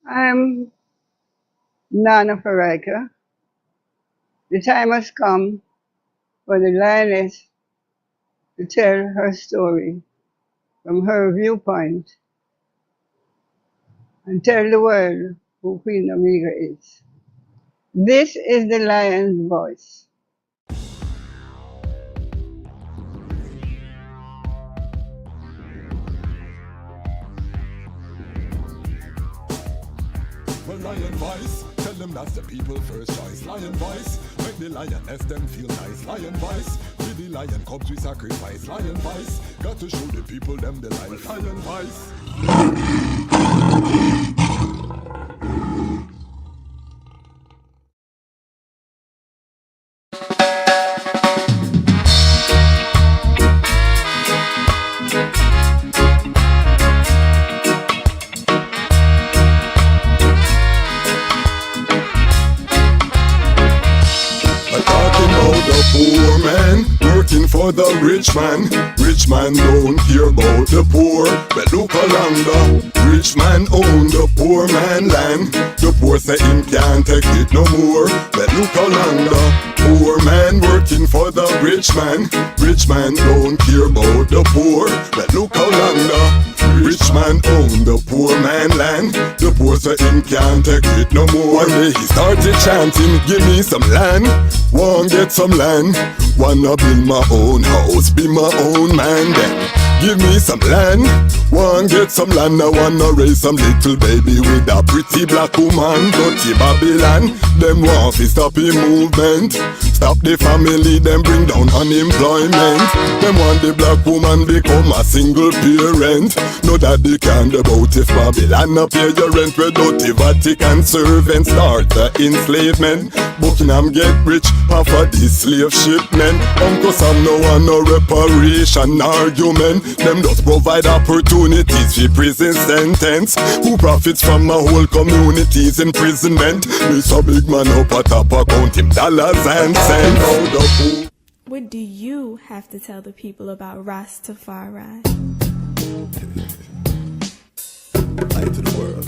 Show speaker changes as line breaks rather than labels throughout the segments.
I'm Nana Farika. The time has come for the lioness to tell her story from her viewpoint and tell the world who Queen Omega is. This is the lion's voice.
Well, lion voice, tell them that's the people first choice. Lion voice, make the lioness them feel nice. Lion voice, with the lion cubs we sacrifice. Lion voice, got to show the people them the life. Lion voice. Poor man working for the rich man. Rich man don't care about the poor. But look along the rich man own the poor man land. The poor say him can't take it no more. But look along the poor man working for the rich man. Rich man don't care about the poor. But look along the rich man own the poor man land. The poor say him can't take it no more. One day he started chanting, give me some land. Want get some land. Wanna build my own house, be my own man then. Give me some land. Want get some land. I wanna raise some little baby with a pretty black woman. Dirty Babylon. Them want to stop the movement. Stop the family, them bring down unemployment. Them want the black woman become a single parent. No daddy can't about if Babylon not pay your rent. Without the Vatican servants start the enslavement. Buckingham get rich off of this slave shipment. Uncle Sam no want no reparation argument. Them just provide opportunities for prison sentence. Who profits from a whole community's imprisonment? This a big man up at top account him dollars and cents.
What do you have to tell the people about Ras Tafari?
Light to the world.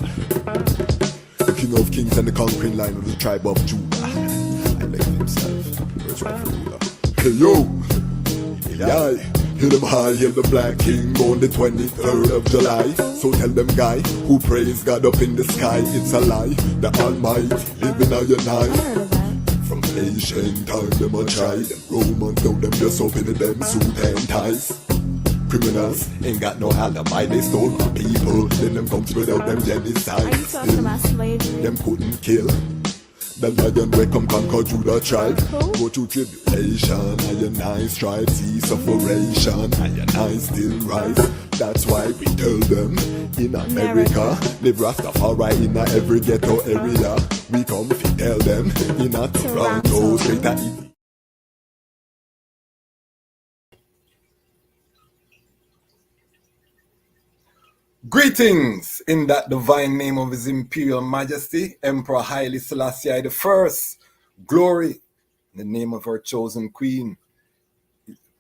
King of kings and the conquering line of the tribe of Judah. I like himself. Where's right for ruler? Hey yo! Yeah. Hear them high, hear the black king on the 23rd of July. So tell them guy who praise God up in the sky, it's a lie. The Almighty living on your night. From ancient time them a try. Them Romans know them just open them suit and ties. Criminals ain't got no alibi, they stole my people. Then them come through without them genocide.
Are you talking about slavery?
Them couldn't kill the lion we come conquer Judah tribe. Go through tribulation, and I strive, see sufferation, and I still rise. That's why we tell them in America, live Rastafari in every ghetto area. We come to tell them in a Toronto, straight at it. Greetings in that divine name of His Imperial Majesty, Emperor Haile Selassie I. Glory in the name of our chosen queen,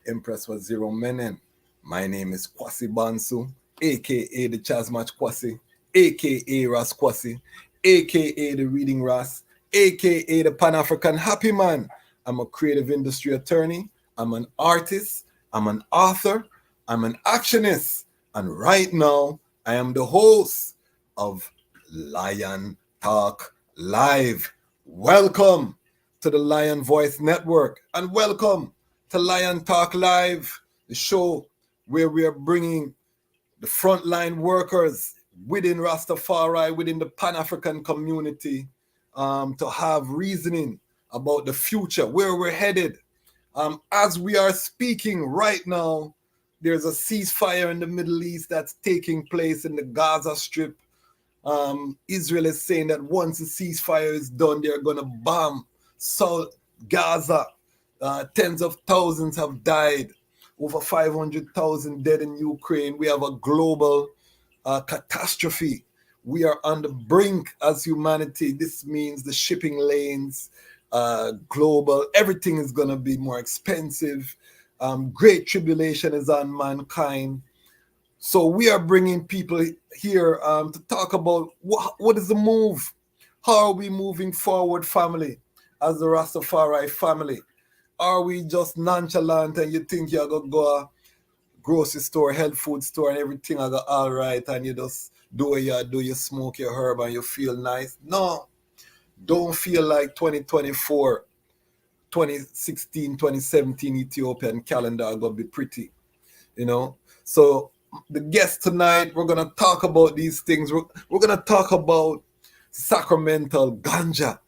Empress Waziri Menen. My name is Kwasi Bansu, aka the Chasmach Kwasi, aka Ras Kwasi, aka the Reading Ras, aka the Pan-African Happy Man. I'm a creative industry attorney, I'm an artist, I'm an author, I'm an actionist, and right now, I am the host of Lion Talk Live. Welcome to the Lion Voice Network and welcome to Lion Talk Live, the show where we are bringing the frontline workers within Rastafari, within the Pan-African community, to have reasoning about the future, where we're headed. As we are speaking right now, there's a ceasefire in the Middle East that's taking place in the Gaza Strip. Israel is saying that once the ceasefire is done, they're going to bomb South Gaza. Tens of thousands have died. Over 500,000 dead in Ukraine. We have a global catastrophe. We are on the brink as humanity. This means the shipping lanes, global, everything is going to be more expensive. Great tribulation is on mankind. So we are bringing people here to talk about what is the move? How are we moving forward, family, as the Rastafari family? Are we just nonchalant and you think you're going to go a grocery store, health food store and everything are all right and you just do what you do, you smoke your herb and you feel nice? No, don't feel like 2024, 2016, 2017 Ethiopian calendar are going to be pretty, you know? So the guest tonight, we're going to talk about these things. We're going to talk about Sacramental Ganja.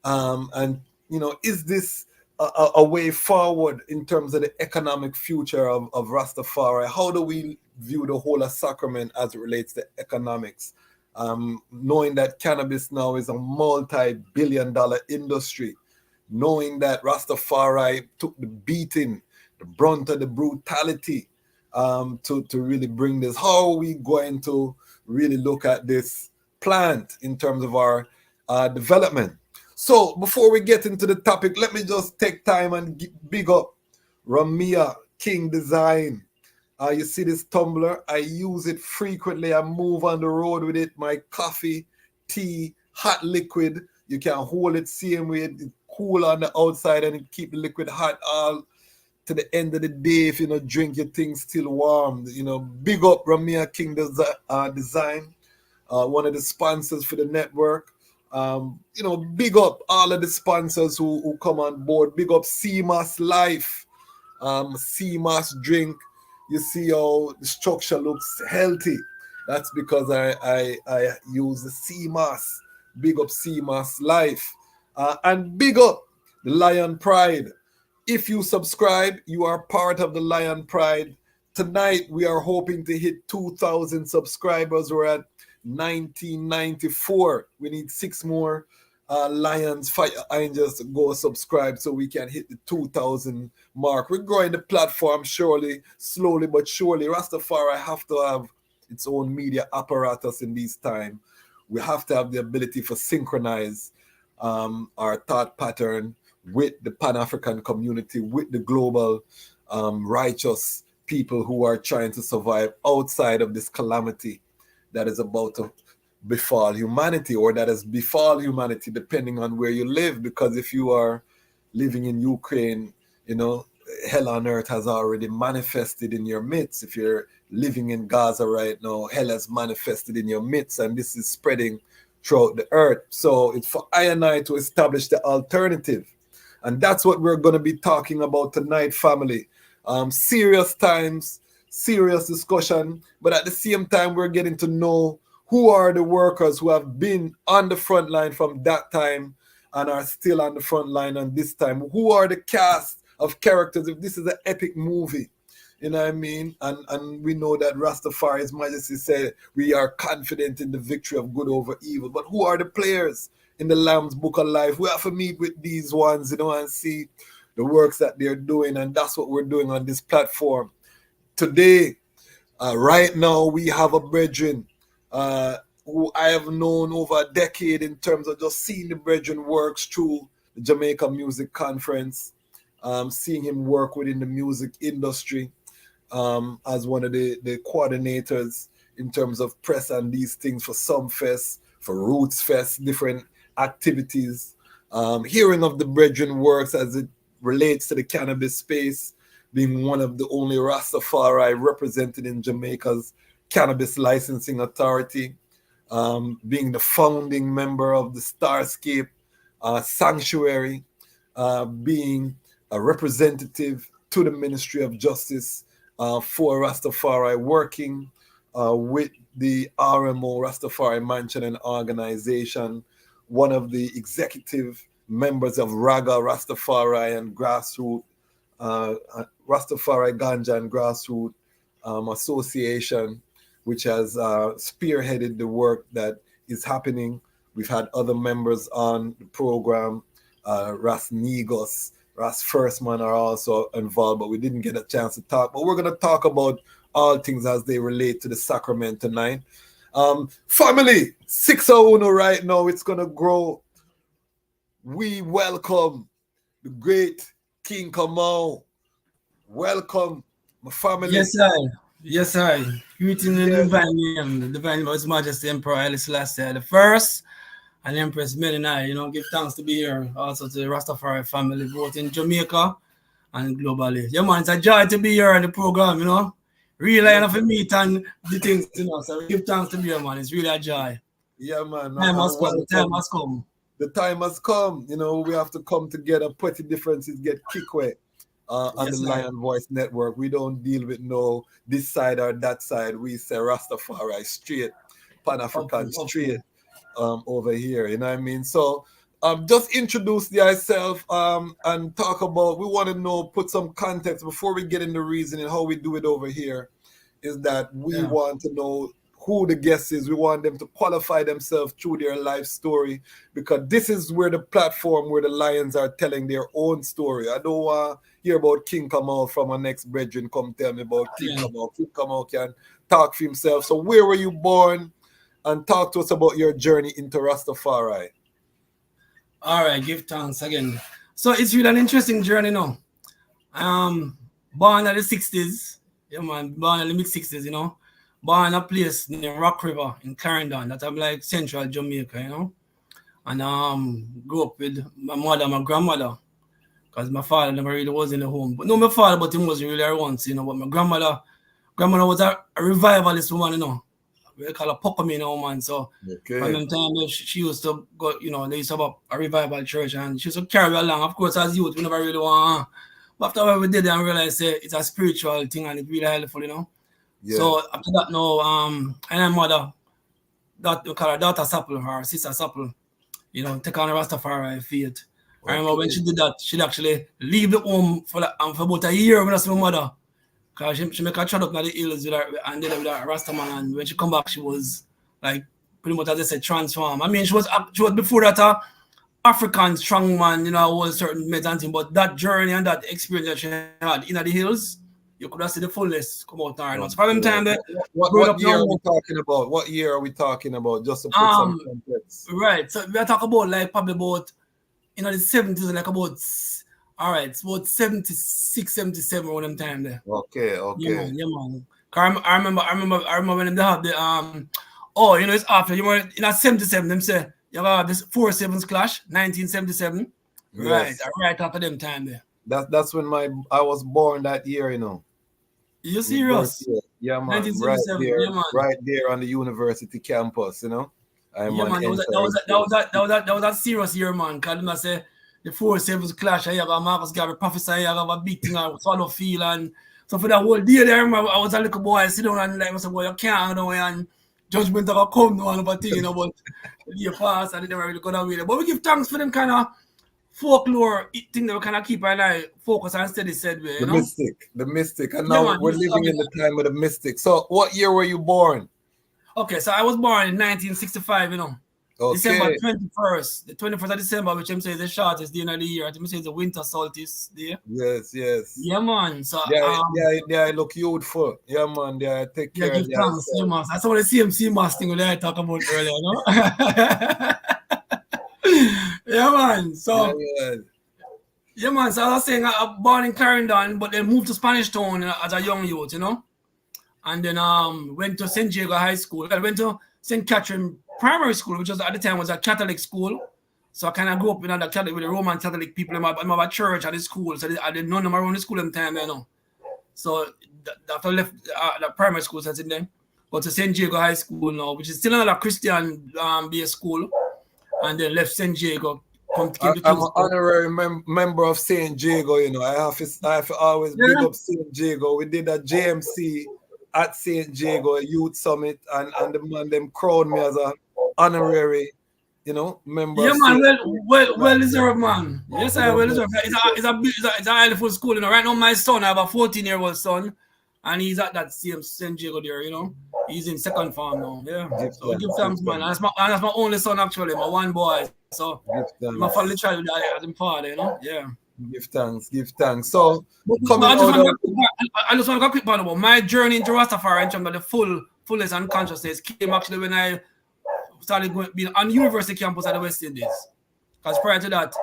And, you know, is this a way forward in terms of the economic future of Rastafari? How do we view the whole of Sacrament as it relates to economics? Knowing that cannabis now is a multi-billion-dollar industry, knowing that Rastafari took the beating, the brunt of the brutality to really bring this. How are we going to really look at this plant in terms of our development? So before we get into the topic, let me just take time and big up Ramia King Design. You see this tumbler? I use it frequently. I move on the road with it. My coffee, tea, hot liquid. You can hold it same way. It cool on the outside and it keep the liquid hot all to the end of the day. If you know, drink your thing still warm. You know, big up Ramia King Design, one of the sponsors for the network. You know, big up all of the sponsors who come on board. Big up CMAS Life, CMAS Drink. You see how the structure looks healthy. That's because I use the CMAS. Big up CMAS Life. And big up the Lion Pride. If you subscribe, you are part of the Lion Pride. Tonight, we are hoping to hit 2,000 subscribers. We're at 1994. We need 6 more Lions, Fire Angels to go subscribe so we can hit the 2,000 mark. We're growing the platform surely, slowly but surely. Rastafari have to have its own media apparatus in these times. We have to have the ability for synchronize our thought pattern with the Pan-African community, with the global righteous people who are trying to survive outside of this calamity that is about to befall humanity, or that has befall humanity, depending on where you live. Because if you are living in Ukraine, you know, hell on earth has already manifested in your midst. If you're living in Gaza right now, hell has manifested in your midst, and this is spreading throughout the earth. So it's for I and I to establish the alternative. And that's what we're going to be talking about tonight, family. Serious times, serious discussion, but at the same time, we're getting to know who are the workers who have been on the front line from that time and are still on the front line on this time. Who are the cast of characters if this is an epic movie? You know what I mean? And we know that Rastafari's Majesty said we are confident in the victory of good over evil. But who are the players in the Lamb's Book of Life? We have to meet with these ones, you know, and see the works that they're doing. And that's what we're doing on this platform. Today, right now, we have a brethren who I have known over a decade in terms of just seeing the brethren works through the Jamaica Music Conference, seeing him work within the music industry as one of the coordinators in terms of press and these things for Sumfest, for Roots Fest, different activities. Hearing of the brethren works as it relates to the cannabis space, being one of the only Rastafari represented in Jamaica's Cannabis Licensing Authority, being the founding member of the Starscape Sanctuary, being a representative to the Ministry of Justice for Rastafari, working with the RMO, Rastafari Mansion and Organization, one of the executive members of Raga, Rastafari and Grassroots, Rastafari Ganja and Grassroots Association, which has spearheaded the work that is happening. We've had other members on the program, Ras Negos, Ras Firstman are also involved, but we didn't get a chance to talk. But we're going to talk about all things as they relate to the sacrament tonight. Family, 601 right now, it's going to grow. We welcome the great King Kamau. Welcome, my family.
Yes, sir. Yes, I. Greeting in the divine name, the divine name of His Majesty Emperor Haile Selassie the First and Empress Melanie. Give thanks to be here. Also to the Rastafari family, both in Jamaica and globally. Yeah, man, it's a joy to be here on the program. Really enough to meet and the things. So we give thanks to be here, man. It's really a joy.
Yeah, man.
Time has come. The time has come.
The time has come. We have to come together. Petty differences get kicked away. On the Lion Voice Network, we don't deal with no this side or that side. We say Rastafari straight, Pan-African straight over here. You know what I mean? So just introduce yourself and talk about, we want to know, put some context before we get into reasoning how we do it over here, is that we want to know who the guest is. We want them to qualify themselves through their life story, because this is where the platform where the Lions are telling their own story. I don't want to hear about King Kamau from our next brethren come tell me about King Kamau. King Kamau can talk for himself. So where were you born? And talk to us about your journey into Rastafari.
All right, give thanks again. So it's really an interesting journey now. Born in the 60s. Yeah, man, born in the mid-60s, Born in a place near Rock River in Clarendon, that I'm like central Jamaica, And grew up with my mother and my grandmother, because my father never really was in the home. But no, my father, but he wasn't really around, But my grandmother was a revivalist woman, We call her Pocomina woman. So from the time she used to go, they used to have a revival church, and she used to carry along. Of course, as youth, we never really want. But after we did it and realized it's a spiritual thing and it's really helpful, Yeah. So after that now, and my mother, that we call her daughter Sapple, her sister Sapple, take on the Rastafari faith. I remember when she did that, she'd actually leave the home for about a year when I saw my mother. Because she make a trot up in the hills with her, and then with her Rastaman, and when she come back, she was like pretty much, as I said, transformed. I mean, she was before that African strongman, was certain meds and things, but that journey and that experience that she had in the hills, you could have seen the fullness come out now. So from time
what year are we talking about? What year are we talking about? Just to put some context.
Right. So we are talking about like probably about the 70s, like about it's about 76, 77 around them time there.
Okay.
Yeah, man. I remember when they have the it's after in 77, them say you have this 4-7s clash, 1977. Yes. Right after them time there.
That's when I was born that year,
You serious?
Yeah, man. Right there, yeah, man. Right there on the university campus,
Yeah, man. That was a serious year, man. Cause I say the 4-7s clash. I have a Marcus Garvey prophesy. I have a big thing. I swallow feel, and so for that whole day there, I remember I was a little boy. I sit down and like I said, boy, you can't go and judgment of come no and about thing, but you pass and they never really go down with it. But we give thanks for them kind of folklore thing that we kind of keep an eye focus and steady said way,
The mystic. And now we're living in the time of the mystic. So what year were you born?
Okay, so I was born in 1965, Okay. December 21st. The 21st of December, which I'm saying is the shortest day of the year. I think it's the winter solstice day.
Yes.
Yeah, man. So
I look youthful. Yeah, man. They take care of
thanks, yeah, man. That's what the CMC mass thing I talked about earlier, Yeah, man. So yeah, man. So I was saying I was born in Clarendon, but then moved to Spanish Town as a young youth, and then went to St. Diego High School. I went to St. Catherine Primary School, which was at the time was a Catholic school. So I kind of grew up in that Catholic with the Roman Catholic people in my church at the school. So I didn't know them around the school at the time, So after I left the primary school, so I said then go to St. Diego High School now, which is still another Christian based school, and then left St. Diego.
I'm an honorary member of St. Diego, I have to always big up St. Diego. We did a JMC at St. Diego, a youth summit, and the man them crowned me as an honorary, member.
Yeah, man, well deserved, man. Yes, I well deserved. It's a highly full school, Right now, my son, I have a 14-year-old son, and he's at that same St. Diego there, He's in second form now. Yeah. So give thanks, man. And that's my only son, actually, my one boy. So my family child as him father, Yeah.
Give thanks. So
I just want to go quick part about my journey into Rastafari in terms of the fullness and consciousness came actually when I started being on university campus at the West Indies. Because prior to that,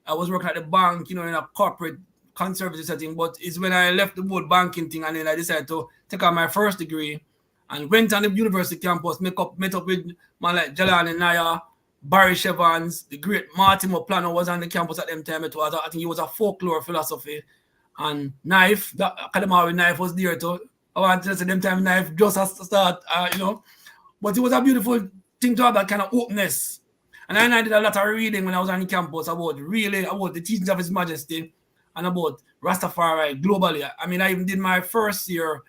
I was working at the bank, in a corporate conservative setting, but it's when I left the whole banking thing and then I decided to take out my first degree and went on the university campus, met up with man like Jalani Naya, Barry Shevans, the great Martin Plano was on the campus at them time. I think he was a folklore philosophy. And Knife, the academy Knife was there too. I want to say them time Knife just has to start, you know. But it was a beautiful thing to have that kind of openness. And I did a lot of reading when I was on the campus about the teachings of His Majesty and about Ras Tafari globally. I mean, I even did my first year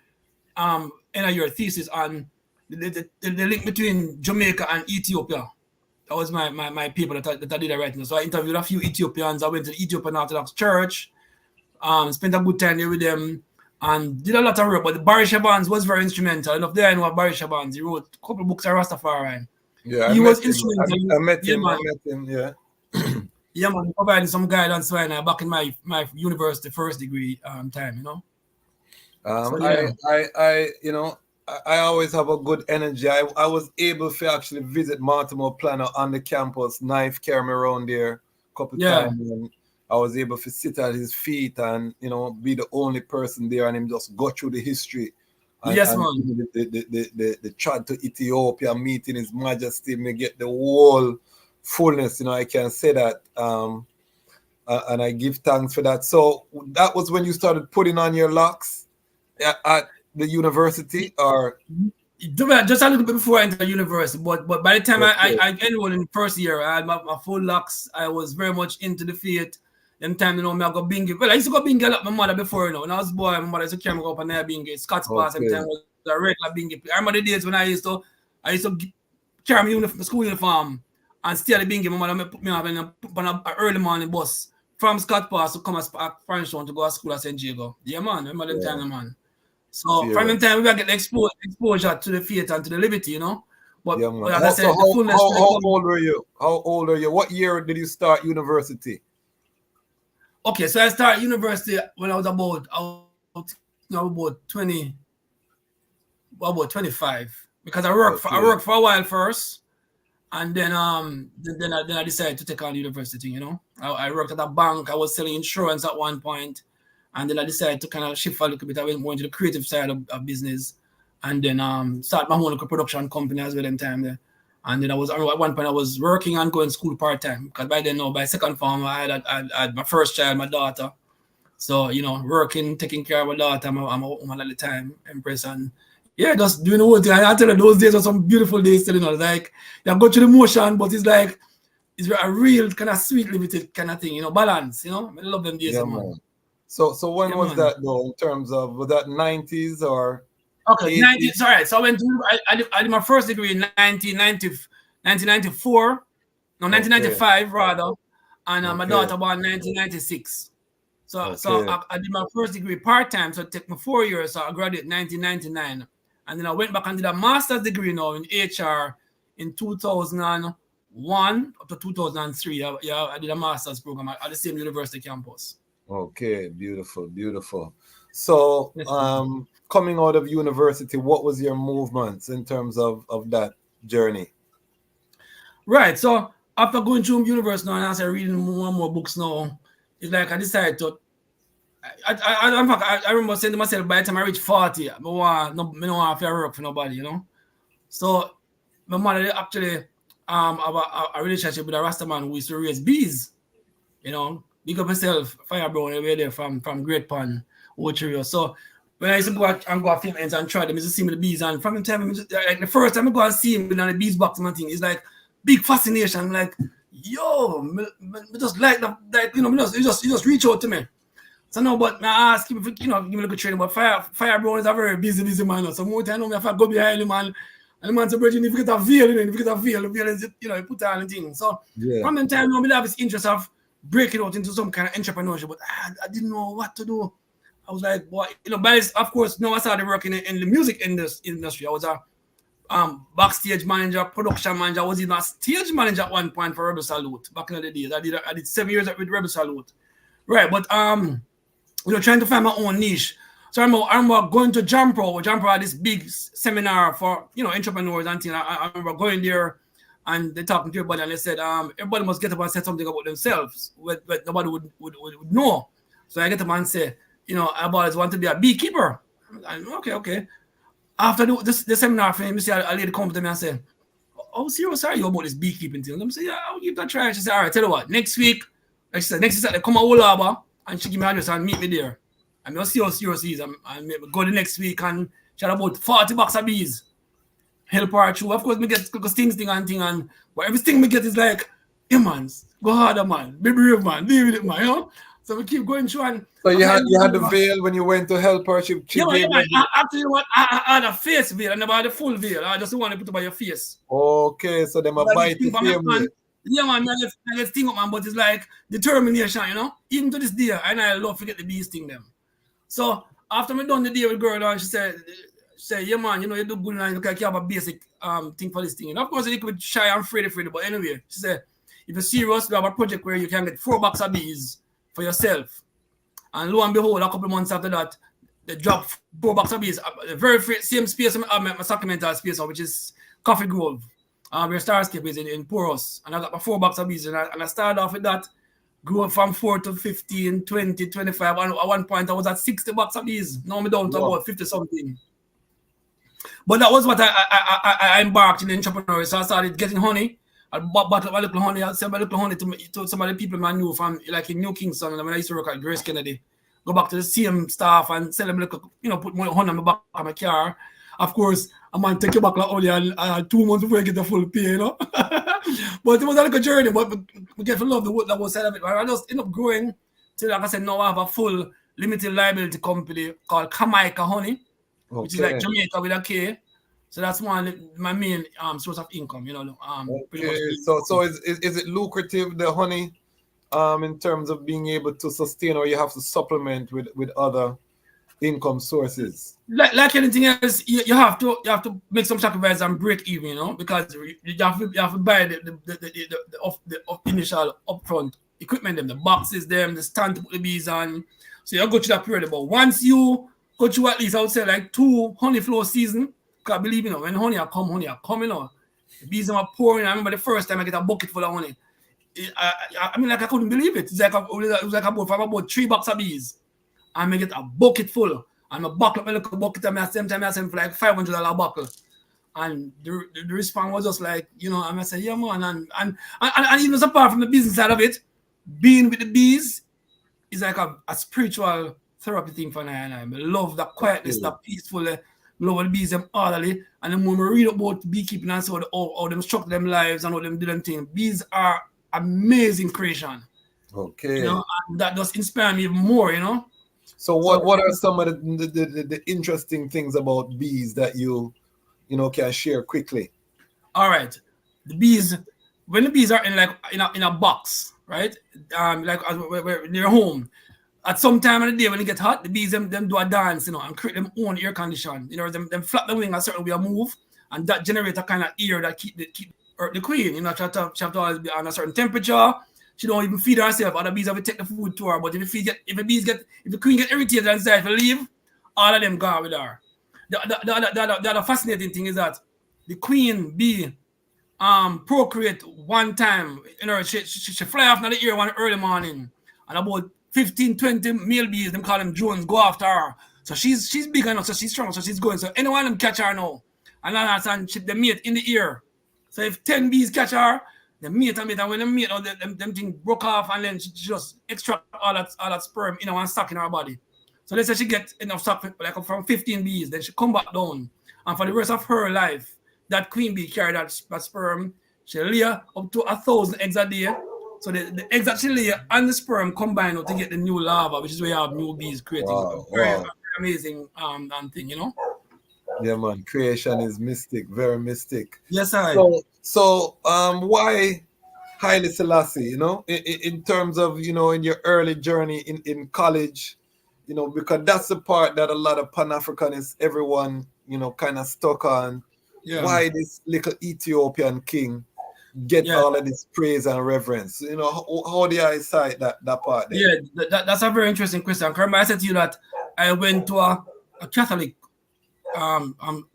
year thesis on the link between Jamaica and Ethiopia. That was my paper that I did right now. So I interviewed a few Ethiopians. I went to the Ethiopian Orthodox Church, spent a good time there with them, and did a lot of work. But Barry Shabans was very instrumental. And if they know Barry Shabans, he wrote a couple of books on Rastafari.
Yeah,
he was instrumental.
I met him. Yeah.
Yeah, man, providing some guidance right now back in my university first degree time, you know.
So, yeah. I always have a good energy. I was able to actually visit Martin Plano on the campus. Knife carried me around there a couple times. And I was able to sit at his feet and, you know, be the only person there and him just go through the history. And,
yes,
and
man.
The trip to Ethiopia, meeting His Majesty, me get the whole fullness, you know, I can say that. And I give thanks for that. So that was when you started putting on your locks at the university, or
just a little bit before I entered the university, but by the time I enrolled in the first year, I had my full locks. I was very much into the faith. Them time, you know, I go bingy. Well, I used to go bingy a lot with my mother before, you know. When I was boy, my mother used to carry me up and there bingy. Scott's Pass, every time was a regular bingy. I remember the days when I used to carry me school uniform and stay at the bingy. My mother put me up on an early morning bus from Scott Pass to come as Frenchtown to go to school at St. Jago. Yeah, man. Remember them time, man. So from the time we get the exposure to the faith and to the liberty, you know. But
yeah,
like I said,
how old were you? How old are you? What year did you start university?
Okay, so I started university when I was about 25, because I worked for a while first, and then I decided to take on the university. You know, I worked at a bank. I was selling insurance at one point. And then I decided to kind of shift a little bit. I went more into the creative side of business, and then start my own production company as well in time there. And then at one point I was working and going to school part time, because by then, by second form I had my first child, my daughter. So, you know, working, taking care of my daughter, I'm a woman at the time, Empress, and yeah, just doing the whole thing. I tell you, those days were some beautiful days still, you know, like you go through the motion, but it's like it's a real kind of sweet, limited kind of thing, you know, balance, you know. I love them days, man.
So when was that though? In terms of, was that 90s or?
Okay, 90s. All right. So I did my first degree in 1994, 1995 rather, and my daughter born 1996. So I did my first degree part time. So it took me 4 years. So I graduated in 1999, and then I went back and did a master's degree now in HR in 2001 up to 2003. I did a master's program at the same university campus.
Okay, beautiful. So, coming out of university, what was your movements in terms of that journey?
Right. So after going through university now and as I reading more and more books now, it's like I decided to. I remember saying to myself, by the time I reach 40, I don't want to work for nobody, you know. So my mother actually have a relationship with a Rasta man who used to raise bees, you know. Big up myself, Fire Brown, over there from Great Pond, Ocho. So when I used to go out and film ends and try them, I used to see me the bees, and from the time, like the first time I go and see him with the bees box and thing, it's like big fascination. I'm like, yo, just like that, you know, you just reach out to me. So no, but I ask him if, you know, give me a good training. But Fire Brown is a very busy man. So more time, I have to go behind him, and the man said, Bridget, if you get a veil, the veil is, you know, you put on the thing. So from the time, I have this interest of breaking out into some kind of entrepreneurship, but I didn't know what to do. I was like, boy, you know, but of course, now I started working in the music industry. I was a backstage manager, production manager. I was even a stage manager at one point for Rebel Salute back in the days. I did 7 years with Rebel Salute, right? But you know, trying to find my own niche. So I remember going to Jampro. Jampro had this big seminar for, you know, entrepreneurs and things. I remember going there. And they talking to everybody, and they said, everybody must get up and say something about themselves, but nobody would know. So I get him and say, I've always wanted to be a beekeeper. Okay. After the seminar for him, you see a lady come to me and say, "Oh, serious are you about this beekeeping thing?" I'm say, "Yeah, I'll give that a try." She said, "All right, tell you what, next week," she said, "next week, come a whole harbor," and she give me address and meet me there. And we'll see how serious he is. And go the next week and she had about 40 bucks of bees. Help her through. Of course, me get thing, and but everything me get is like, "Hey man, go harder, man. Be brave, man. Deal with it, man." So we keep going through. And
so you had the veil when you went to help her. She
man. Actually, I had a face veil. I never had a full veil. I just want to put it by your face.
Okay, so them a bite the same way.
Yeah, man, I get sting up, man, but it's like determination, Even to this day, and I love to get the bees sting them. So after me done the day with girl, and she said, "Yeah, man, you do good, and you have a basic thing for this thing." And of course, you could be shy and afraid, but anyway, she said, "If you're serious, we have a project where you can get 4 boxes of bees for yourself." And lo and behold, a couple of months after that, they dropped 4 boxes of bees. The very same space my Sacramental space, which is Coffee Grove, where Starscape is in Poros. And I got my 4 boxes of bees. And I started off with that, grew up from 4 to 15, 20, 25. And at one point, I was at 60 boxes of bees. Now I'm down to about 50 something. But that was what I embarked in entrepreneurship. So I started getting honey. I bottled my little honey. I sent my little honey to some of the people I knew from, like in New Kingston, and when I used to work at Grace Kennedy. Go back to the same staff and sell them, put more honey on my back of my car. Of course, a man take you back like only 2 months before you get the full pay, But it was a good journey, but we get to love the whole side of it. But I just end up growing till, like I said, now I have a full limited liability company called Jamaica Honey, which is like Jamaica with a K. So that's my main source of income,
Okay. So is it lucrative, the honey, in terms of being able to sustain, or you have to supplement with other income sources?
Like anything else, you have to make some sacrifice and break even, because you have to buy the initial upfront equipment, the boxes, the stand to put the bees on. So you go through that period. But once you go through at least, I would say, like 2 honey flow season. Because believe me, when honey are coming, the bees are pouring. I remember the first time I get a bucket full of honey. I mean, like I couldn't believe it. It was like about 3 boxes of bees. And I get a bucket full. And I buckle up my little bucket at the same time I sent for like $500 buckle. And the response was just like, and I said, yeah, man. And even apart from the business side of it, being with the bees is like a spiritual therapy thing for me. I love that quietness, that peaceful. Love the bees, them orderly, and then when we read about beekeeping and so how them structure them lives and how them do them things, bees are amazing creation.
Okay.
And that does inspire me even more,
So what are some of the interesting things about bees that you can share quickly?
All right. The bees, when the bees are in a box, right? Like in their home. At some time of the day when it get hot, the bees them do a dance, and create them own air condition. Them flap the wing a certain way of move, and that generate a kind of air that keep the queen. She have to always be on a certain temperature. She don't even feed herself. Other bees have to take the food to her. But if the queen get irritated and decide to leave, all of them go with her. The other fascinating thing is that the queen bee procreate one time. She fly off in the air one early morning, and about 15, 20 male bees, them call them drones, go after her. So she's big enough, so she's strong, so she's going. So anyone them catch her now. And then they mate in the ear. So if 10 bees catch her, they mate, and when they mate, them thing broke off, and then she just extract all that sperm in one sack in her body. So let's say she get enough sack like from 15 bees, then she come back down. And for the rest of her life, that queen bee carry that sperm. She lay up to 1,000 eggs a day. So the eggs that she lay and the sperm combine to get the new larva, which is where you have new bees creating. Very amazing thing,
Yeah, man. Creation is mystic, very mystic.
Yes, I.
So why Haile Selassie? In terms of in your early journey in college, because that's the part that a lot of Pan-Africanists, everyone kind of stuck on. Yeah. Why this little Ethiopian king get all of this praise and reverence? How do I cite that part there?
Yeah, that's a very interesting question. Remember, I said to you that I went to a Catholic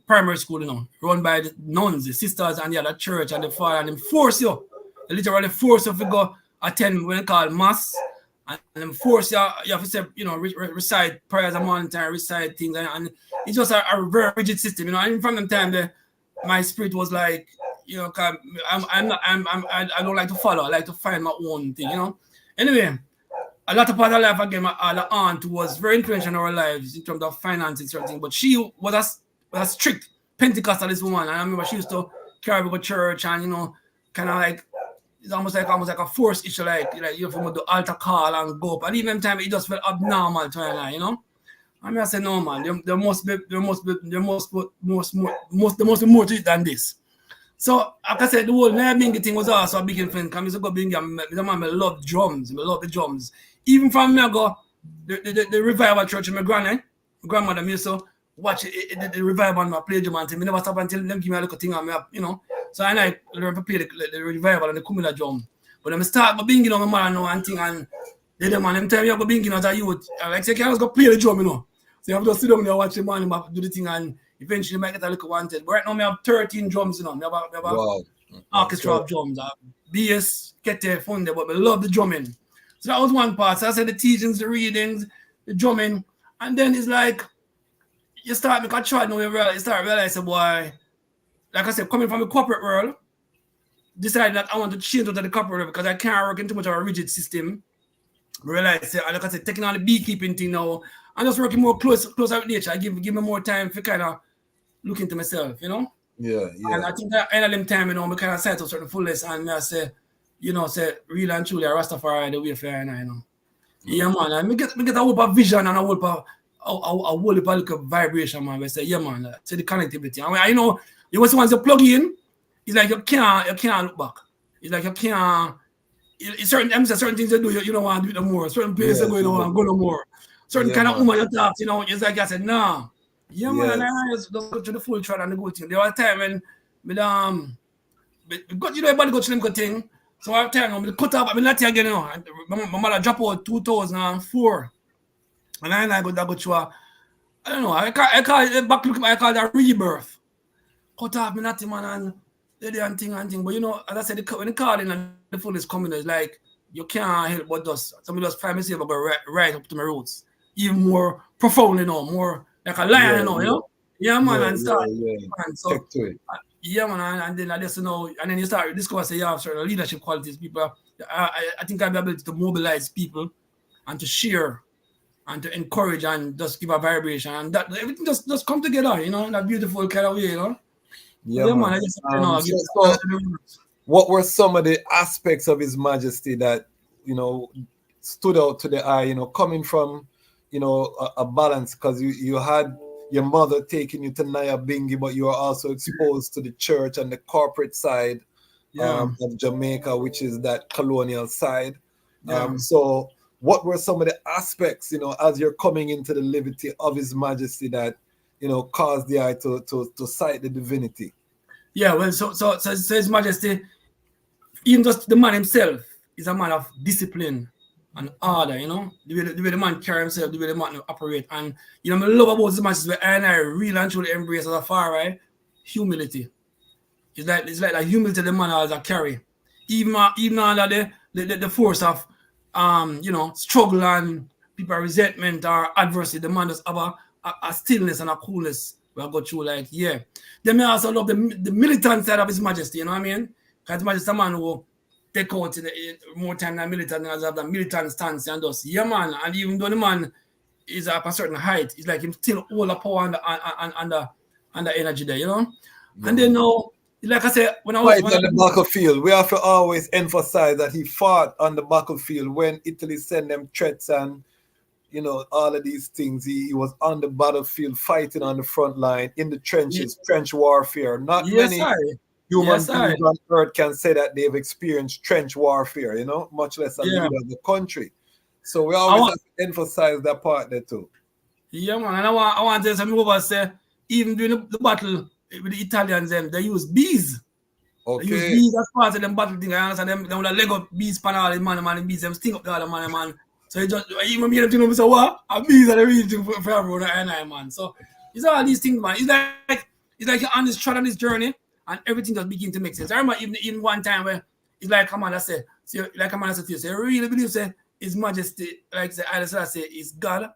primary school, run by the nuns, the sisters, and the other church and the father, and they literally force you to go attend what they call mass and them force you have to say, you know, recite prayers a morning time, recite things, and it's just a very rigid system, you know. And from the time my spirit was like, you know, I don't like to follow. I like to find my own thing, you know. Anyway, a lot of part of life again, my aunt was very influential in our lives in terms of financing certain things, but she was a strict Pentecostalist woman, and I remember she used to carry me to church, and you know, kind of like it's almost like a force issue, like you have to do altar call and go up, and even time it just felt abnormal to her, you know. I mean, I said, no man, there must be more to it than this. So, like I said, the whole Bingy thing was also a big influence. Because I used to go Bingy, I love drums. I love the drums. Even from me, I go, the revival church in my grandmother, me used to watch the revival and I play drum and thing. I never stop until them give me a little thing on me, you know. So I like learn to play the revival and the Kumila drum. But then I start my Bingy, my mother know and thing, and the man, them tell me I go Bingy as a youth. I like say, can I just go play the drum, you know. So you have to sit down there, watch the man do the thing, and eventually might get a little wanted. But right now, I have 13 drums, you know. I have
Wow.
orchestra of drums. I have bass, kete, funde, but I love the drumming. So that was one part. So I said the teachings, the readings, the drumming. And then it's like, you start making a try now, you start realizing, boy, like I said, coming from the corporate world, decided that I want to change out of the corporate world because I can't work in too much of a rigid system. I realized, like I said, taking on the beekeeping thing now, I'm just working more closer with nature. I give me more time for kind of look into myself, you know?
Yeah.
And I think that end of them time, you know, I kind of set up certain fullness and I say, you know, say, real and truly, Ras Tafari the way for you know. Yeah, man. And I get a whole vision and a whole little vibration, man. I say, yeah, man. Say the connectivity. I mean, you know, once you plug in, it's like you can't look back. It's like you can't. It's certain things you do, you don't want to do it no more. Certain places you don't want to go no more. Certain kind of woman you talk, you know, it's like I said, nah. Yeah, man, and I just go to the full trial and the good thing. There was a time when you know, everybody go to them good thing. So I have time now, cut off, I'm not here again, you know. My mother dropped out 2004. And I go to I don't know, I call it back look, I call it a rebirth. Cut off, me nothing, man, and and thing. But you know, as I said, when the calling and the phone is coming, it's like you can't help but just somebody just find myself go right up to my roots. Even more profound, you know, more like a lion, you know? Yeah, man, and start. Man, so, yeah, man, and then I just know, and then you start discover say you have certain leadership qualities. People, I think I have the ability to mobilize people and to share and to encourage and just give a vibration, and that everything just come together, you know, in a beautiful kind of way, you know.
Yeah, man. I just, so what were some of the aspects of His Majesty that, you know, stood out to the eye, you know, coming from, you know, a balance, because you had your mother taking you to Bingy, but you were also exposed to the church and the corporate side of Jamaica, which is that colonial side. So what were some of the aspects, you know, as you're coming into the liberty of His Majesty that, you know, caused the eye to sight the divinity? Yeah, well, so His Majesty, even just the man himself is a man of discipline and order, you know, the way the man carry himself, the way the man operate. And, you know, I love about His Majesty, and I really and truly embrace as a far right, humility. It's like the humility the man has a carry. Even under the force of, you know, struggle and people resentment or adversity, the man does have a stillness and a coolness where I go through, like, yeah. Then I also love the militant side of His Majesty, you know what I mean? Because His Majesty is a man who take out more time than militant, and have the militant stance and just, yeah, man. And even though the man is at a certain height, it's like him still all the power and the energy there, you know? Yeah. And then now, like I said, when I was on the battlefield, we have to always emphasize that he fought on the battlefield when Italy sent them threats and, you know, all of these things. He was on the battlefield fighting on the front line in the trenches, trench warfare. Not many human beings on earth can say that they've experienced trench warfare, you know, much less a leader of the country. So we always have to emphasize that part there too. Yeah, man. And I want to tell something over, say, even during the battle with the Italians, they use bees. Okay. They use bees as part of them battle thing. I understand them with Lego bees pan all the man, bees them sting up the other man. So you just even me them thing say, what? A bees are the real thing for everyone and I, man. So it's all these things, man. It's like you're on this track on this journey and everything just begin to make sense. I remember even one time where it's like Amanda said, so like Amanda said to you, so you really believe say
His Majesty, like the Haile Selassie, is God.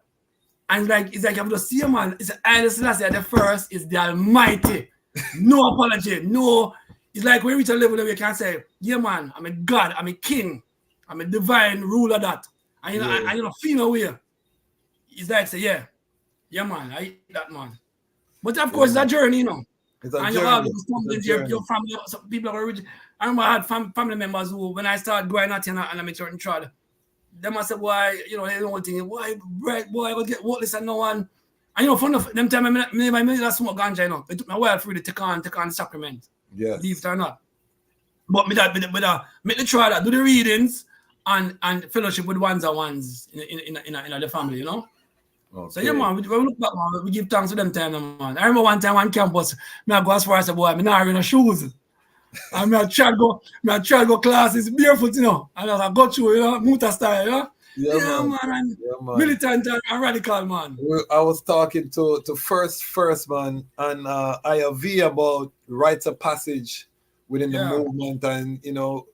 And like it's like you have to see, man, it's Haile Selassie the first is the Almighty. No apology, no. It's like when we reach a level where you can say, yeah, man, I'm a God, I'm a king, I'm a divine ruler that. And you know, I don't feel no way. It's like say, yeah, man, I eat that, man. But of course, it's a journey, you know.
It's a
and
journey.
you have your family, some people are original. I remember I had family members who, when I started going out here and I'm a certain trial, they must say, why, you know, they don't think, why, right, boy, I go get worthless and no one. And you know, fun of them time I made that smoke ganja, you know. It took me a while for you to take on the sacrament.
Yes.
Believe it or not. But make the try that, do the readings and fellowship with ones in the family, you know.
Okay.
So yeah, man, we look back, man, we give thanks to them time, man. I remember one time on campus, I go as far as I boy, I'm not wearing no shoes. And I try to go classes barefoot, you know. And I go through, you know, Muta style, you know. Yeah, man. Militant and radical, man.
I was talking to first man and IAV about rites of passage within the movement, and you know,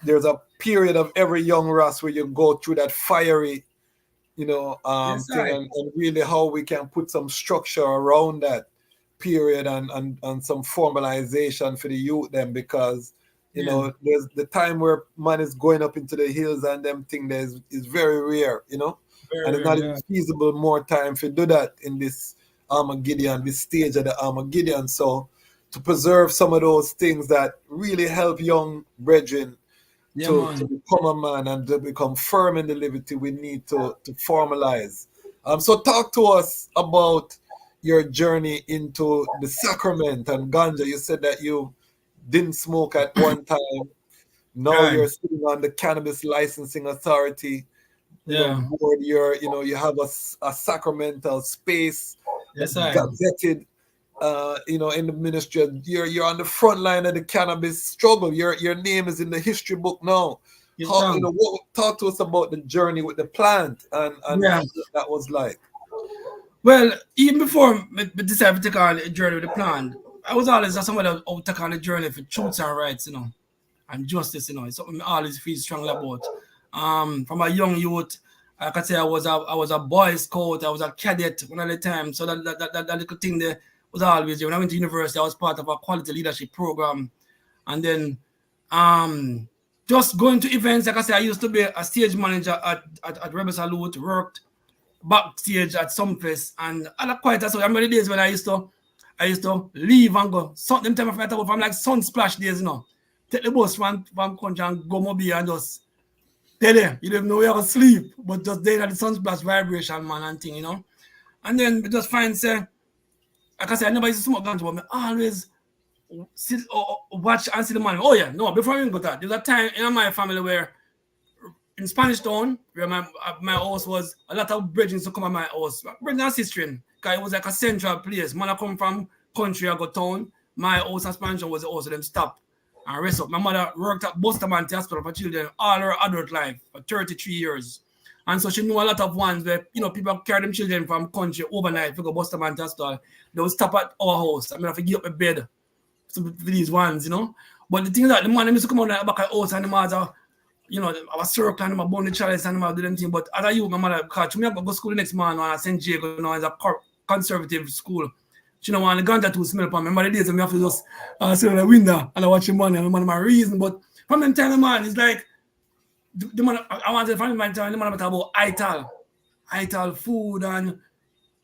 there's a period of every young Ras where you go through that fiery, you know, thing, and really how we can put some structure around that period and some formalization for the youth then, because you know there's the time where man is going up into the hills and them thing there is very rare, you know, and it's not even feasible more time to do that in this Armageddon, this stage of the Armageddon. So to preserve some of those things that really help young brethren to become a man and to become firm in the liberty, we need to formalize. So talk to us about your journey into the sacrament and ganja. You said that you didn't smoke at one time. Now you're sitting on the Cannabis Licensing Authority. Board, you have a sacramental space gazetted, you know, in the ministry. You're on the front line of the cannabis struggle. Your name is in the history book now. Talk to us about the journey with the plant and what that was like.
Well, even before I decided to take on the journey with the plant, I was always somebody who would take on the journey for truth and rights, you know, and justice, you know. It's something I always feel strongly about. From a young youth, I could say I was a Boy Scout, I was a cadet one of the time. So that little thing there was always there. When I went to university, I was part of a quality leadership program. And then just going to events, like I said, I used to be a stage manager at Rebel Salute, worked backstage at some place, and I like quite so. I remember the days when I used to leave and go. Them time I from like sun splash days, you know. Take the bus from country and go mobile and just stay there. You don't know where to sleep, but just there at the sun splash vibration, man, and thing, you know. And then we just find say, like I said, I never used to smoke ganja, but I always sit or watch and see the man. Oh yeah, no, before I even got that, there's a time in my family where in Spanish Town, where my house was, a lot of brethren to come at my house. Brethren and sister, because it was like a central place. Man, I come from country, I go town. My house in Spanish Town was the house of them stop and rest up. My mother worked at Bustamante Hospital for children all her adult life for 33 years. And so she knew a lot of ones where, you know, people carry them children from country overnight to go Bustamante Hospital. They would stop at our house. I mean, I have to give up a bed for these ones, you know. But the thing is that the man used to come out back at the house and the mother, you know, I was circle and I bone the chalice and I do them thing. But as a youth, my mother catch me, I go to school the next morning at St. Jacob, you know, as a conservative school. She don't want the ganja to smell upon me. Remember the days when we have to just sit on the window and I watch the money and the man my reason. But from them time, man, it's like the man I want to find my time, the man talk about ital food and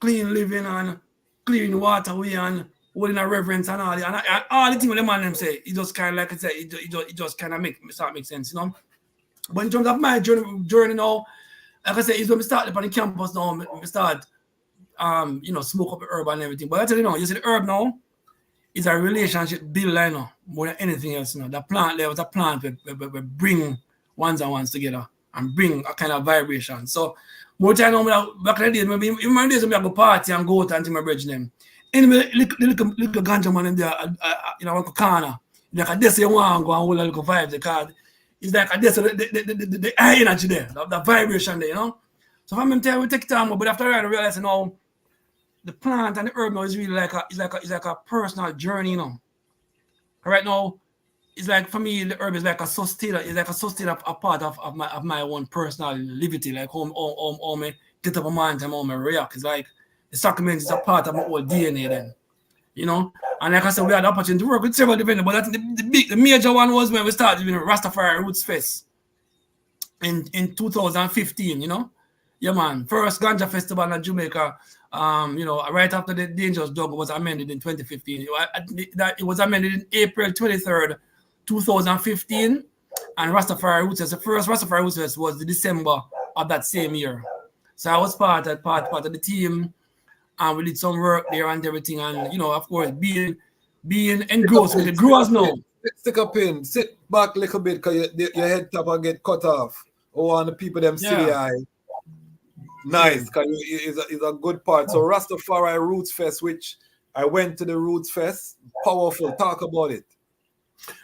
clean living and clean water way and holding a reverence and all that. And all the things the man them say, it just kind of like I said, it just kind of start make sense, you know. But in terms of my journey now, like I said, it's when we start up on the campus now, we start, you know, smoke up the herb and everything. But I tell you now, you see the herb now is a relationship builder, you know, more than anything else, you know. The plant there was a plant we bring ones and ones together and bring a kind of vibration. So more time now, back in the days, maybe in my days when I go party and go out and my brethren, anyway, little ganja man in there, you know, one corner, like this you want to go and hold a little vibe, the card. It's like this, the high energy there, the vibration there, you know. So from them time we take time, but after I realize, you know, the plant and the herb now is really like a personal journey, you know. Right now, it's like for me, the herb is like a sustainer. It's like a sustainer, a part of my own personal liberty. Like how me get up a mind and how me react. It's like the sacrament is a part of my whole DNA then. You know, and like I said, we had the opportunity to work with several different, but I think the major one was when we started with Rastafari Roots Fest in 2015, you know. Yeah, man. First Ganja Festival in Jamaica, you know, right after the Dangerous Drug was amended in 2015. It was amended in April 23rd, 2015, and Rastafari Roots Fest, the first Rastafari Roots Fest was the December of that same year. So I was part of the team, and we did some work there and everything, and you know, of course, being engrossed with the growers now.
Stick up in, sit back a little bit, because your head top will get cut off. Oh, and the people them see the eye. Nice, because it's a good part. So Rastafari Roots Fest, which I went to the Roots Fest, powerful. Talk about it.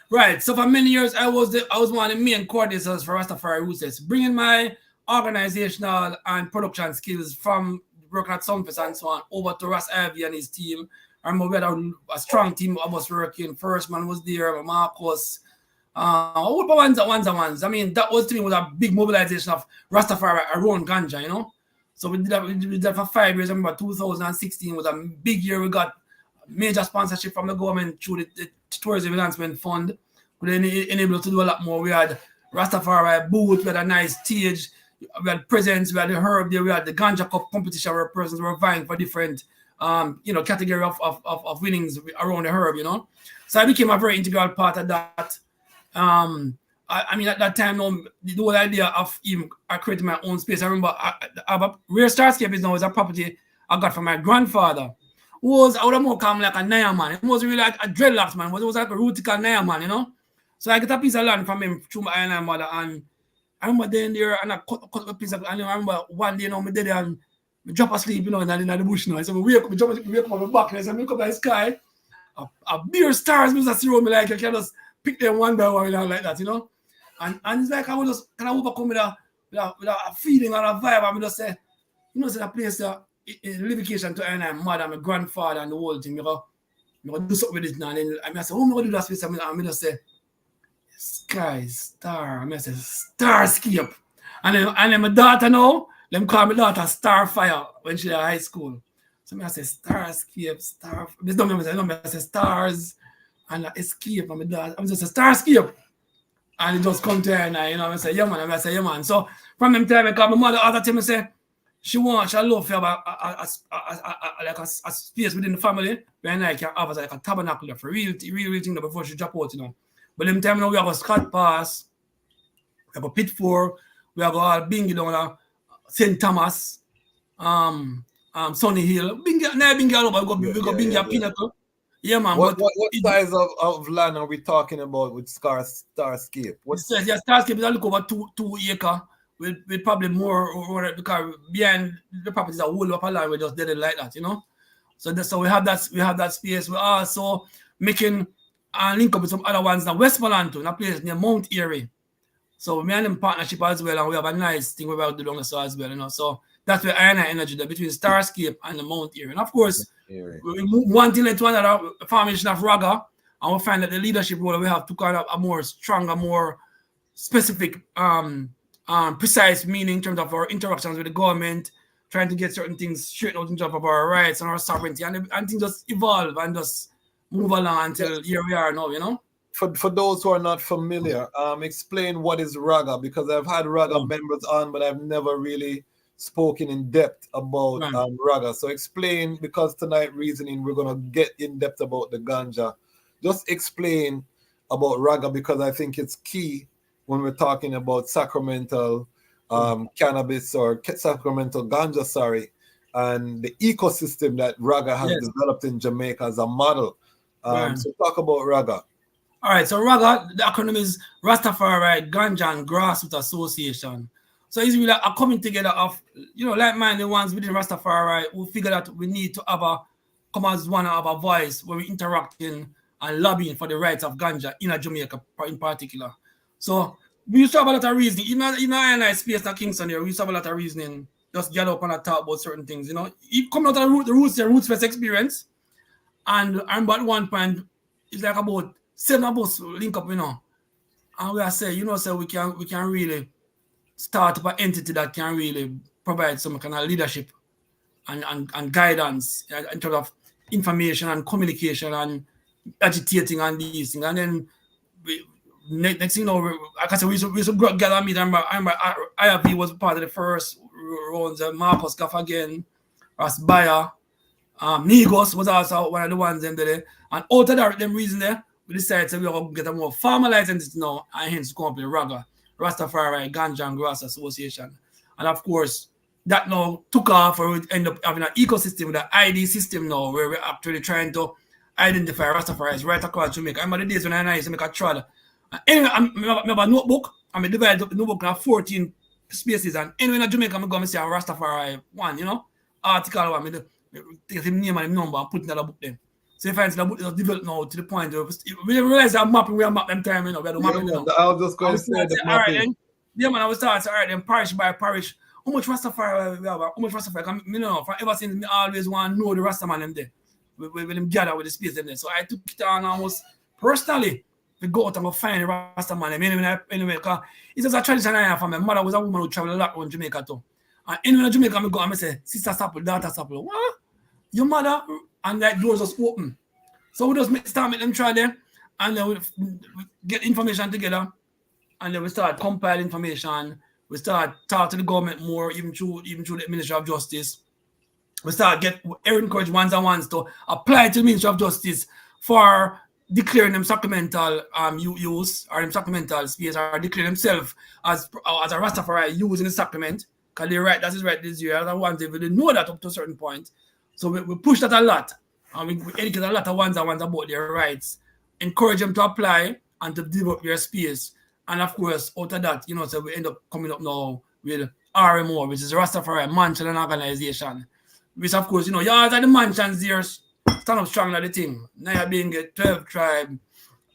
Right. So for many years, I was one of the main coordinators for Rastafari Roots Fest, bringing my organizational and production skills from working at Sunfest and so on over to Ras Ivy and his team. I remember we had a strong team of us working. First man was there, Marcus. Ones. I mean, that was to me was a big mobilization of Rastafari around Ganja, you know. So we did that for 5 years. I remember 2016 was a big year. We got major sponsorship from the government through the Tourism Enhancement Fund. We then enabled us to do a lot more. We had Rastafari booth, we had a nice stage, we had presents, we had the herb there, we had the Ganja Cup competition where persons were vying for different you know, category of winnings around the herb, you know. So I became a very integral part of that. I mean, at that time, the whole idea of even creating my own space. I remember where Starscape is now is a property I got from my grandfather, who was, I would have more come like a Naya man. He was really like a dreadlocks man. He was like a rootical Naya man, you know. So I got a piece of land from him through my and mother, and I remember then there and I cut a piece of, and I remember one day, you know, me dead and me drop asleep, you know, in the bush now. So me wake up on my back, and I say, me look up at the sky, a beer stars, me just see me like I can just pick them one by one, you know, like that, you know. And it's like I would just kind of overcome with a feeling or a vibe. I would just say, you know, say that place there is livication to my mother, my grandfather, and the whole thing. You know, do something with it now. And then I say, oh, I'm going to do that space. I just say, sky, star. I say, Starscape. And then my daughter now, let me call my daughter Starfire when she was in high school. So I say, Starscape, Star. This don't I say, stars and escape. And my daughter, I'm just a Starscape. And it just come to her and I, you know, I say, yeah, man. I say, yeah, man. So from them time, I call my mother other time, I say, she love to have a space within the family where I can have like a tabernacle for real thing before she drop out, you know. But them time, you know, we have a Scott Pass, we have a Pit 4, we have a Bingy down there, St. Thomas, Sunny Hill. Bingy all over, we go Bingy a Pinnacle. Yeah, man.
What size of land are we talking about with Starscape?
Starscape is a look over 2 acres with probably more because behind the property is a whole lot of land. We just did it like that, you know. So we have that space. We also making a link up with some other ones in Westmoreland too, in a place near Mount Erie. So we are in partnership as well, and we have a nice thing we're about to do so as well, you know. So that's where I and energy there between Starscape and the Mount Erie. And of course, we move one thing into another, formation of Raga, and we find that the leadership role we have to kind of a more stronger, more specific, precise meaning in terms of our interactions with the government, trying to get certain things straightened out in terms of our rights and our sovereignty, and things just evolve and just move along until here we are now, you know.
For those who are not familiar, explain what is Raga, because I've had Raga members on, but I've never really spoken in depth about Raga. So explain, because tonight reasoning we're going to get in depth about the ganja. Just explain about Raga, because I think it's key when we're talking about sacramental cannabis or sacramental ganja, and the ecosystem that Raga has developed in Jamaica as a model. So talk about Raga.
All right, so Raga, the acronym is Rastafari Ganja and Grassroots Association. So it's really a coming together of, you know, like-minded ones within Rastafari who figure that we need to come as one, have a voice when we interacting and lobbying for the rights of ganja in Jamaica in particular. So we used to have a lot of reasoning. In our space at Kingston here, we used to have a lot of reasoning, just get up and talk about certain things, you know. It coming out of the Roots Fest experience. And at one point, it's like about seven of us link up, and we are saying, we can really start up an entity that can really provide some kind of leadership and guidance in terms of information and communication and agitating and these things. And then next thing like I said, we used to gather and meet. I remember IRP was part of the first rounds. Marcus Gaff again, Ras Bayer, Nigos was also one of the ones in there. And out of them reason there, we decided to get a more formalized entity now, and hence the company Raga, Ras Tafari Ganja and Grass Association. And of course, that now took off, or we end up having an ecosystem, the ID system now, where we're actually trying to identify Rastafaris right across Jamaica. I remember the days when I used to make a trad. Anyway, I remember a notebook, and I divided up the notebook into 14 spaces. And anyway, in Jamaica, I'm going to see a Rastafari one, article one. I take his name and his number and put in that book then. So if I see the book is developed now to the point where we realize that mapping, we are mapping them time, we are the mapping.
I was just going to say that
all right, then. Yeah, man, I was starting, all right, then parish by parish. How much Rastafari we have? How much Rastafari? Ever since me always want to know the Rastaman them there. With them gather with the space them there. So I took it on almost personally to go out and go find the Rastaman them. Anyway, because it's just a tradition I have for my mother was a woman who traveled a lot around Jamaica too. And anyway, in Jamaica, I go and I say, sister Sapple, daughter Sapple, what? Your mother? And that doors just open. So we just start making them try there, and then we get information together, and then we start compile information. We start talk to the government more, even through the Ministry of Justice. We start encourage ones-on-ones to apply to the Ministry of Justice for declaring them sacramental use or them sacramental space, or declare themselves as a Rastafari using the sacrament. Because they're right, that is right this year. The ones they really know that up to a certain point. So we push that a lot. And we educate a lot of ones-on-ones about their rights, encourage them to apply and to develop their space. And of course, out of that, so we end up coming up now with RMO, which is Rastafari Mansion and Organization. Which of course, you have the mansions there stand up strong at the thing. Now you're being a 12 tribe,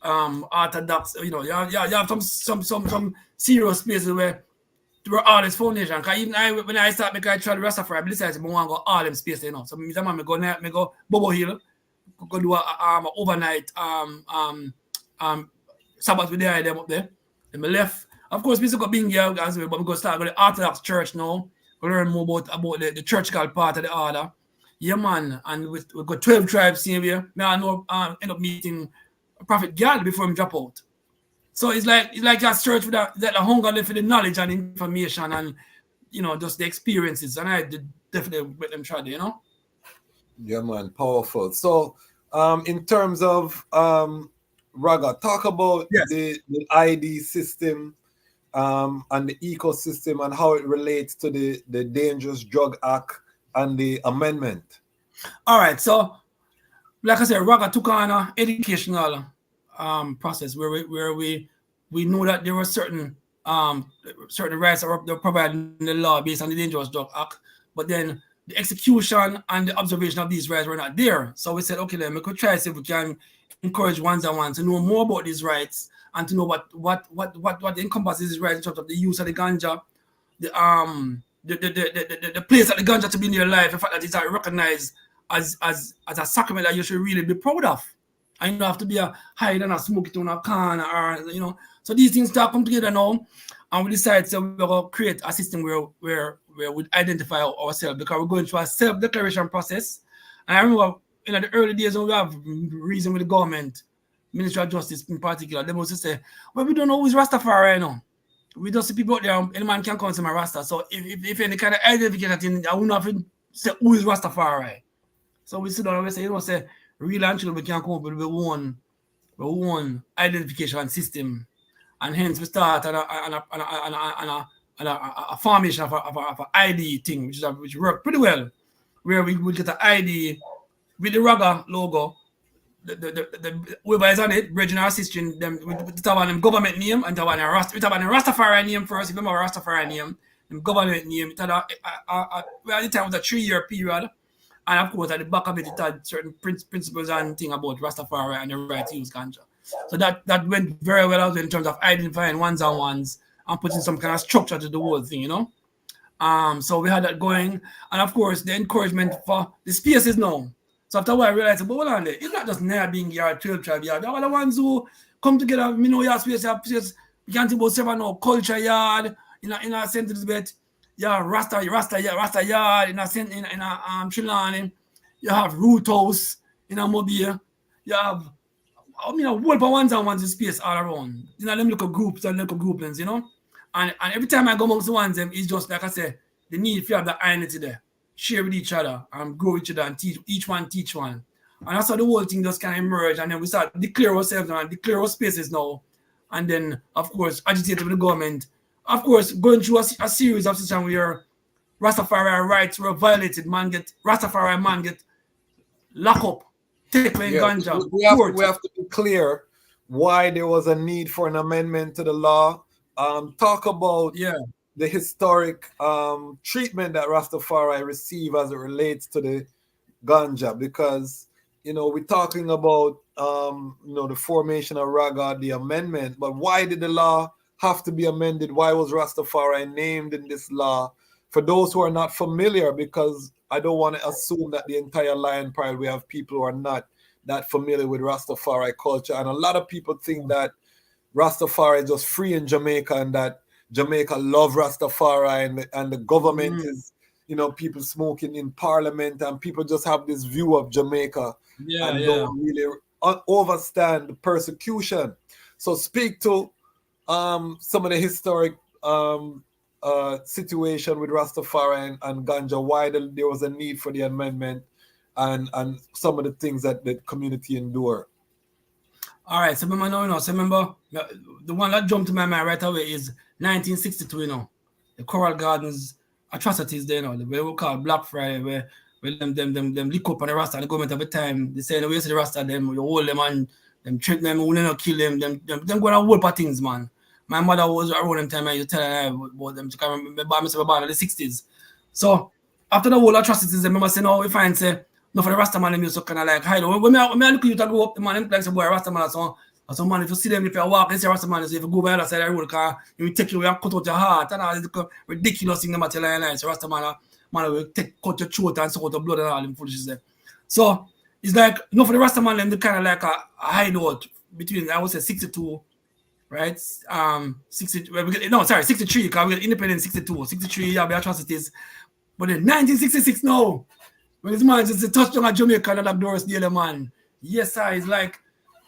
Orthodox, you have some serious spaces where all this foundation. Because even when I start making a try the Rastafari, I decided I want to go all them spaces, So me go Bobo Hill, go do a overnight Sabbath with them up there. Then me left. Of course, we still got being here as well, but we go start go to the Orthodox Church now. We learn more about the church called part of the order. Yeah, man. And we got 12 tribes here. I know end up meeting Prophet God before him drop out. So it's like a church with that hunger for the knowledge and information and just the experiences. And I did definitely let them try there,
Yeah, man, powerful. So in terms of Raga, talk about the ID system and the ecosystem and how it relates to the Dangerous Drug Act and the amendment.
All right, so like I said, Raga took on an educational process where we know that there were certain rights that were provided in the law based on the Dangerous Drug Act, but then the execution and the observation of these rights were not there. So we said, okay, then we could try to see if we can encourage ones-on-ones to know more about these rights and to know what encompasses these rights in terms of the use of the ganja, the place that the ganja to be in your life, the fact that it's recognized as a sacrament that you should really be proud of. And you don't have to be a hide and a smoke it on a can or So these things start come together now, and we decide we're going to create a system where we identify ourselves, because we're going through a self-declaration process. And I remember in the early days when we have reason with the government, Ministry of Justice in particular, they must say, well, we don't know who's Rastafari right now. We just see people out there, any man can come to my Rasta. So if any kind of identification thing, I wouldn't have to say who is Rastafari. So we sit down and we say, say, real and true, we can come up with one identification system. And hence we start on a formation of an ID thing, which worked pretty well, where we would get an ID with the Raga logo, the whoever is on it, regional assistant, them with the government name and the Rastafari name first. If you remember Rastafari name, the government name, we at the time was a 3-year period, and of course at the back of it had certain principles and thing about Rastafari and the right to use ganja. So that went very well in terms of identifying ones-on-ones and putting some kind of structure to the whole thing, So we had that going, and of course the encouragement for the spaces now. So after a while I realized, but hold on there, it's not just Nyabingi or 12 tribe yard. They're all the ones who come together, you know, your space, we can't think about 7 or culture yard, in a St. Elizabeth, yeah, Rasta yard, in a Trelawney, you have Root House in a Mobile, you have, I mean, a whole ones and ones in space all around. You know, them little groups and little groupings, you know. And every time I go amongst the ones, them, it's just like I said, the need to have the unity there, share with each other and grow each other and teach one. And that's how the whole thing just kind of emerge. And then we start declare ourselves and declare our spaces now. And then, of course, agitate with the government. Of course, going through a series of situations where Rastafari rights were violated, Rastafari man get locked up, take away ganja.
We have to be clear why there was a need for an amendment to the law. Talk about the historic treatment that Rastafari receive as it relates to the ganja, because you know we're talking about you know the formation of Raga, the amendment, but why did the law have to be amended? Why was Rastafari named in this law? For those who are not familiar, because I don't want to assume that the entire Lion Pride we have people who are not that familiar with Rastafari culture, and a lot of people think that Rastafari is just free in Jamaica and that Jamaica love Rastafari and the government is, you know, people smoking in parliament, and people just have this view of Jamaica and don't really understand the persecution. So speak to some of the historic situation with Rastafari and ganja, why there was a need for the amendment and some of the things that the community endure.
All right, so remember the one that jumped to my mind right away is 1962, you know, the Coral Gardens atrocities there, you know, the way we call Black Friday, where them lick up on the Rasta, the government at the time, they say the way to the Rasta, them, you hold them and them trick them, we not kill them going to whole things, man. My mother was around them time, I used to tell her about them, to remember myself about the 60s. So after the whole atrocities, I remember saying, oh, we find say, no, for the Rasta man, them used to kind of like hide. When I look at you to go up, the man, them like some boy Rasta man, so man, if you see them, if you walk, they say Rasta man, so if you go by the other side of the road, car, you will take you and cut out your heart, and all this ridiculous thing them at your line. So Rasta man will cut your throat and suck out the blood and all them foolishness there. So it's like, no, for the Rasta man, them they kind of like a hideout between, I would say 62, right? 63, because we get independent 62, 63, yeah, the atrocities. But in 1966, no. When this man just touched on a Jamaica and that Doris Daly, man. Yes, sir. It's like,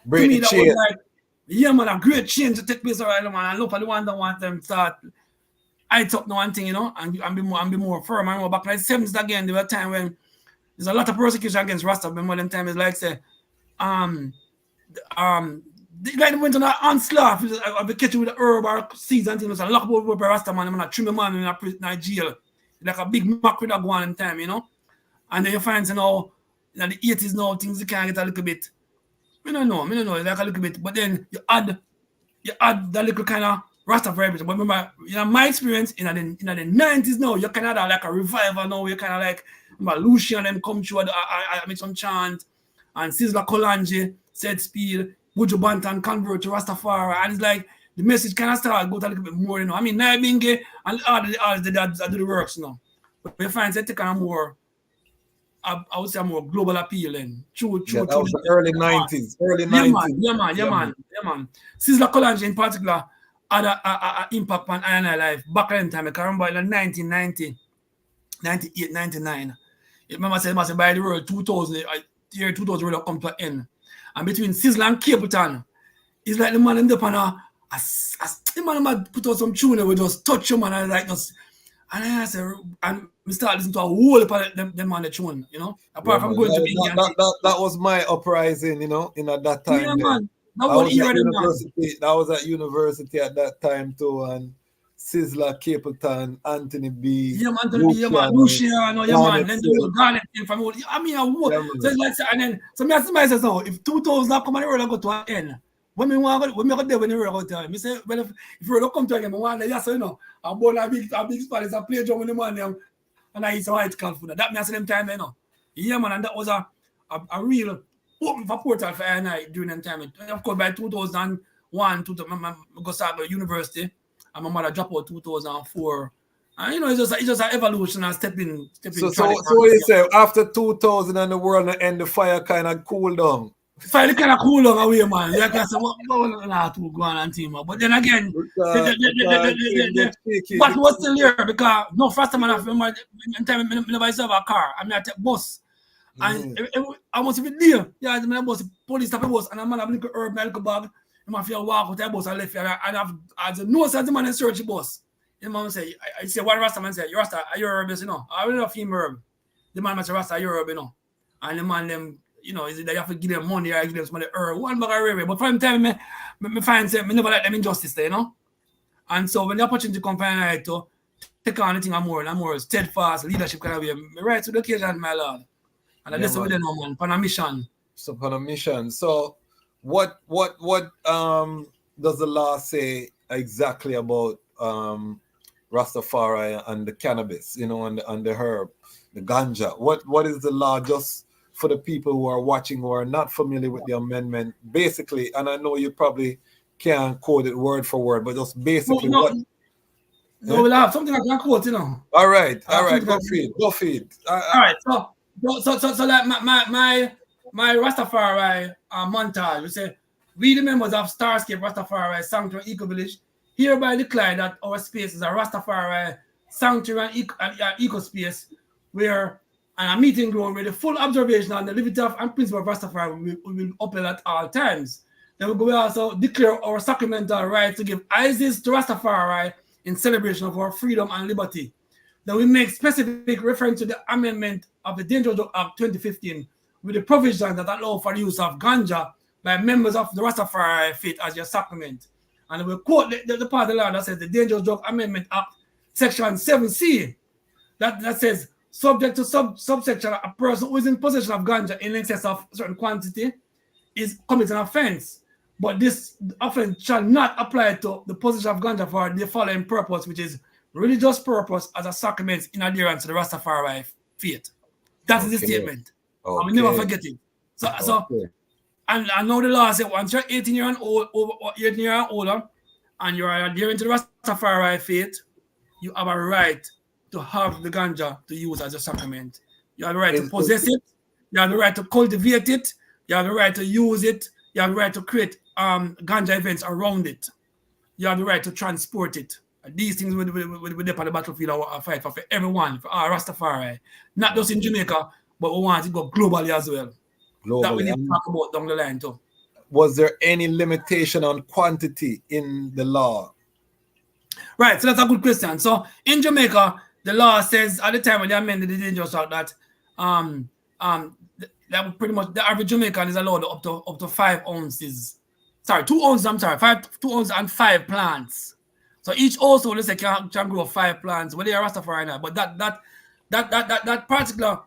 to me, that was like, yeah, man, a great change to take place around, man. I look at the one that want them to start, I talk no one thing, you know, and be more firm. I remember back in the 70s again, there was a time when there's a lot of persecution against Rasta. Remember them time is like, say, the guy went on an onslaught. I'll be catching with the herb or seeds and things. I lock about with Rasta, man. I'm going to trim a man in jail. Like a big macro that go on in time, you know. And then you find, you know, in the 80s now, things you can get a little bit. I don't know, like a little bit. But then you add that little kind of Rastafari. But remember, you know, my experience in the 90s now, you kind of have like a revival now. You kind of like, remember, Lucian them come through, I made some chant, and Sizzla Kolanji said speed, Buju Banton convert to Rastafari, and it's like the message kind of start go a little bit more, you know. I mean, Nyabingi and all the do the works, you know. But you find it kind of more, I would say more global appealing. True.
That was the early 90s.
Yeah, man. Sizzla Kolanji in particular had an impact on I life back in time. I can remember in 1990, 98, 99. I remember saying by the world 2000, year 2000 will come to an end. And between Sizzla and Capleton, it's like the man end up on the man put out some tune and we just touch him and I like just. And then I said, and we start listening to a whole of them on the tune, you know. Apart from going to England.
That was my uprising, you know, in at that time.
Yeah, man.
That was at university at that time too, and Sizzla, Capleton, Anthony B.
Yeah, man, Anthony B. Yeah, man, Luciano, yeah, man. Then the Garnet came from all. I mean, so it's like, and then so me ask myself now, if 2000 come and the world go to an end. When we go there when we go to me say, well, if we don't come to again, we want to yes, you know, I'm born a big spot is a play drum in the morning and I eat some white calf food. That me I say them time, you know. Yeah, man, and that was a real open for portal for I during that time. And of course, by 2001, I go start at university, and my mother dropped out 2004, And it's just an evolution and stepping.
So what you say, after 2000 and the world end, the fire kind of cooled down?
Fire kind of cool down away, man. You can say, what to go on and team. But then again, but was still here because no faster man of in time I never have a car. I mean I take bus. And I must be there. Yeah, the bus, police stop the bus, and a man have a little herb, a little bag. You have to walk with the bus and left here. And as a no sense, the man in search the bus. The man say, I say, one Rasta man say, you Rasta, are you herb? You know, I will not feel herb. The man must say, Rasta, are you herb? You know, and the man them, is it that you have to give them money or give them some money herb? One bag of herb. But from time, me find say, me never let them injustice there, And so when the opportunity come find to take on anything more and more steadfast leadership kind of way, me right to the occasion, my lord. And I listen with them, man, on a mission.
So on a mission. So what does the law say exactly about Rastafari and the cannabis, and the herb, the ganja? What is the law, just for the people who are watching who are not familiar with the amendment? Basically, and I know you probably can't quote it word for word, but just basically
No, we'll have something I can quote,
All right. Go feed.
All right, so like my Rastafari montage, we say, we the members of Starscape Rastafari Sanctuary Eco Village hereby declare that our space is a Rastafari sanctuary and eco space where and a meeting ground where the full observation and the liberty of and principle of Rastafari will upheld at all times. Then we also declare our sacramental right to give ISIS to Rastafari in celebration of our freedom and liberty. Then we make specific reference to the amendment of the Dangerous Drug Act 2015 with the provision that allow for the use of ganja by members of the Rastafari faith as your sacrament. And we quote the part of the law that says the Dangerous Drug Amendment Act, Section 7C, that says, subject to subsection, a person who is in possession of ganja in excess of a certain quantity is committing an offense. But this offense shall not apply to the possession of ganja for the following purpose, which is religious purpose as a sacrament in adherence to the Rastafari faith. That is the statement.
Okay.
And we never forget it. So and I know the law says once you're 18 years old, over 18 years and older, and you are adhering to the Rastafari faith, you have a right to have the ganja to use as a sacrament. You have the right to possess it. You have the right to cultivate it. You have the right to use it. You have the right to create ganja events around it. You have the right to transport it. These things will be on the battlefield of fight for everyone, for our Rastafari. Not just in Jamaica, but we want to go globally as well. That we need to talk about down the line too.
Was there any limitation on quantity in the law?
Right, so that's a good question. So in Jamaica, the law says at the time when they amended the Dangerous Act that that pretty much the average Jamaican is allowed up to 5 ounces. Sorry, 2 ounces. I'm sorry, 2 ounces and 5 plants. So each household, let's say, can grow 5 plants. Well, they are Rastafari now, but that particular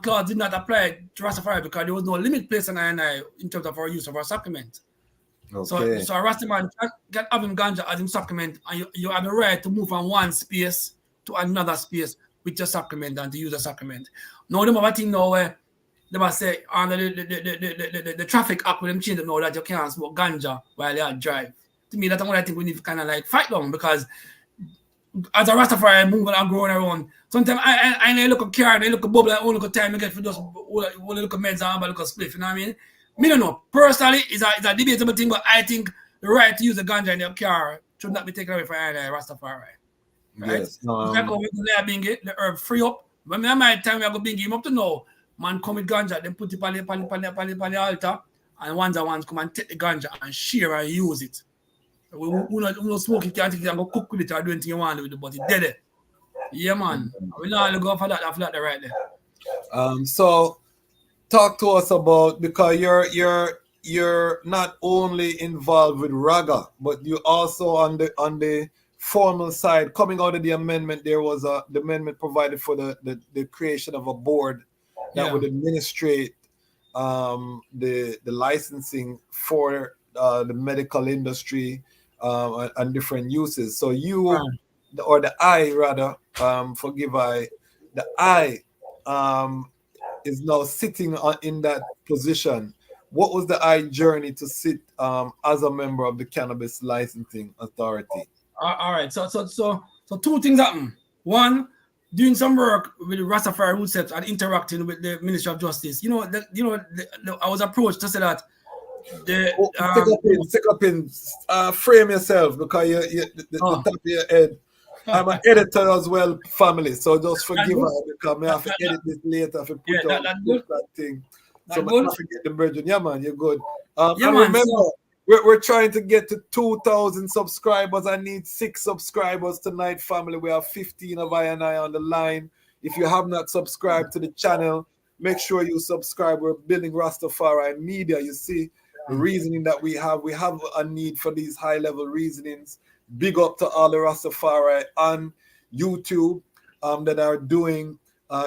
clause did not apply to Rastafari because there was no limit placed on I in terms of our use of our sacrament.
Okay.
So a Rastaman can have him ganja as him sacrament, and you have the right to move from one space to another space with your sacrament and to use the sacrament. Now, them have a thing now where they must say under the traffic act with them change them now that you can't smoke ganja while you drive. To me, that's what I think we need to kind of like fight on, because as a Rastafari moving and growing around, sometimes I look at car and I look at bubble, I only look at time I get for just only look at meds and look at spliff, you know what I mean? Me don't know. Personally, it's a debatable thing, but I think the right to use a ganja in your car should not be taken away from Rastafari. Right?
Yes.
The herb free up. When I might time I go bring him up to know, man come with ganja, then put it on the altar, and ones come and take the ganja and share and use it. We not smoke it, can't take it and go cook with it or do anything you want with it, but it's dead. Yeah, man. We not go for that after that right there.
So talk to us about, because you're not only involved with Raga, but you also on the formal side. Coming out of the amendment, there was the amendment provided for the creation of a board that would administrate the licensing for the medical industry and different uses. So you, or the I rather, forgive I, the I is now sitting in that position. What was the I journey to sit as a member of the Cannabis Licensing Authority?
All right. So 2 things happen. One, doing some work with the Rastafari Root Steps and interacting with the Ministry of Justice. I was approached to say that
stick up in frame yourself, because the top of your head. I'm an editor as well, family, so just forgive me, because I have to edit this later to put out that thing. So I have to get the virgin. Yeah, man, you're good. And remember, we're trying to get to 2,000 subscribers. I need 6 subscribers tonight, family. We have 15 of I and I on the line. If you have not subscribed to the channel, make sure you subscribe. We're building Rastafari media. You see the reasoning that we have a need for these high-level reasonings. Big up to all the Rastafari on YouTube that are doing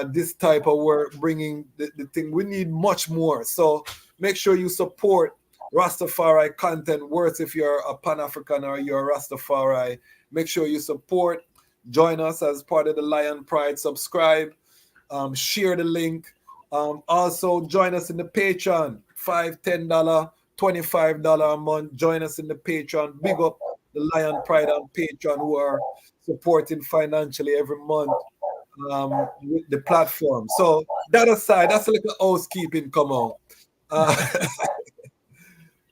this type of work, bringing the thing. We need much more. So make sure you support Rastafari content, worth if you're a Pan-African or you're a Rastafari. Make sure you support. Join us as part of the Lion Pride. Subscribe. Share the link. Also, join us in the Patreon. $5, $10, $25 a month. Join us in the Patreon. Big up the Lion Pride on Patreon, who are supporting financially every month with the platform. So that aside, that's a little housekeeping, Kamau.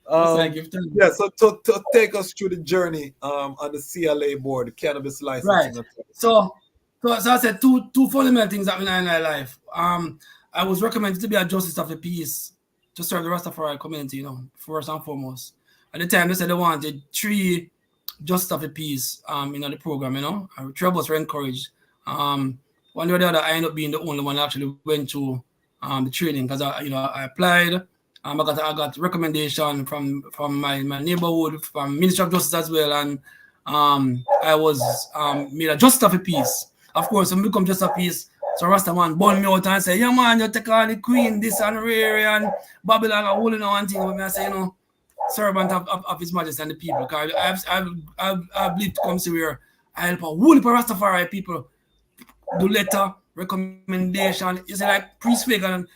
Yeah, so to take us through the journey on the CLA board, the Cannabis Licensing Authority.
So I said two fundamental things that in my life. I was recommended to be a justice of the peace to serve the Rastafari community, first and foremost. At the time, they said they wanted 3 justice of the peace in the program, and 3 of us were encouraged. One way or the other, I ended up being the only one that actually went through the training, because I applied. I got recommendation from my neighborhood, from Ministry of Justice as well, and I was made a justice of the peace. Of course, when we become justice of peace, so Rasta man burn me out and say, yeah man, you take all the queen, this and rare and Babylon and holding on thing. But I say, servant of His Majesty and the people. Because I've lived to come see where I help a whole heap of Rastafari people do letter, recommendation. You see, like Priest Fagan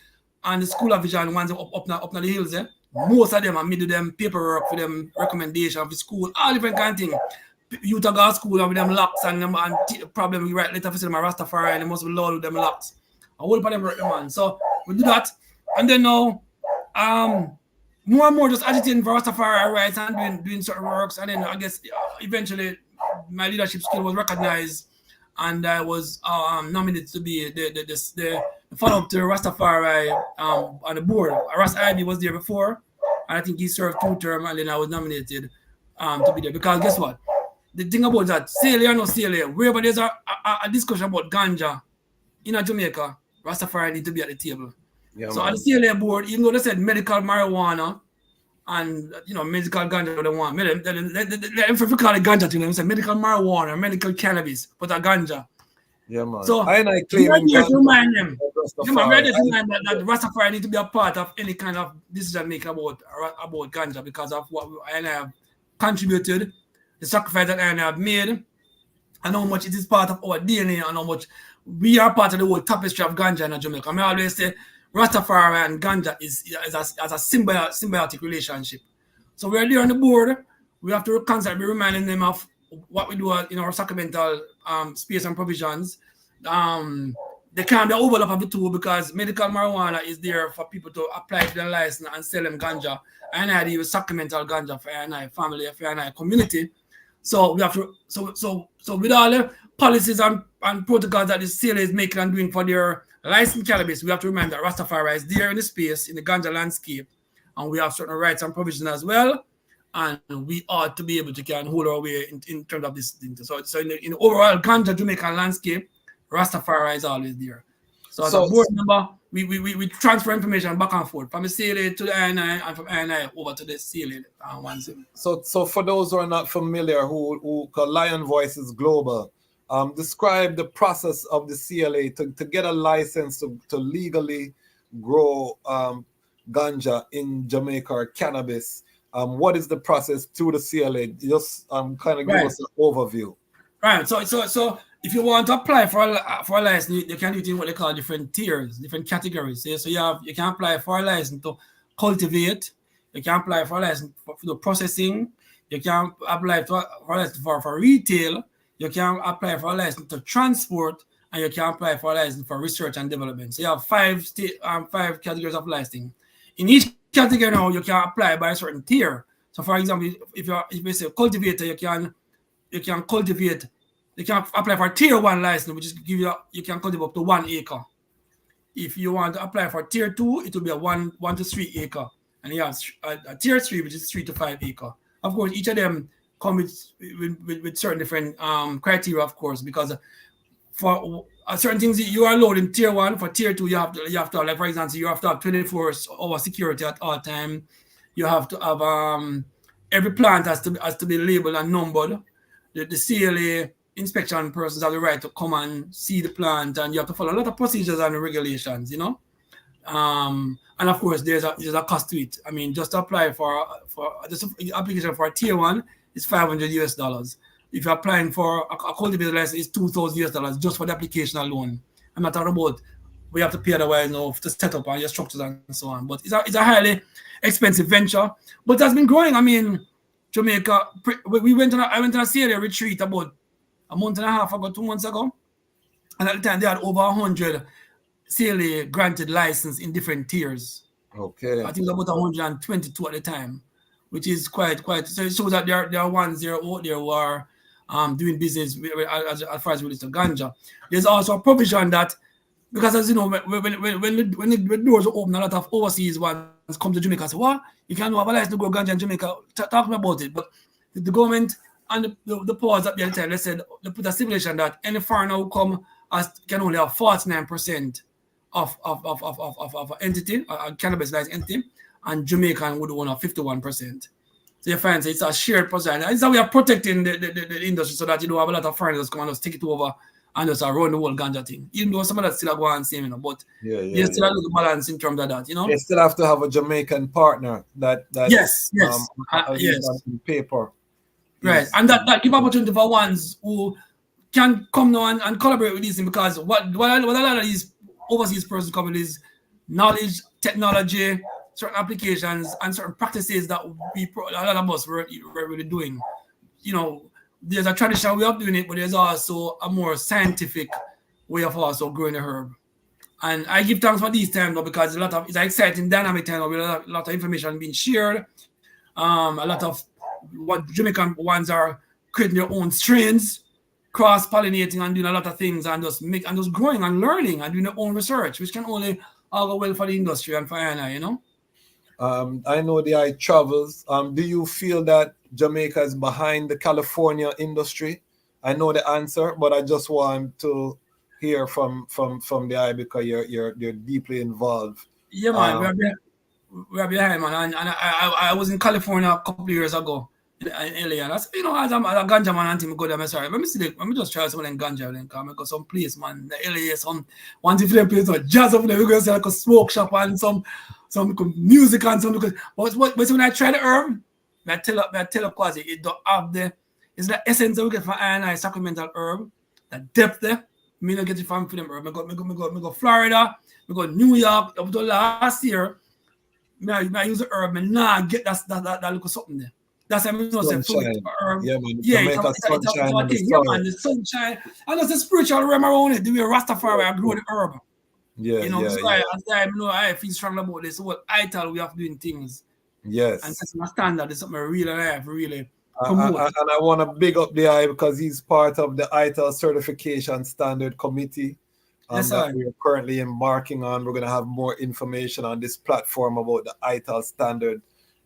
and the School of Vision ones up the hills, most of them are made them paperwork for them recommendation of the school, all different kind of things. Youth to go to school and with them locks and problem we write letter for them Rastafari and they must be low with them locks. A whole part of them work them on. So we do that. And then now more and more just agitating for Rastafari rights and doing certain works. And then I guess eventually my leadership skill was recognized and I was nominated to be the follow-up to Rastafari on the board. Ras Ivy was there before, and I think he served 2 terms, and then I was nominated to be there. Because guess what? The thing about that, CLA or no CLA, wherever there's a discussion about ganja in Jamaica, Rastafari need to be at the table. Yeah, so man. At the CLA board, even though they said medical marijuana and medical ganja, they want. Let them call it ganja to them, say medical marijuana, medical cannabis, but a ganja.
Yeah, man.
So
I claim
to remind them. That Rastafari need to be a part of any kind of decision making about ganja because of what I have contributed, the sacrifice that I have made, and how much it is part of our DNA, and how much we are part of the whole tapestry of ganja in Jamaica. I always say Rastafari and ganja is as a symbiotic relationship. So we are there on the board. We have to constantly be reminding them of what we do in our sacramental space and provisions. There can be an overlap of the two because medical marijuana is there for people to apply for their license and sell them ganja. And I use sacramental ganja for our family, for our community. So we have to so with all the policies and protocols that the CLA is making and doing for their licensed cannabis, we have to remember that Rastafari is there in the space, in the ganja landscape, and we have certain rights and provisions as well. And we ought to be able to hold our way in terms of this thing. So in the overall ganja Jamaican landscape, Rastafari is always there. So as a board member, we transfer information back and forth from the CLA to the INI and from INI over to the CLA.
So for those who are not familiar, who Lion Voice is global, describe the process of the CLA to get a license to legally grow ganja in Jamaica or cannabis. What is the process through the CLA? Just kind of give us an overview.
Right. So if you want to apply for a license, you can do it in what they call different tiers, different categories. So you can apply for a license to cultivate. You can apply for a license for the processing. You can apply for a license for retail. you can apply for a license to transport, and you can apply for a license for research and development. So you have five categories of licensing. In each category now, you can apply by a certain tier. So for example, if you say cultivator, you can cultivate, you can apply for tier 1 license, which is you can cultivate up to 1 acre. If you want to apply for tier 2, it will be a 1 to 3 acre. And you have a tier 3, which is 3 to 5 acre. Of course, each of them come with certain different criteria, of course, because for certain things you are allowed in tier 1. For tier 2, you have to like, for example, you have to have 24-hour security at all time. You have to have every plant has to be labeled and numbered. The CLA inspection persons have the right to come and see the plant, and you have to follow a lot of procedures and regulations, and of course there's a cost to it. I mean, just to apply for the application for a tier 1 is $500. If you're applying for a cultivator license, it's $2,000 just for the application alone. I'm not talking about we have to pay otherwise to set up your structures and so on. But it's a highly expensive venture, but it has been growing. I mean, Jamaica, I went on a CLA retreat about a month and a half ago, 2 months ago, and at the time they had over 100 CLA granted license in different tiers.
Okay. I
think it was about 122 at the time, which is quite. So it shows that there are ones there out there who are doing business as far as relates to ganja. There's also a provision that, because as you know, when the doors are open, a lot of overseas ones come to Jamaica and say, "What? You can't have a license to grow ganja in Jamaica." Talk me about it. But the government and the powers at the time, they put a stipulation that any foreigner who come can only have 49% of entity, a cannabis license entity, and Jamaican would own 51%. So you find it's a shared percentage. It's how we are protecting the industry so that you don't have a lot of foreigners come and just take it over and just run the whole ganja thing. Even though some of that still go on same, but there's still a little balance in terms of that,
They still have to have a Jamaican partner that
yes.
On paper.
Right, and that give opportunity for ones who can come now and collaborate with these things, because what a lot of these overseas persons come with is knowledge, technology, certain applications, and certain practices that a lot of us were really doing. There's a traditional way of doing it, but there's also a more scientific way of also growing the herb. And I give thanks for these times, because it's an exciting, dynamic time with a lot of information being shared. A lot of what Jamaican ones are creating their own strains, cross-pollinating and doing a lot of things, and just growing and learning and doing their own research, which can only go well for the industry and for Anna,
I know the eye travels. Do you feel that Jamaica is behind the California industry? I know the answer, but I just want to hear from the eye, because you're deeply involved.
Yeah, man, we're behind, man. And I was in California a couple of years ago in LA, and I said, as I'm a ganja man, and go there, I'm sorry, let me just try some ganja, then come go some place, man. The LA, some one different place, or jazz up there, we're gonna say like a smoke shop and some music and some. But when I try the herb, I tell up cause it don't have it's the essence that we get from I Sacramental herb, the depth there. Me not get it from them herb. I go Florida, I go New York. Up to last year, I use the herb, and now get that little something there. That's why I say herb.
Yeah, man.
It's the sunshine. And there's a spiritual realm around it. The way Ras Tafari I grow the herb. I feel strong about this. So what I tell we have doing things.
Yes.
And that's my standard. It's something I really
and I want to big up the eye, because he's part of the ITAL Certification Standard Committee that we are currently embarking on. We're going to have more information on this platform about the ITAL standard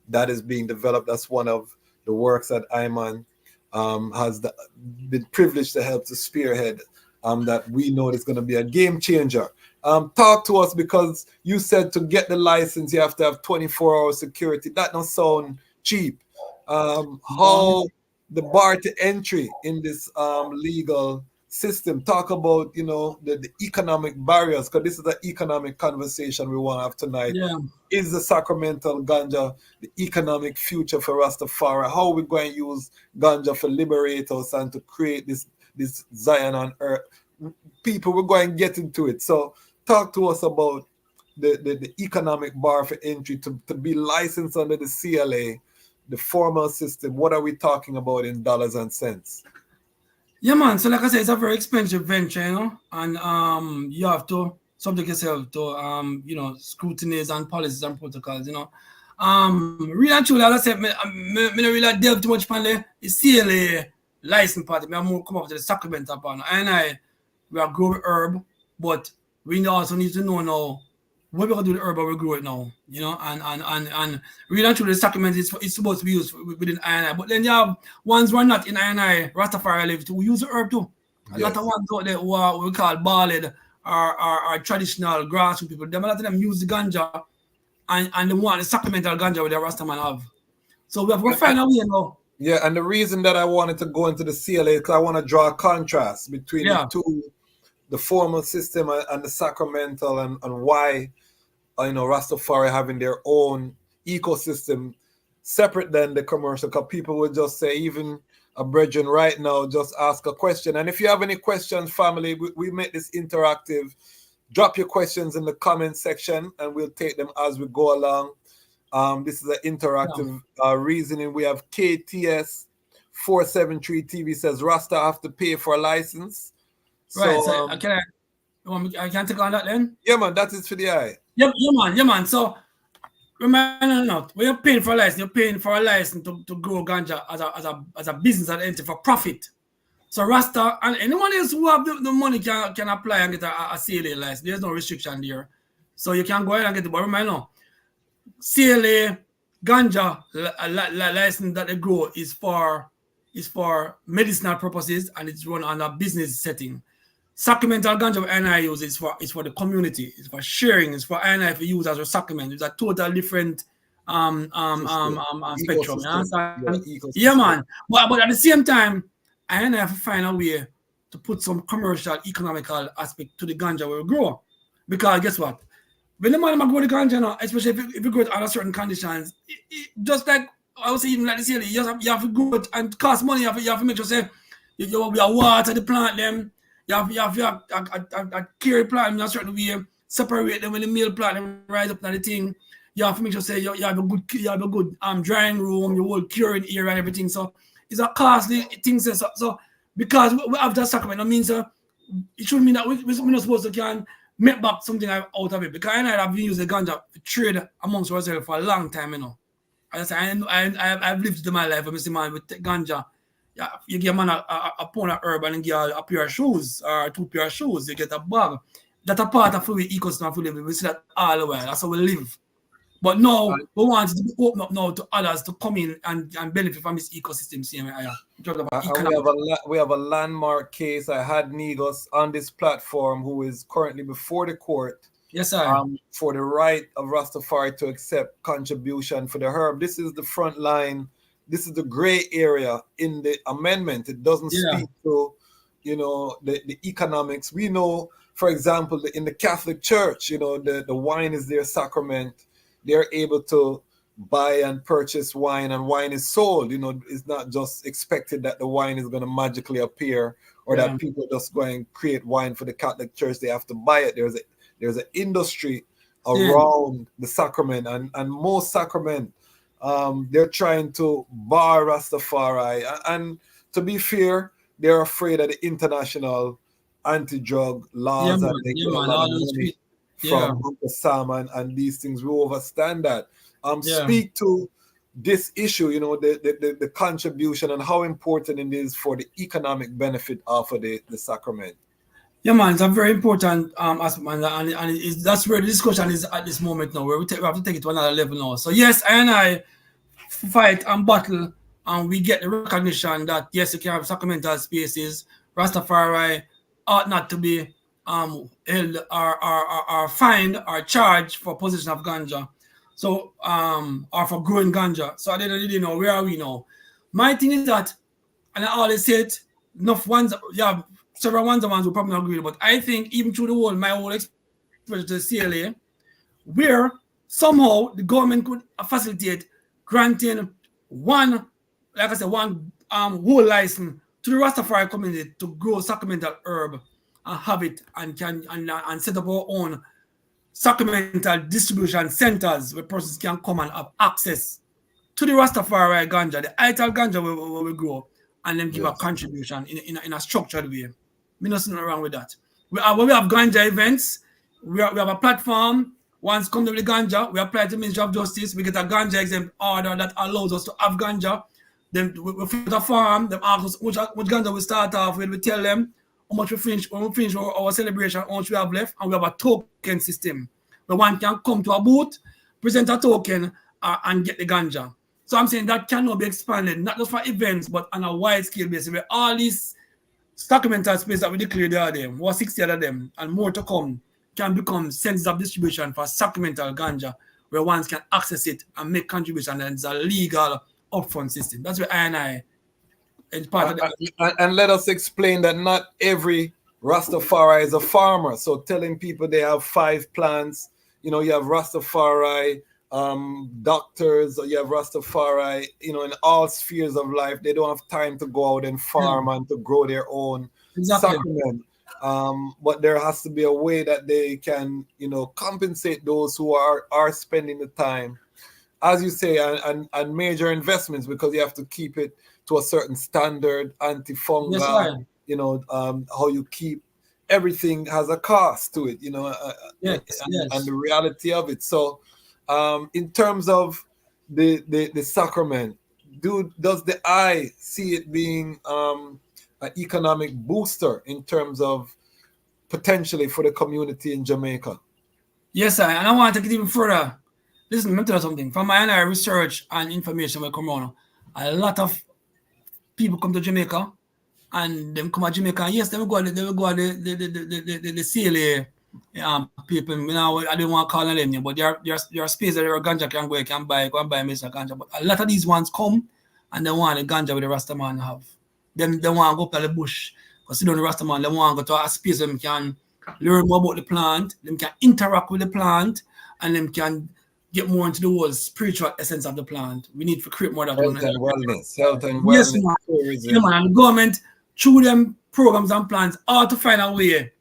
that is being developed. That's one of the works that Ayman has been privileged to help to spearhead, that we know is going to be a game changer. Talk to us, because you said to get the license you have to have 24-hour security. That don't sound cheap. How the bar to entry in this legal system? Talk about the economic barriers, because this is the economic conversation we want to have tonight. Is the Sacramental Ganja the economic future for Ras Tafari? How are we going to use ganja for liberate us and to create this Zion on earth? People, we're going to get into it. So talk to us about the economic bar for entry to be licensed under the CLA, the formal system. What are we talking about in dollars and cents?
Yeah, man. So like I said, it's a very expensive venture, you know, and you have to subject yourself to you know, scrutinies and policies and protocols, you know. Really and truly, as I said, me don't really delve too much on the CLA license part. Me more come up to the Sacramental part. And we are growing herb, but we also need to know now what we're gonna do with the herb, we grow it now, you know, and really and truly, the sacrament is supposed to be used within I&I. But then you have ones who are not in I&I, Rastafari live to use the herb too. A lot of ones out there who are what we call ballad are traditional grassroots people. Them a lot of them use the ganja and they want the sacramental ganja with the Rastaman have. So we have to find a way now.
Yeah, and the reason that I wanted to go into the CLA because I want to draw a contrast between the two, the formal system and the sacramental, and why you know, Rastafari having their own ecosystem separate than the commercial, because people would just say, even a brethren right now, just ask a question. And if you have any questions, family, we make this interactive. Drop your questions in the comment section and we'll take them as we go along. This is an interactive reasoning. We have KTS 473 TV says Rasta have to pay for a license.
Right, so I can take on that then?
Yeah, man, that is for the eye.
Yeah, man. So remember not, when you're paying for a license, you're paying for a license to grow ganja as a business entity for profit. So Rasta and anyone else who have the money can apply and get a CLA license. There's no restriction there. So you can go ahead and get it. But remember now, CLA ganja license that they grow is for medicinal purposes and it's run on a business setting. Sacramental ganja NI use is for the community, it's for sharing, it's for NI for use as a sacrament. It's a total different spectrum. Yeah, man. But at the same time, I have to find a way to put some commercial, economical aspect to the ganja we grow. Because guess what? When the man grow the ganja now, especially if you grow it under certain conditions, just like I was saying, like this year, you have to grow it and cost money. You have to make sure say you water the plant them. You have a carry plant in a certain way, separate them when the male plant them rise up to the thing. You have to make sure say you have a good drying room, your whole curing area and everything. So it's a costly thing. So because we have that sacrament, that means it should mean that we're not supposed to can make back something out of it. Because I have been using ganja to trade amongst ourselves for a long time, you know. I've lived my life. I'm saying, man, with ganja. Yeah, you give a man a pound of herb and give a pair of shoes or 2 pair of shoes, you get a bag. That's a part of the ecosystem. We see that all the while. That's how we live. But now we want it to be open up now to others to come in and benefit from this ecosystem.
We have a landmark case. I had Negos on this platform who is currently before the court.
Yes, sir.
For the right of Rastafari to accept contribution for the herb. This is the front line. This is the gray area in the amendment. It doesn't speak to, you know, the economics. We know, for example, in the Catholic Church, you know, the wine is their sacrament. They're able to buy and purchase wine, and wine is sold. You know, it's not just expected that the wine is going to magically appear or that people just go and create wine for the Catholic Church. They have to buy it. There's an industry around the sacrament, and most sacrament, they're trying to bar Rastafari. And to be fair, they're afraid of the international anti-drug laws that they get a lot of money from Uncle Sam and these things. We overstand that. Speak to this issue, you know, the contribution and how important it is for the economic benefit of the sacrament.
Yeah, man, it's a very important aspect, man, and that's where the discussion is at this moment now, where we have to take it to another level now. So yes, I fight and battle, and we get the recognition that yes, you can have sacramental spaces. Rastafari ought not to be held or fined or charged for possession of ganja, so or for growing ganja. So I didn't really know where are we now. My thing is that, and I always say it, enough ones, several ones will probably not agree, but I think even through my whole experience to the CLA, where somehow the government could facilitate granting one whole license to the Rastafari community to grow sacramental herb and have it and set up our own sacramental distribution centers where persons can come and have access to the Rastafari ganja, the ital ganja where we grow, and then give a contribution in a structured way. Nothing wrong with that. When we have ganja events, we have a platform. Once come to the ganja, we apply to the Ministry of Justice. We get a ganja exempt order that allows us to have ganja. Then we find a farm. Them ask us which ganja we start off with. We tell them how much we finish. When we finish our celebration, how much we have left, and we have a token system. Where one can come to a booth, present a token, and get the ganja. So I'm saying that cannot be expanded, not just for events, but on a wide scale basis, where all these sacramental space that we declared there, more 60 of them, and more to come, can become centers of distribution for sacramental ganja, where ones can access it and make contribution, and it's a legal upfront system. That's where I is part of the...
And let us explain that not every Rastafari is a farmer. So telling people they have 5 plants, you have Rastafari doctors, or you have Rastafari, in all spheres of life. They don't have time to go out and farm and to grow their own sacrament. But there has to be a way that they can, compensate those who are spending the time, as you say, and major investments, because you have to keep it to a certain standard, antifungal, how you keep everything has a cost to it, and the reality of it. So in terms of the sacrament, does the eye see it being an economic booster in terms of potentially for the community in Jamaica?
Yes, sir. And I want to take it even further. Listen, let me tell you something. From my research and information will come around, a lot of people come to Jamaica and them come to Jamaica. Yes, they will go the CLA people. I don't want to call them, but there are spaces that there are ganja can go and buy Mr. Ganja. But a lot of these ones come and they want the ganja with the Rastaman have. Them they want to go up to the bush. Because you know the Rastaman, they want to go to a space where they can learn more about the plant, them can interact with the plant, and them can get more into the whole spiritual essence of the plant. We need to create more of that.
Health and wellness.
Yes, man. Yeah, man. And the government, through them programs and plans, ought to find a way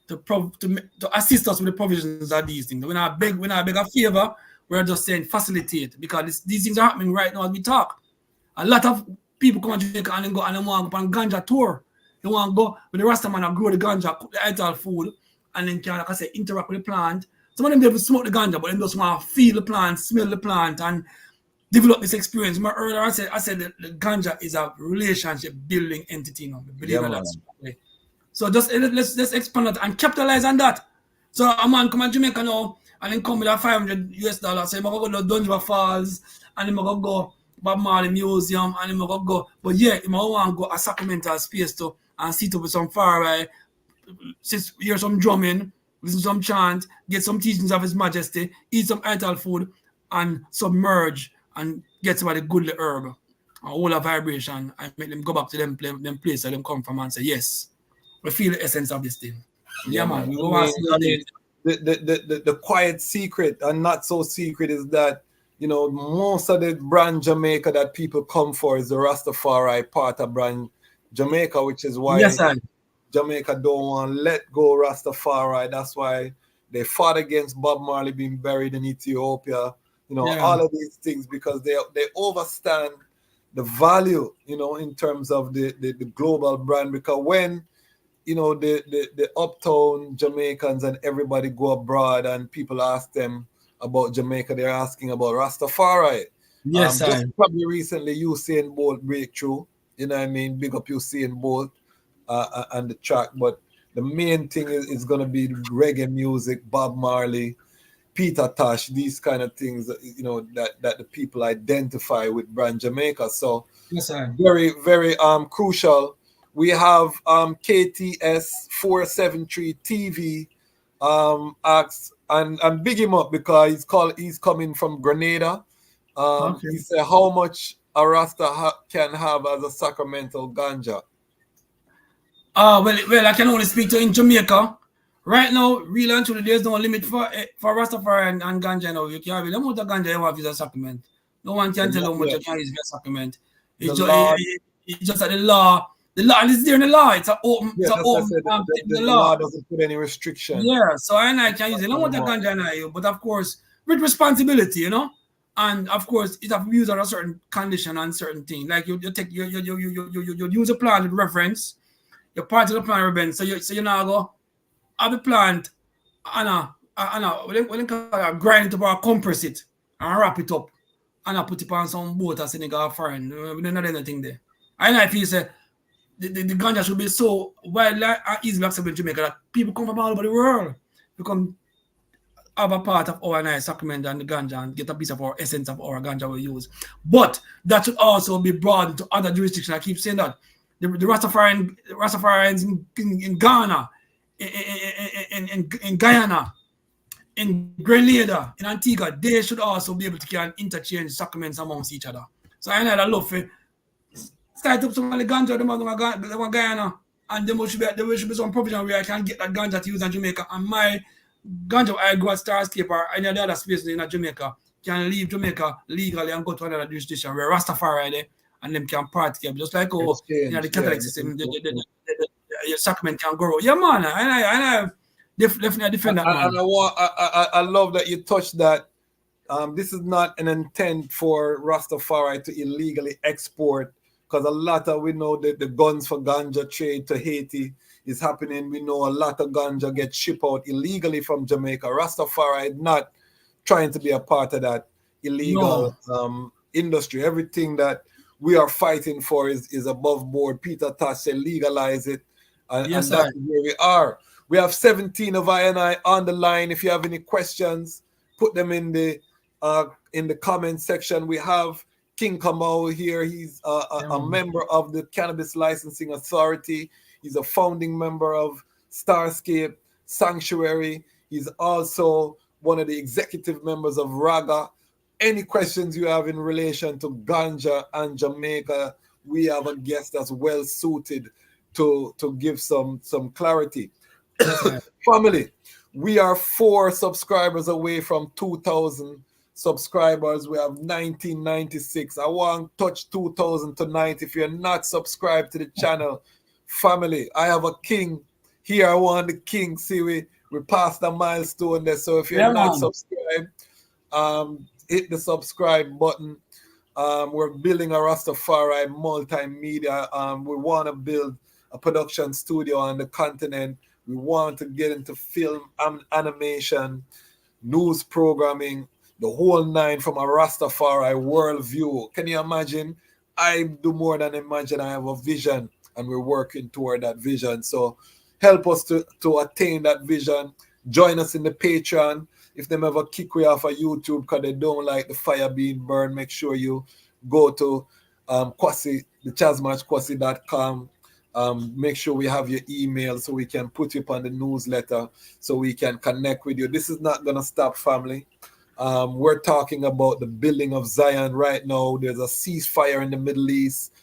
to assist us with the provisions of these things. We're not beg a favor. We're just saying facilitate, because these things are happening right now as we talk. A lot of people come to Jamaica and go and they want to go on ganja tour. They want to go with the Rastaman and grow the ganja, cook the ideal food, and then can, like I say, interact with the plant. Some of them they smoke the ganja, but they just want to feel the plant, smell the plant, and develop this experience. Earlier I said that the ganja is a relationship building entity now. Believe that. So just let's expand that and capitalize on that. So a man come to Jamaica now and then come with a $500 US. So I'm going to go to Dungeon Falls and I'm going to go Bob Marley Museum and I'm going to go. But yeah, I want to go a sacramental space too and sit up with some far hear some drumming, listen to some chant, get some teachings of His Majesty, eat some idol food, and submerge and get some of the goodly herb and all the vibration and make them go back to them place where them come from and say, yes, we feel the essence of this thing. Yeah, man.
The quiet secret and not so secret is that, most of the brand Jamaica that people come for is the Rastafari part of brand Jamaica, which is why Jamaica don't want to let go Rastafari. That's why they fought against Bob Marley being buried in Ethiopia. All of these things, because they overstand the value, in terms of the global brand. Because when, the uptown Jamaicans and everybody go abroad and people ask them about Jamaica, they're asking about Rastafari.
Yes,
just probably recently Usain Bolt breakthrough. You know what I mean? Big up Usain Bolt and the track. But the main thing is going to be reggae music, Bob Marley, Peter Tosh, these kind of things, that the people identify with brand Jamaica. So
yes,
very, very crucial. We have KTS 473 TV asks and big him up because he's coming from Grenada. He said, how much a Rasta can have as a sacramental ganja?
Well, I can only speak to in Jamaica. Right now, really and truly, there's no limit for Rastafari and ganja now. You can't really how much ganja you have is a sacrament. No one can tell how much you can use for a sacrament. It's just that the law, and it's there in the law. It's an open,
the law doesn't put any restriction.
Yeah, so I can use it. No much ganja now, but of course, with responsibility, And of course, it have to be used on a certain condition and certain thing. Like you take you use a plant with reference. You part of the plant reference. So you now go have the plant and when they grind it up or compress it and wrap it up and I put it on some boat or Senegal foreign. We don't know anything there. I know if you say the ganja should be so widely and easily accepted in Jamaica that people come from all over the world become have a part of our nice Sacramental and the ganja and get a piece of our essence of our ganja we use. But that should also be brought to other jurisdictions. I keep saying that. The Rastafarians in Ghana, in Guyana, in Grenada, in Antigua, they should also be able to can interchange sacraments amongst each other. So I know that love for start up some of the ganja, the Guyana, and there should be some provision where I can get that ganja to use in Jamaica. And my ganja I go at Starscape or any other space in Jamaica can leave Jamaica legally and go to another jurisdiction where Rastafari there and them can party just like the Catholic system, the sacrament can grow. Yeah, man, I definitely defend that.
And I love that you touched that. This is not an intent for Rastafari to illegally export, because a lot of we know that the guns for ganja trade to Haiti is happening. We know a lot of ganja gets shipped out illegally from Jamaica. Rastafari is not trying to be a part of that illegal industry. Everything that we are fighting for is above board. Peter Tosh said legalize it, and that's where we are. We have 17 of I on the line. If you have any questions, put them in the comment section. We have King Kamau here. He's a member of the Cannabis Licensing Authority. He's a founding member of Starscape Sanctuary. He's also one of the executive members of Raga. Any questions you have in relation to ganja and Jamaica, we have a guest that's well suited to give some clarity. Family, we are 4 subscribers away from 2,000 subscribers. We have 1996. I want to touch 2,000 tonight. If you're not subscribed to the channel, family, I have a king here. I want the king. See, we passed the milestone there. So if you're not subscribed, hit the subscribe button. We're building a Rastafari multimedia. We want to build a production studio on the continent. We want to get into film, animation, news programming, the whole 9 from a Rastafari worldview. Can you imagine? I do more than imagine. I have a vision, and we're working toward that vision. So help us to attain that vision. Join us in the Patreon. If them ever kick we off of YouTube because they don't like the fire being burned, make sure you go to Kwasi, the chasmatchkwasi.com. Make sure we have your email so we can put you up on the newsletter so we can connect with you. This is not going to stop, family. We're talking about the building of Zion right now. There's a ceasefire in the Middle East.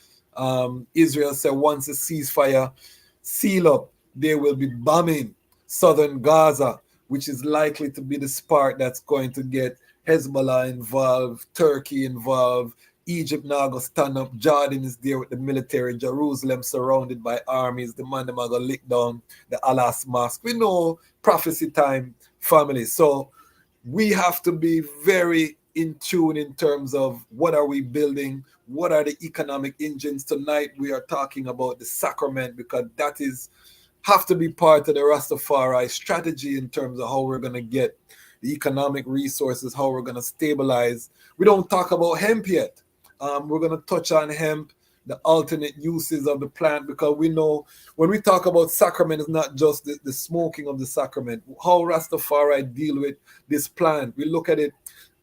Israel said once the ceasefire seal up, they will be bombing southern Gaza, which is likely to be the spark that's going to get Hezbollah involved, Turkey involved. Egypt now going to stand up. Jordan is there with the military. Jerusalem surrounded by armies. The man them are going to lick down the Allah's mosque. We know prophecy time, family. So we have to be very in tune in terms of what are we building, what are the economic engines. Tonight we are talking about the sacrament, because that is have to be part of the Rastafari strategy in terms of how we're going to get the economic resources, how we're going to stabilize. We don't talk about hemp yet. We're going to touch on hemp, the alternate uses of the plant, because we know when we talk about sacrament, it's not just the smoking of the sacrament. How Rastafari deal with this plant, we look at it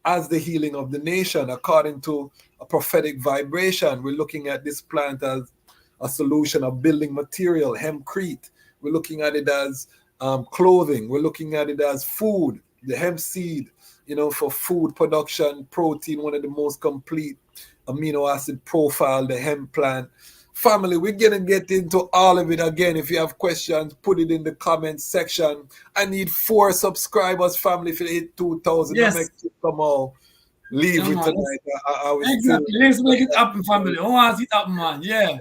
as the healing of the nation according to a prophetic vibration. We're looking at this plant as a solution of building material, hempcrete. We're looking at it as clothing. We're looking at it as food, the hemp seed, for food production, protein, one of the most complete amino acid profile, the hemp plant. Family, we're going to get into all of it again. If you have questions, put it in the comments section. I need 4 subscribers, family, if you hit 2,000.
Yes.
Make it come out. Leave it tonight.
Exactly. Let's make it happen, family. Who wants it happen, man? Yeah.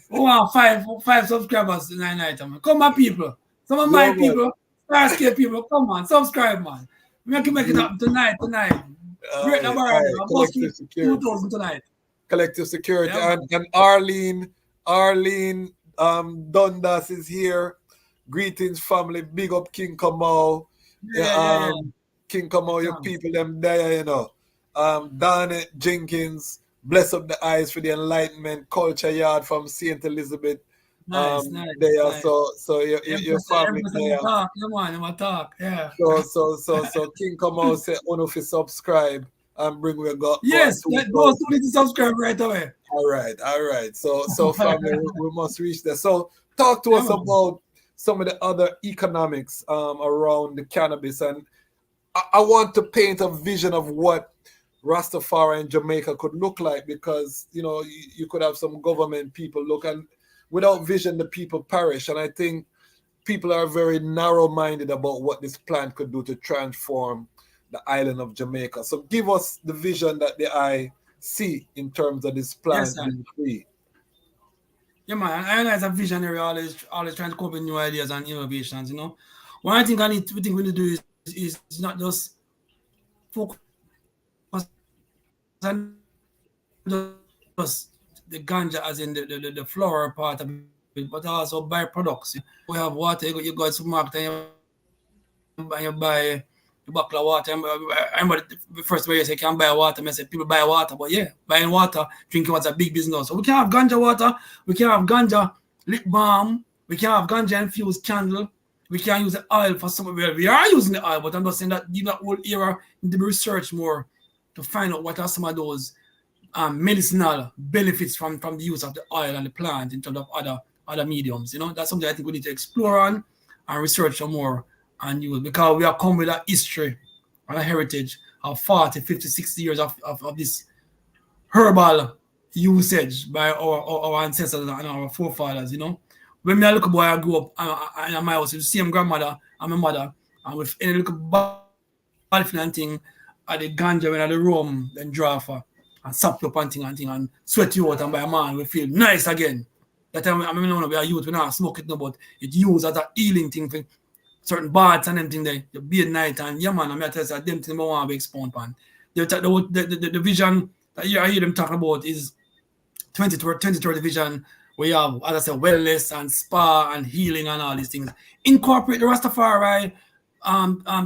Who want 5 subscribers tonight, man? Come on, people. Some of my people, Starscape people, come on, subscribe, man. We can make it happen tonight. Great number,
collective security.
2,000 tonight.
Collective security.
Yeah,
and Arlene Dundas is here. Greetings, family. Big up King Kamau.
yeah.
King Kamau, your people, them there, you know. Donna Jenkins, bless up the eyes for the enlightenment culture yard from St. Elizabeth.
Nice.
So your family there.
Talk. Come on, I'm talk. Yeah.
So King Kamau say, "Uno fi subscribe and bring we got."
Yes, those need to subscribe right away.
All right. So family, we must reach there. So talk to us about some of the other economics around the cannabis, and I want to paint a vision of what Rastafari in Jamaica could look like, because you could have some government people look, and without vision the people perish. And I think people are very narrow-minded about what this plant could do to transform the island of Jamaica. So give us the vision that the eye see in terms of this plant being free.
Yeah, man. I as a visionary, always trying to come up with new ideas and innovations. One I think we need to do is not just focus on just the ganja as in the floral part of it, but also byproducts. We have water. You go to the supermarket and you buy a bottle of water. I remember the first way you say you can buy water. I said people buy water, but yeah, buying water, drinking water is a big business. So we can have ganja water, we can have ganja lip balm, we can have ganja infused candle, we can use the oil for some. We are using the oil, but I'm just saying that in that whole era, need to research more to find out what are some of those medicinal benefits from the use of the oil and the plant in terms of other mediums. That's something I think we need to explore on and research some more and use, because we are come with a history and a heritage of 40, 50, 60 years of this herbal usage by our ancestors and our forefathers. When me a little boy, I grew up in my house with the same grandmother and my mother, and with any little bottle thing at the ganja when at the rum, then draft and sap up and thing and sweat you out, and by a man we feel nice again. That time I mean we are youth, we not smoke it no, but it used as a healing thing for certain baths and them thing there. You be at night and yeah man, I tell you them thing I want to expound on. The vision that I hear them talking about is 2030 vision, where you have, as I said, wellness and spa and healing and all these things. Incorporate the Rastafari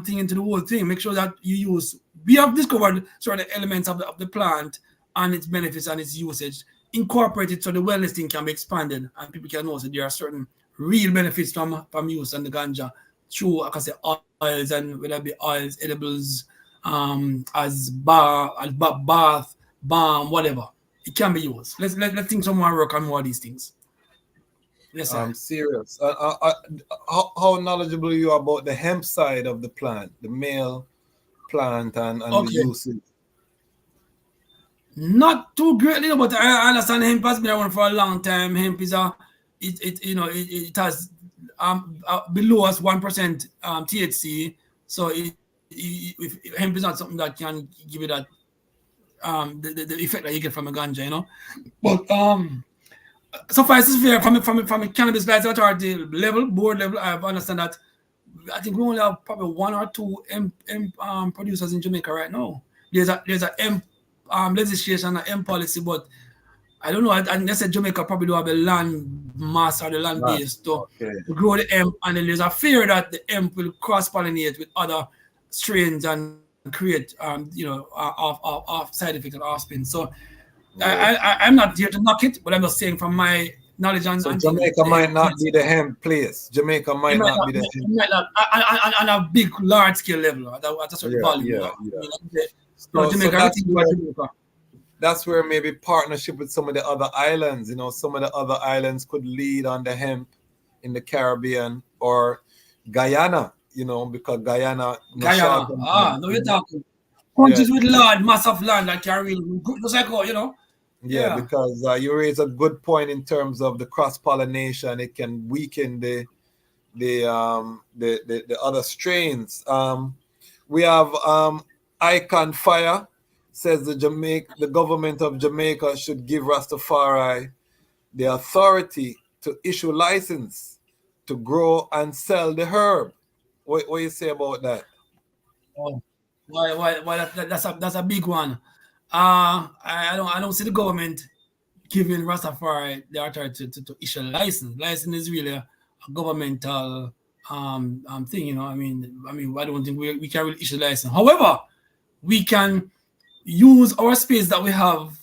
thing into the whole thing. Make sure that you use. We have discovered certain elements of the plant and its benefits and its usage. Incorporate it so the wellness thing can be expanded and people can know that there are certain real benefits from use and the ganja through, like I say, oils, and whether it be oils, edibles, as bath, balm, whatever. It can be used. Let's think someone work on more of these things. Yes, sir.
I'm serious. How knowledgeable are you about the hemp side of the plant, the male plant and the usage?
Not too greatly, but I understand hemp has been around for a long time. Hemp is it has below us 1% THC, so hemp is not something that can give you that the effect that you get from a ganja, But so far as fair from a Cannabis Licensing Authority level, board level, I understand that I think we only have probably 1 or 2 hemp producers in Jamaica right now. There's a hemp legislation, a hemp policy, but I don't know. I said Jamaica probably don't have the land mass or the land base to grow the hemp, and then there's a fear that the hemp will cross-pollinate with other strains and create off side effects and offspin. So I'm not here to knock it, but I'm just saying from my knowledge and
Jamaica might not be the hemp place. Jamaica might not be the hemp.
Might not, on a big, large scale level. That's what volume.
That's where maybe partnership with some of the other islands. Some of the other islands could lead on the hemp in the Caribbean, or Guyana. Because Guyana.
No, you're talking countries with land, massive land that can really just like
Yeah, because you raise a good point in terms of the cross-pollination. It can weaken the other strains. We have Icon Fire says the government of Jamaica should give Rastafari the authority to issue license to grow and sell the herb. What do you say about that?
That's a big one. I don't see the government giving Rastafari the authority to issue a license. License is really a governmental thing, you know. I mean, I don't think we can really issue a license. However, we can use our space that we have,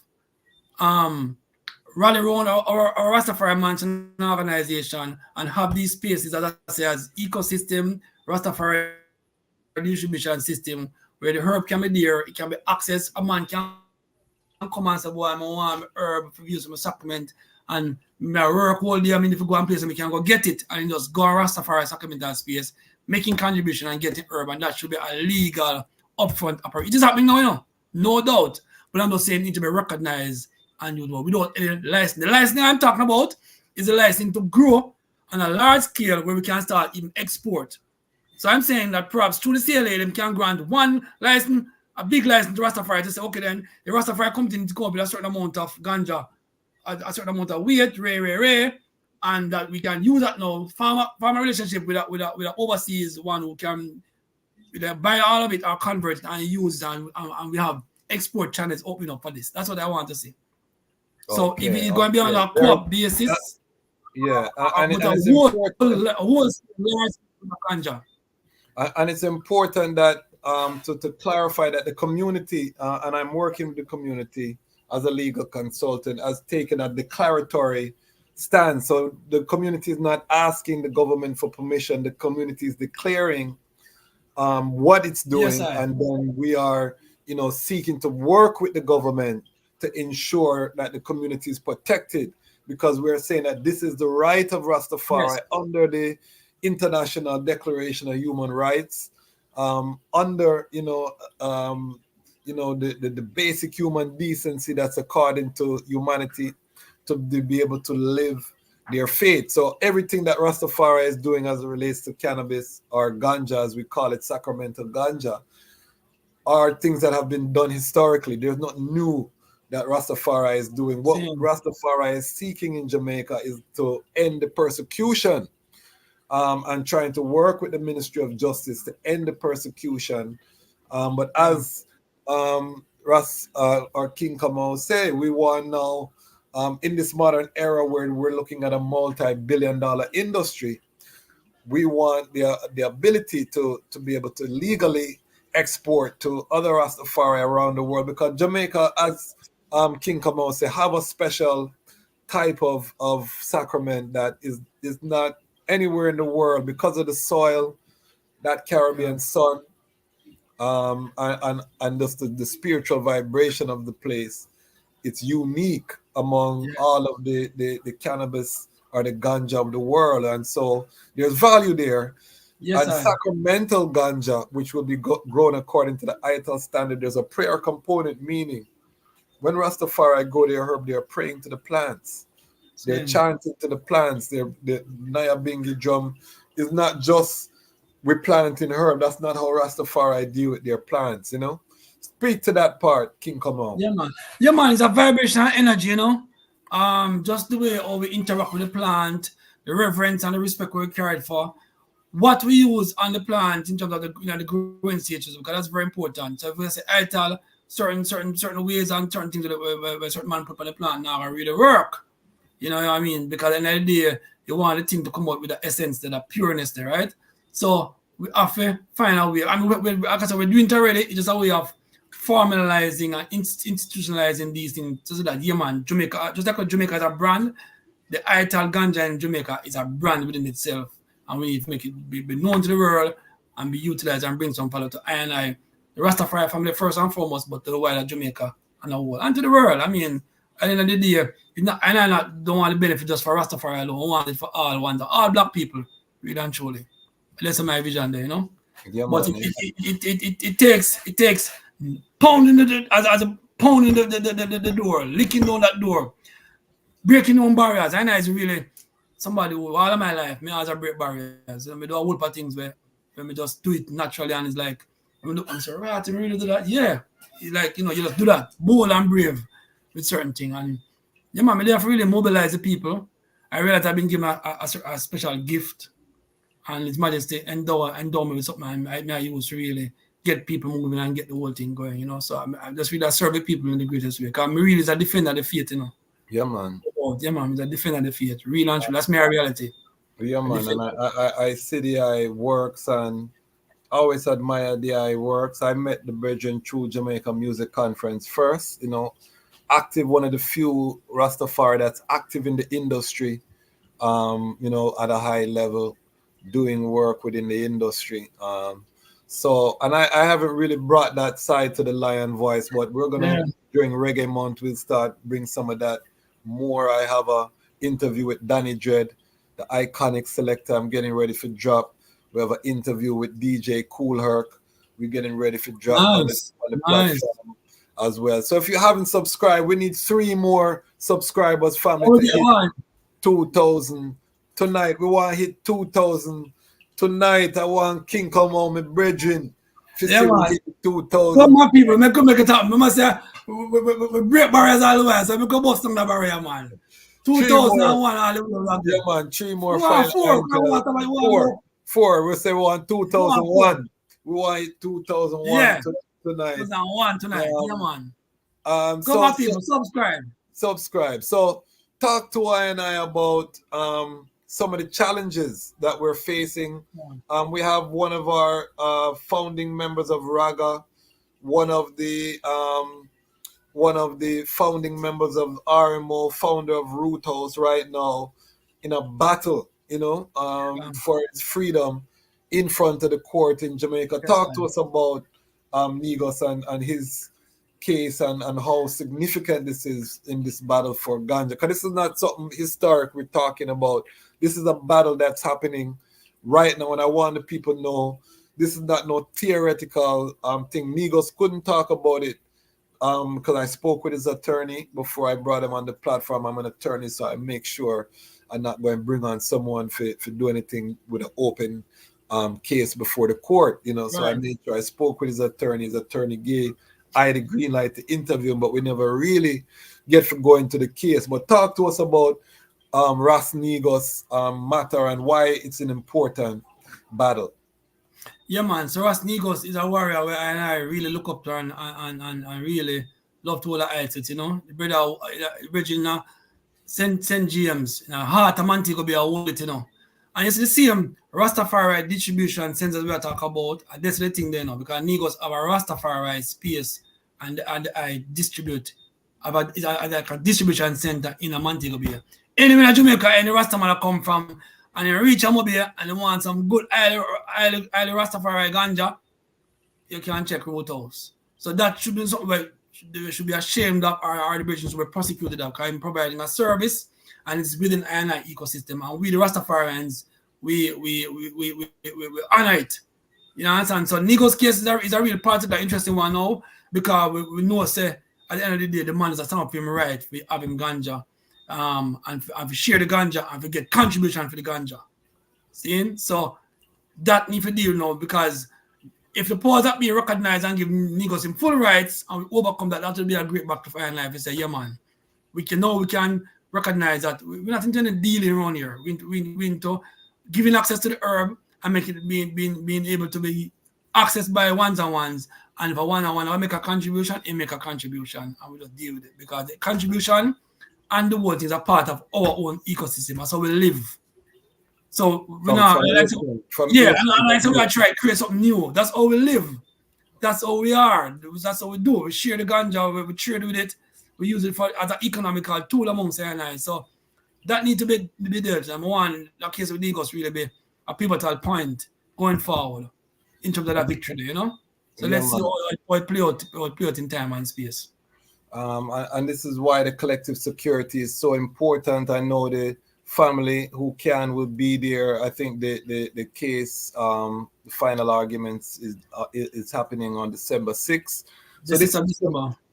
rally around our Rastafari Mansion organization and have these spaces, as I say, as ecosystem, Rastafari distribution system, where the herb can be there, it can be accessed. A man can come and say, boy, I want herb for use my supplement, and I work all day. I mean, if you go and place them, you can go get it and just go on Rastafari Sacramental space, making contribution and getting herb, and that should be a legal upfront operation. It is happening now, you know, no doubt. But I'm just saying it need to be recognized and you know, without any license. The license I'm talking about is a license to grow on a large scale where we can start even export. So I'm saying that perhaps through the CLA, them can grant one license, a big license to Rastafari to say, okay, then the Rastafari company to come up with a certain amount of ganja, a certain amount of weight, and that we can use that now, farmer relationship with a overseas one who can either buy all of it or convert it and use it, and we have export channels open up for this. That's what I want to see. So if it's going to be on a co-op basis,
and it's
ganja.
And it's important that to clarify that the community, and I'm working with the community as a legal consultant, has taken a declaratory stand. So the community is not asking the government for permission. The community is declaring what it's doing, yes, and then we are, you know, seeking to work with the government to ensure that the community is protected, because we're saying that this is the right of Rastafari, yes, under the International Declaration of Human Rights, under the basic human decency that's according to humanity, to be able to live their faith. So everything that Rastafari is doing as it relates to cannabis, or ganja as we call it, Sacramental Ganja, are things that have been done historically. There's nothing new that Rastafari is doing. What Rastafari is seeking in Jamaica is to end the persecution, and trying to work with the Ministry of Justice to end the persecution. But as Ras or King Kamau say, we want now, in this modern era where we're looking at a multi-billion-dollar industry, we want the ability to be able to legally export to other Rastafari around the world, because Jamaica, as King Kamau say, have a special type of sacrament that is not anywhere in the world, because of the soil, that Caribbean sun, and just the spiritual vibration of the place. It's unique among all of the cannabis or the ganja of the world, and so there's value there. And Sacramental Ganja, which will be grown according to the ITAL standard, there's a prayer component, meaning when Rastafari go their herb, they're praying to the plants. They're chanting to the plants. The Nyabingi drum is not just replanting herb. That's not how Rastafari deal with their plants, you know? Speak to that part, King Kamau.
Yeah, man. It's a vibration and energy, you know? Just the way how we interact with the plant, the reverence and the respect we carried for, what we use on the plant in terms of the growing stages, because that's very important. So if we say ITAL, certain ways and certain things where certain man put on the plant now are really work. You know what I mean? Because at the end of the day, you want the thing to come out with the essence, the pureness there, right? So we have to find a way. I mean, like I said, we're doing it already. It's just a way of formalizing and institutionalizing these things. So that, yeah, man, Jamaica, just like Jamaica is a brand, the ITAL Ganja in Jamaica is a brand within itself. And we need to make it be known to the world and be utilized and bring some value to I, the Rastafari family first and foremost, but to the wider Jamaica and the world, and to the world. I mean, at the end of the day, I don't want the benefit just for Rastafari alone. I want it for all black people, really and truly. That's my vision there, you know. Yeah, but it takes pounding pounding the door, licking down that door, breaking down barriers. I know it's really somebody who all of my life, me always break barriers. I do a whole lot of things where me just do it naturally, and it's like, I'm sorry, right, you really do that? Yeah. It's like, you know, you just do that, bold and brave with certain things. And yeah, man, they have to really mobilize the people. I realize I've been given a special gift, and His Majesty endow me with something I use to really get people moving and get the whole thing going, you know. So I'm just really serve the people in the greatest way. Because me really is a defender of the faith, you know.
Yeah, man.
Yeah, man, he's a defender of the faith. Real and true. That's my reality.
Yeah, man. And I see the eye works, and I always admire the eye works. I met the brethren through Jamaica Music Conference first, you know, active, one of the few Rastafari that's active in the industry, you know, at a high level, doing work within the industry. So, and I haven't really brought that side to the Lion Voice, but we're gonna during Reggae Month we'll start bring some of that more. I have a interview with Danny Dread, the iconic selector. I'm getting ready for drop. We have an interview with DJ Cool Herc. We're getting ready for drop on the platform as well. So if you haven't subscribed, we need 3 more subscribers, family, to hit 2,000 tonight. We want to hit 2,000 tonight. I want King Kamau, my brethren.
Yeah, man.
2,000.
Some more people, make it up. I must say, we break barriers all the way, so we can bust down the barrier, man. 2,001 all the way.
Yeah, man. 3 more.
4.
We say we want 2,001. We want 2,001 tonight.
2,001 tonight. Yeah, man.
Come
on, people, subscribe.
So talk to I and I about some of the challenges that we're facing. We have one of our founding members of Raga, one of the founding members of RMO, founder of Root House right now, in a battle, you know, for his freedom in front of the court in Jamaica. Talk to us about Negos and his case and how significant this is in this battle for ganja. Because this is not something historic we're talking about. This is a battle that's happening right now, and I want the people to know this is not no theoretical thing. Negos couldn't talk about it because I spoke with his attorney before I brought him on the platform. I'm an attorney, so I make sure I'm not going to bring on someone for do anything with an open case before the court, you know. So I made sure I spoke with his attorney. His attorney gave I the green light to interview him, but we never really get to go into the case. But talk to us about Ras Negos matter and why it's an important battle.
Yeah, man. So Ras Negos is a warrior where I really look up to and really love to hold the eyes at, you know. The brother, St. James, heart of Montego Bay, hold it, you know. And you see the same Rastafari distribution centers we are talking about. That's the thing there now, because Negos have a Rastafari space and I distribute about like a distribution center in a Montego Bay. Anywhere in Jamaica, any Rastaman come from and they reach a mobile and they want some good early Rastafari ganja, you can check Root House. So that should be something where they should be ashamed of, or the British should be prosecuted of, because I'm providing a service and it's within INI ecosystem, and we the Rastafarians we honor it. You know what I'm saying? So Negos case is a real part of the interesting one now, because we know, say, at the end of the day, the man is a son of him right for having ganja, and for share the ganja and for get contribution for the ganja. See? So that need to deal now, because if the powers that be recognized and give Negos in full rights and we overcome that, that will be a great back to fire in life. We say, yeah, man, we can recognize that we're not intending dealing around here. We into giving access to the herb and make it being able to be accessed by ones and ones. And if a one-on-one I make a contribution, it make a contribution, and we just deal with it, because the contribution and the world is a part of our own ecosystem. That's how we live. So we not like to, like so we are trying to create something new. That's how we live. That's how we are. That's how we do. We share the ganja, we trade with it, we use it as an economical tool amongst our. So that need to be dealt. And one, the case with Negos really be a pivotal point going forward in terms of that victory, you know. So let's see how it play out in time and space.
And this is why the collective security is so important. I know the family who will be there. I think the case, the final arguments is happening on December 6th.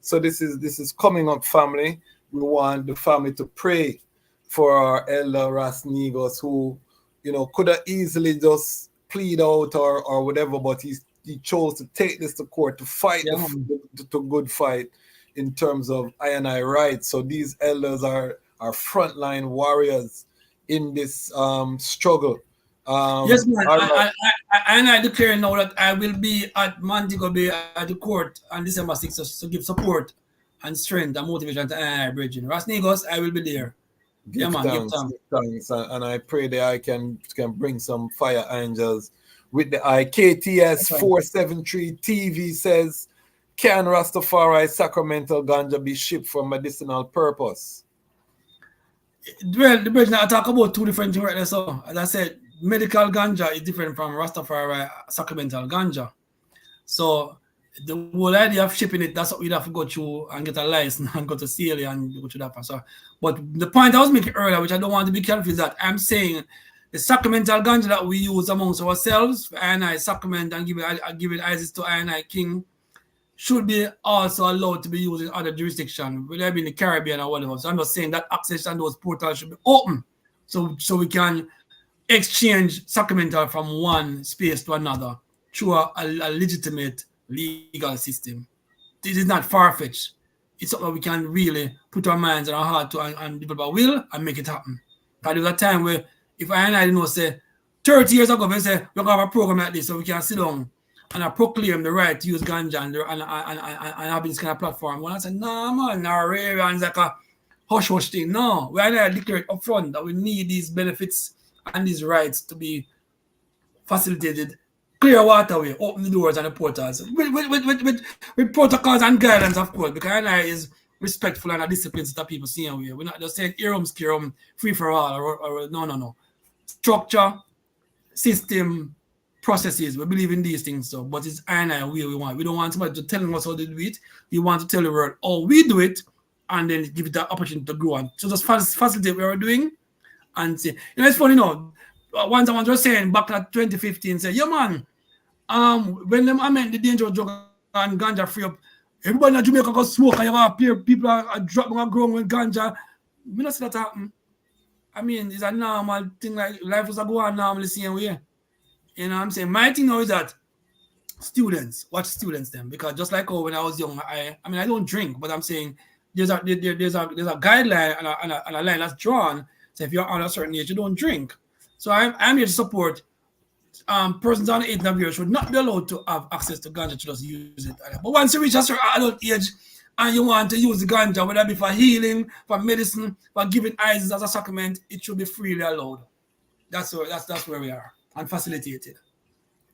So this is coming up, family. We want the family to pray for our elder Ras Negos, who, you know, could have easily just plead out or whatever, but he chose to take this to court to fight the good fight in terms of I&I rights. So these elders are frontline warriors in this struggle,
Yes, man.
All right.
I declare now that I will be at Montego Bay at the court on December 6th to give support and strength and motivation to I Bridging. Ras Negos, I will be there.
Give thanks, and I pray that I can bring some fire angels with the IKTS 473 TV says, can Rastafari Sacramental Ganja be shipped for medicinal purpose?
Well, the bridge now I talk about two different things right there. So as I said, medical ganja is different from Rastafari Sacramental Ganja. So the whole idea of shipping it, that's what we'd have to go through and get a license and go to CLA and go through that process. But the point I was making earlier, which I don't want to be confused, that I'm saying the sacramental ganja that we use amongst ourselves, and I sacrament and give it Isis to I and I King, should be also allowed to be used in other jurisdictions, whether it be in the Caribbean or whatever. So I'm just saying that access and those portals should be open, so we can exchange sacramental from one space to another through a legitimate legal system. This is not far-fetched. It's something we can really put our minds and our heart to and develop a will and make it happen. Because there was a time where if I and I didn't know, say 30 years ago, we say we're gonna have a program like this so we can sit down and I proclaim the right to use ganja and have this kind of platform. When I said, no man, no, it's like a hush thing. No, we are declared up front that we need these benefits and these rights to be facilitated. Clear waterway, open the doors and the portals with protocols and guidelines, of course, because I is respectful and a discipline that people see here. We're not just saying scare free for all or no. Structure, system, processes. We believe in these things, so but it's I way we want. We don't want somebody to tell us how to do it. We want to tell the world how we do it and then give it the opportunity to grow on. So just facilitate what we're doing and say, it's funny, once I was saying back in 2015, say, yeah man, when them amend the danger of drug and ganja free up, everybody in Jamaica go smoke and you have people are dropping and growing with ganja. We not see that happen. I mean, it's a normal thing, like life was go on normally same way. You know what I'm saying? My thing now is that watch students them, because just like when I was young, I mean I don't drink, but I'm saying there's a guideline and a line that's drawn. So if you're on a certain age, you don't drink. So I'm here to support persons on the 18 of years should not be allowed to have access to ganja to just use it. But once you reach a certain adult age and you want to use the ganja, whether it be for healing, for medicine, for giving Isis as a sacrament, it should be freely allowed. That's where we are and facilitated.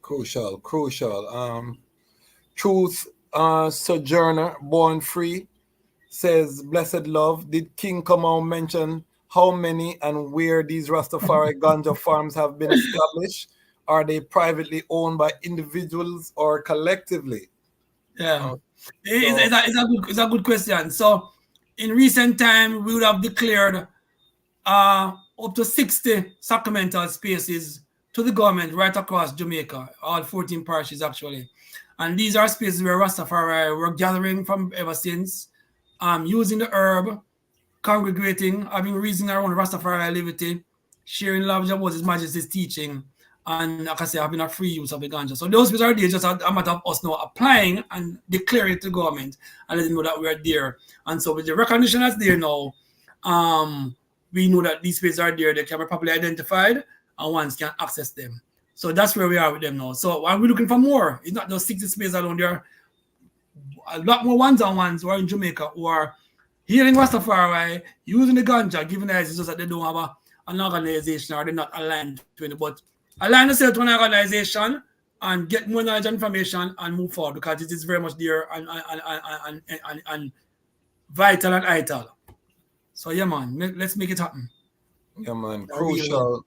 Crucial. Truth Sojourner, Born Free, says, blessed love, did King Kamau mention how many and where these Rastafari ganja farms have been established? Are they privately owned by individuals or collectively?
Yeah, it's a good question. So in recent time, we would have declared up to 60 sacramental spaces to the government right across Jamaica, all 14 parishes actually. And these are spaces where Rastafari were gathering from ever since, using the herb, congregating, having reason around Rastafari liberty, sharing love about His Majesty's teaching, and like I say, having a free use of the ganja. So those spaces are there, just a matter of us now applying and declaring it to government and letting them know that we're there. And so with the recognition that's there now, we know that these spaces are there, they can be properly identified and ones can access them. So that's where we are with them now. So we're looking for more. It's not just 60 spaces alone. There are a lot more ones-on-ones who are in Jamaica who are healing Rastafari, using the ganja, giving the Isis, just that they don't have an organization or they're not aligned to it. But align yourself to an organization and get more knowledge and information and move forward, because it is very much there and vital and vital. So yeah, man, let's make it happen.
Yeah, man, crucial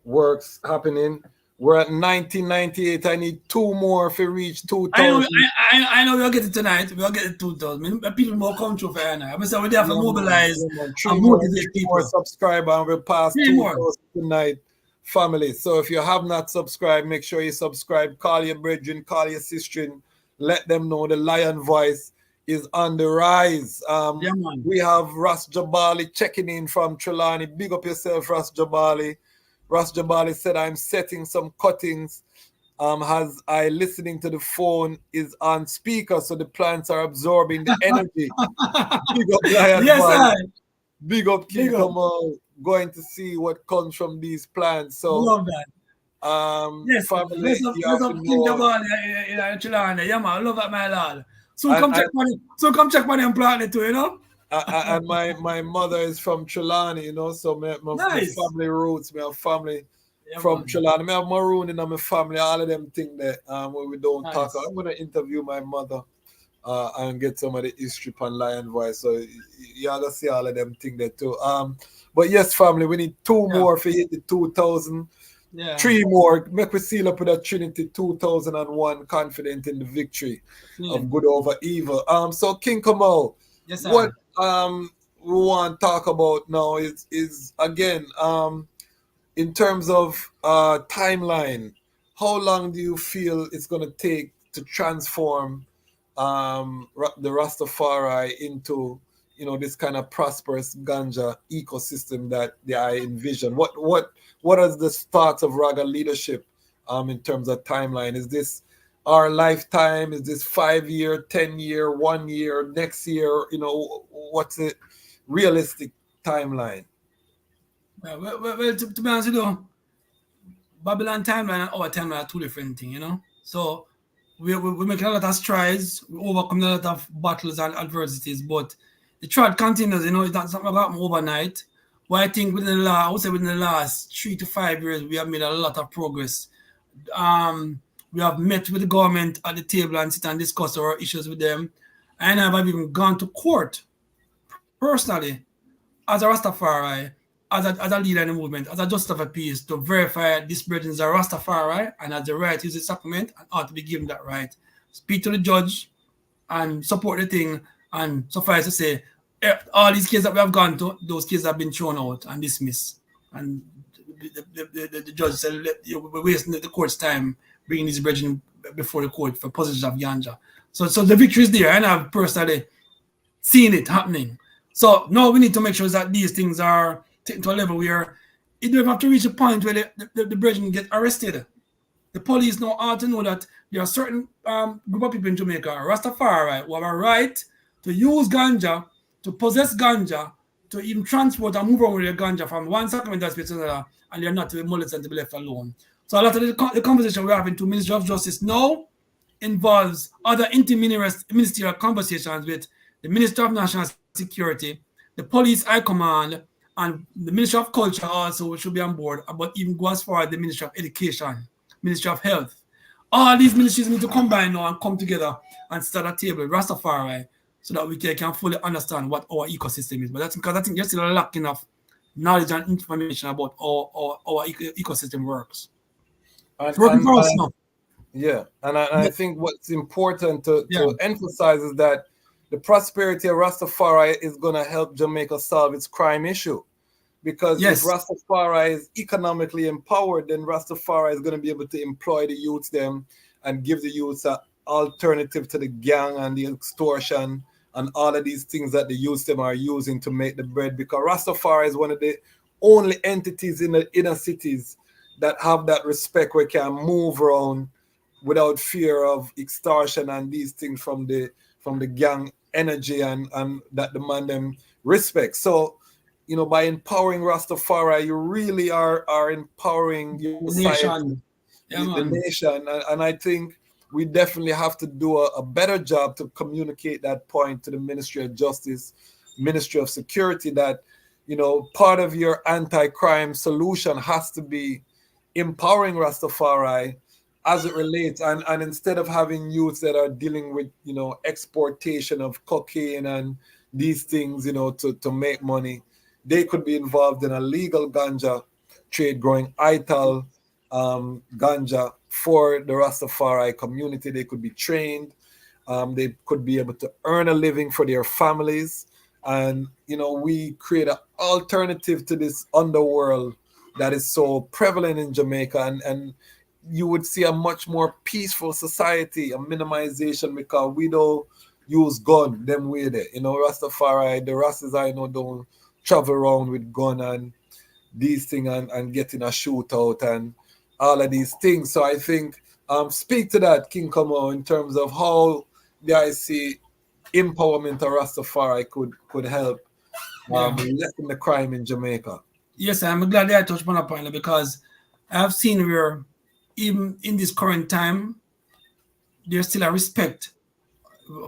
works happening. We're at 1998. I need 2 more if we reach 2,000.
I know we'll get it tonight. We'll get it 2,000. People more come through for now. I'm saying we have to mobilize and motivate people.
More subscribers and we'll pass 2,000 tonight, family. So if you have not subscribed, make sure you subscribe. Call your brethren, call your sister. Let them know the Lion Voice is on the rise. We have Ras Jabali checking in from Trelawney. Big up yourself, Ras Jabali. Ras Jabali said, I'm setting some cuttings as I listening to the phone is on speaker, so the plants are absorbing the energy. Big up Lion Voice. Big up King
Big up.
Kamau, going to see what comes from these plants. So
Love that. Yes,
family,
bless up King Kamau in Chilana. Yeah, man, I love that, my lad. So come check money and plant it too, you know?
And my mother is from Trelawney, you know, so my
Nice.
family roots, my family
Yeah,
from
man.
Trelawney. I have Maroon in my family, all of them things that where we don't
Nice.
talk. I'm gonna interview my mother and get some of the history on Lion Voice. So you gotta see all of them things there too. But yes, family, we need two more for hit the 2000.
Yeah.
3 more. Make we seal up with that Trinity 2001, confident in the victory of good over evil. So King Kamau,
Yes, sir.
what we want to talk about now is again in terms of timeline. How long do you feel it's going to take to transform the Rastafari into this kind of prosperous ganja ecosystem that I envision? What is the start of Raga leadership in terms of timeline? Is this our lifetime? Is this 5-year, 10-year, 1 year, next year? What's the realistic timeline?
Well, to be honest with you, Babylon timeline and our timeline are two different things, you know. So we make a lot of strides, we overcome a lot of battles and adversities, but the trend continues, you know. It's not something that happen overnight. But I think within the last 3 to 5 years, we have made a lot of progress. We have met with the government at the table and sit and discuss our issues with them. And I've even gone to court personally as a Rastafari, as a leader in the movement, as a justice of a peace, to verify this brethren is a Rastafari and has the right to use the sacrament and ought to be given that right. Speak to the judge and support the thing, and suffice to say, all these cases that we have gone to, those cases have been thrown out and dismissed. And the judge said, we're wasting the court's time bringing these brethren before the court for possession of ganja. So the victory is there, and I've personally seen it happening. So now we need to make sure that these things are taken to a level where it don't have to reach a point where the brethren get arrested. The police now ought to know that there are certain group of people in Jamaica, Rastafari, who have a right to use ganja, to possess ganja, to even transport and move around with their ganja from one sacramental space to another, and they're not to be molested and to be left alone. So a lot of the conversation we're having to Ministry of Justice now involves other interministerial conversations with the Minister of National Security, the Police High Command, and the Ministry of Culture also should be on board, but even go as far as the Ministry of Education, Ministry of Health. All these ministries need to combine now and come together and start a table with Rastafari so that we can fully understand what our ecosystem is. But that's because I think there's still a lack enough knowledge and information about how our ecosystem works. It's working for us now.
Yeah, and I think what's important to emphasize is that the prosperity of Rastafari is going to help Jamaica solve its crime issue. Because if Rastafari is economically empowered, then Rastafari is going to be able to employ the youths them and give the youths an alternative to the gang and the extortion and all of these things that the youths them are using to make the bread. Because Rastafari is one of the only entities in the inner cities that have that respect where can move around without fear of extortion and these things from the gang energy and that demand them respect. So, by empowering Rastafari, you really are empowering your society, the nation. And I think we definitely have to do a better job to communicate that point to the Ministry of Justice, Ministry of Security, that, part of your anti-crime solution has to be empowering Rastafari as it relates, and instead of having youths that are dealing with, exportation of cocaine and these things, to make money, they could be involved in a legal ganja trade, growing ITAL ganja for the Rastafari community. They could be trained. They could be able to earn a living for their families. And, we create an alternative to this underworld that is so prevalent in Jamaica. And you would see a much more peaceful society, a minimization, because we don't use gun them way there. Rastafari, the Rastas I know don't travel around with gun and these things and getting a shootout and all of these things. So I think speak to that, King Kamau, in terms of how the IC empowerment of Rastafari could help lessen the crime in Jamaica.
Yes, I'm glad that I touched upon that point because I have seen where even in this current time, there's still a respect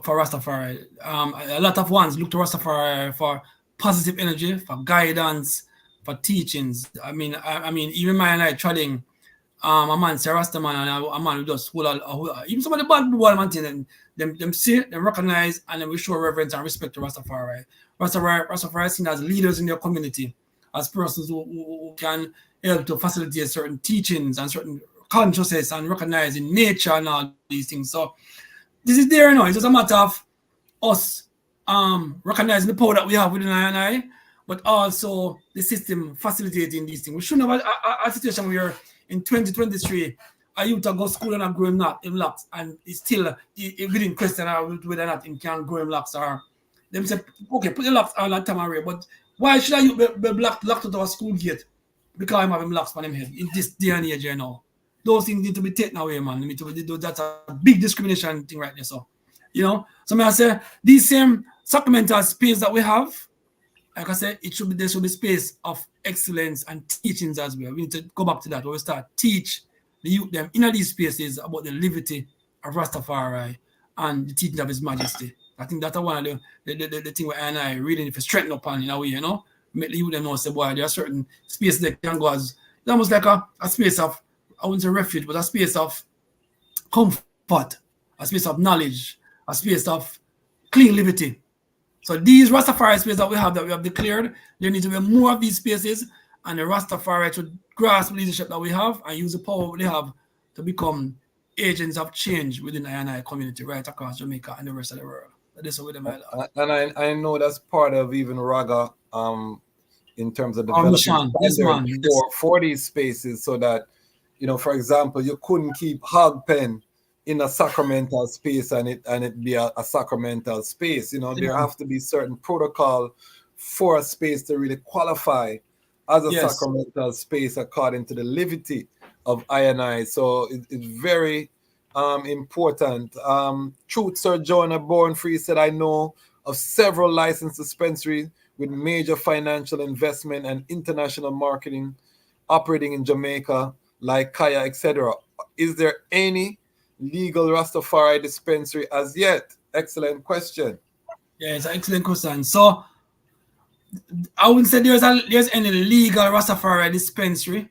for Rastafari. A lot of ones look to Rastafari for positive energy, for guidance, for teachings. I mean, even my and I trading, a man say Rastaman and a man who just even some of the bad boy man thing, them see, them recognize, and then we show reverence and respect to Rastafari. Rastafari is seen as leaders in their community, as persons who can help to facilitate certain teachings and certain consciousness and recognizing nature and all these things. So this is there now. It's just a matter of us recognizing the power that we have within I, but also the system facilitating these things. We shouldn't have a situation where in 2023 a youth go to school and grow him locks, and it's still within question whether or not he can grow him locks, or them say, okay, put the locks on that time away, but why should I be locked at our school gate because I'm having locks on him head in this day and age, you know? Those things need to be taken away, man. That's a big discrimination thing right there. So, you know, so I say these same sacramental space that we have, like I said, there should be space of excellence and teachings as well. We need to go back to that where we start teach the youth them in these spaces about the liberty of Rastafari and the teaching of His Majesty. I think that's one of the thing where I really need to strengthen upon in a way, you know, make the youth them know, say, boy, there are certain spaces that can go as it's almost like a space of, I wouldn't say refuge, but a space of comfort, a space of knowledge, a space of clean liberty. So these Rastafari spaces that we have declared, there need to be more of these spaces, and the Rastafari should grasp the leadership that we have and use the power they have to become agents of change within the I community right across Jamaica and the rest of the world. That is what
and I know that's part of even Raga in terms of developing standards for these spaces, so that, you know, for example, you couldn't keep hog pen in a sacramental space and it be a sacramental space. You know, there have to be certain protocol for a space to really qualify as a sacramental space according to the liberty of I. So it's very important. Truth Sir Jonah Born Free said, I know of several licensed dispensaries with major financial investment and international marketing operating in Jamaica, like Kaya, etc. Is there any legal Rastafari dispensary as yet? Excellent question.
Yeah, it's an excellent question. So I wouldn't say there's any legal Rastafari dispensary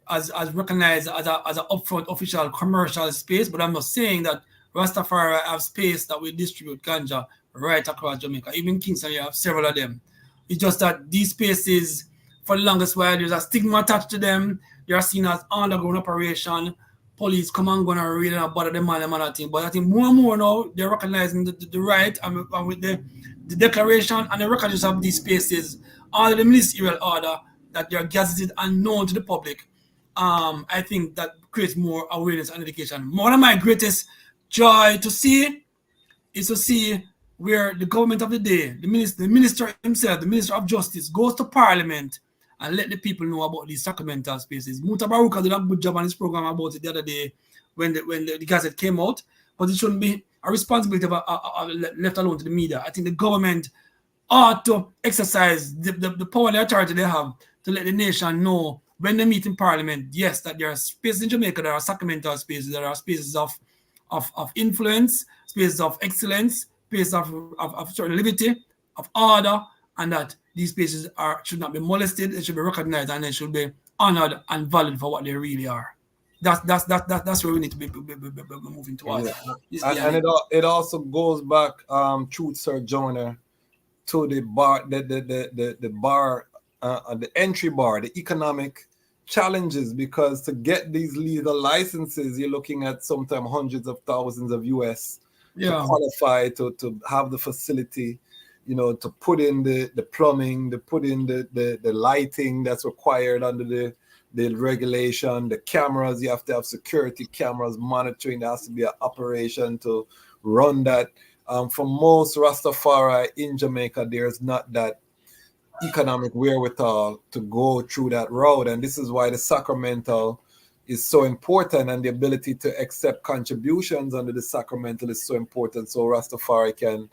as recognized as an upfront official commercial space, but I'm not saying that Rastafari have space that we distribute ganja right across Jamaica. Even Kingston, you have several of them. It's just that these spaces, for the longest while, there's a stigma attached to them. They are seen as underground operation. Police come and go and read and bother them and other thing. But I think more and more now, they're recognizing the right and with the declaration and the recognition of these spaces, under the ministerial order, that they are gazetted and known to the public. I think that creates more awareness and education. One of my greatest joy to see is to see where the government of the day, the minister himself, the Minister of Justice, goes to Parliament and let the people know about these sacramental spaces. Muta Baruka did a good job on this program about it the other day when the gazette came out, but it shouldn't be a responsibility left alone to the media. I think the government ought to exercise the power and the authority they have to let the nation know when they meet in Parliament, yes, that there are spaces in Jamaica, there are sacramental spaces, there are spaces of influence, spaces of excellence, spaces of certain liberty, of order, and that these spaces should not be molested, they should be recognized, and they should be honored and valued for what they really are. That's where we need to be moving towards.
Yeah. And it also goes back, Truth Sir Jonah, to the bar, the bar, the entry bar, the economic challenges, because to get these legal licenses, you're looking at sometimes hundreds of thousands of US to qualify to have the facility, you know, to put in the plumbing, to put in the lighting that's required under the regulation, the cameras, you have to have security cameras monitoring, there has to be an operation to run that. For most Rastafari in Jamaica, there's not that economic wherewithal to go through that road, and this is why the sacramental is so important, and the ability to accept contributions under the sacramental is so important, so Rastafari can,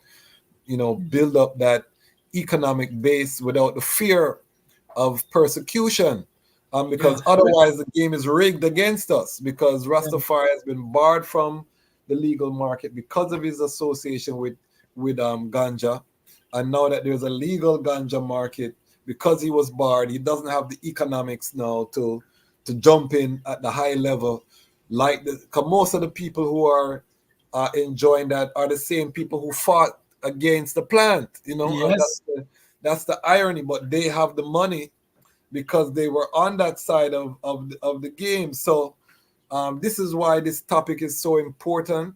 you know, build up that economic base without the fear of persecution. Because otherwise the game is rigged against us, because Rastafari has been barred from the legal market because of his association with ganja. And now that there's a legal ganja market, because he was barred, he doesn't have the economics now to jump in at the high level. Like most of the people who are enjoying that are the same people who fought against the plant, you know.
Yes.
That's the irony, but they have the money because they were on that side of the game. So this is why this topic is so important.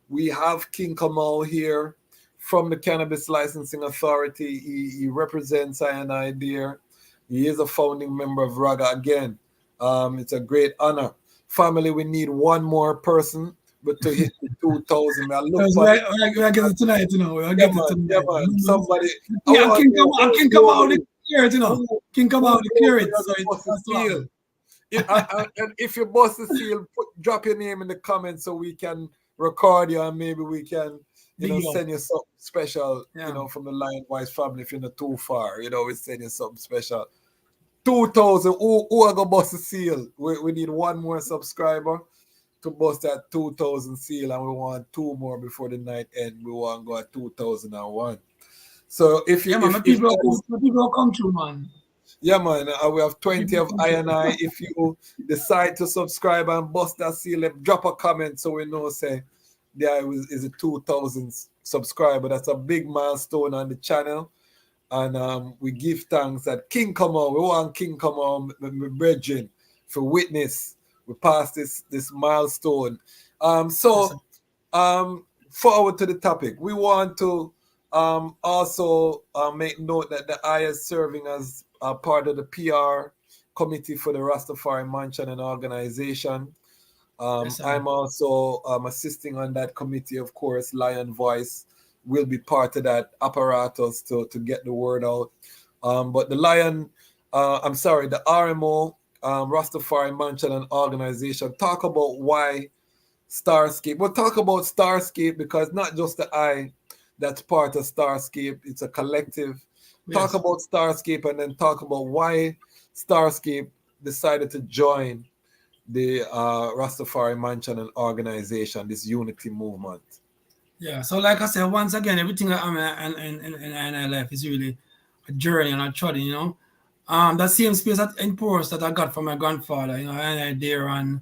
We have King Kamau here from the Cannabis Licensing Authority. He represents I&I there. He is a founding member of Raga again. It's a great honor. Family, we need one more person, but to hit the 2,000.
We'll get it tonight, you know. We'll get it tonight.
Yeah, man. Somebody.
King Kamau the clear, you know. King Kamau the clear it. So
and if you bust the seal, drop your name in the comments so we can record you, and maybe we can, send you something special, from the Lion Wise family. If you're not too far, we send you something special. 2,000. Who are gonna bust the seal? We need one more subscriber to bust that 2,000 seal, and we want 2 more before the night end. We want to go at 2,001. So if you,
people come through, man.
Yeah, man. We have 20 of I&I. If you decide to subscribe and bust that seal, drop a comment so we know, say, there is a 2,000 subscriber. That's a big milestone on the channel. And we give thanks that King Kamau. We want King Kamau, my brethren, for witness. We passed this milestone. Forward to the topic. We want to also make note that the I is serving as part of the PR committee for the Rastafari Mansion and organization. I'm also assisting on that committee, of course. Lion Voice will be part of that apparatus to get the word out. But the the RMO, Rastafari Mansion and organization, talk about why Starscape. We'll talk about Starscape because not just the I that's part of Starscape, it's a collective. Talk about Starscape and then talk about why Starscape decided to join the Rastafari Mansion and organization, this unity movement.
Yeah, so like I said, once again, everything that I'm in life is really a journey and a trotting, that same space in Porus that I got from my grandfather, and I there and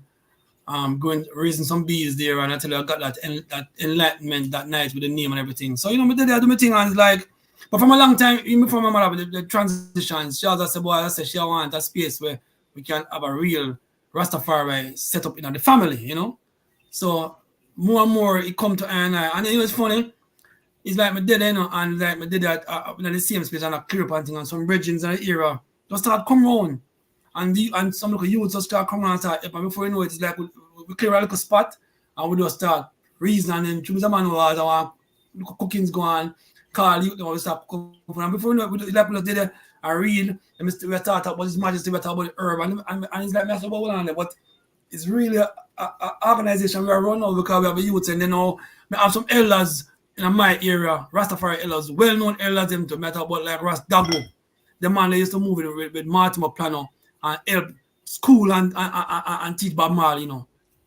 going raising some bees there, and I tell you I got that enlightenment that night with the name and everything. So I do my thing, and it's like, but from a long time, even before my mother with the transitions, she always said, she want a space where we can have a real Rastafari set up in the family, So more and more it come to I, and it's funny. It's like my dad, and like my dad in the same space and a clear up and some bridges in the era just start come round. And some local youths just start coming and start, and before you know it, it's like we clear a little spot and we just start reasoning and choose a man who has our cooking's going, call you, we start cooking. And before you know it, like we did a read, and we start about His Majesty, we talk about the herb, and it's like, that's about on there, but it's really a organization we are run now because we have a youth, and we have some elders in my area, Rastafari elders, well-known elders, them to matter about like Ras Dago, the man that used to move with Martimer Plano and help school and teach Bob Marley,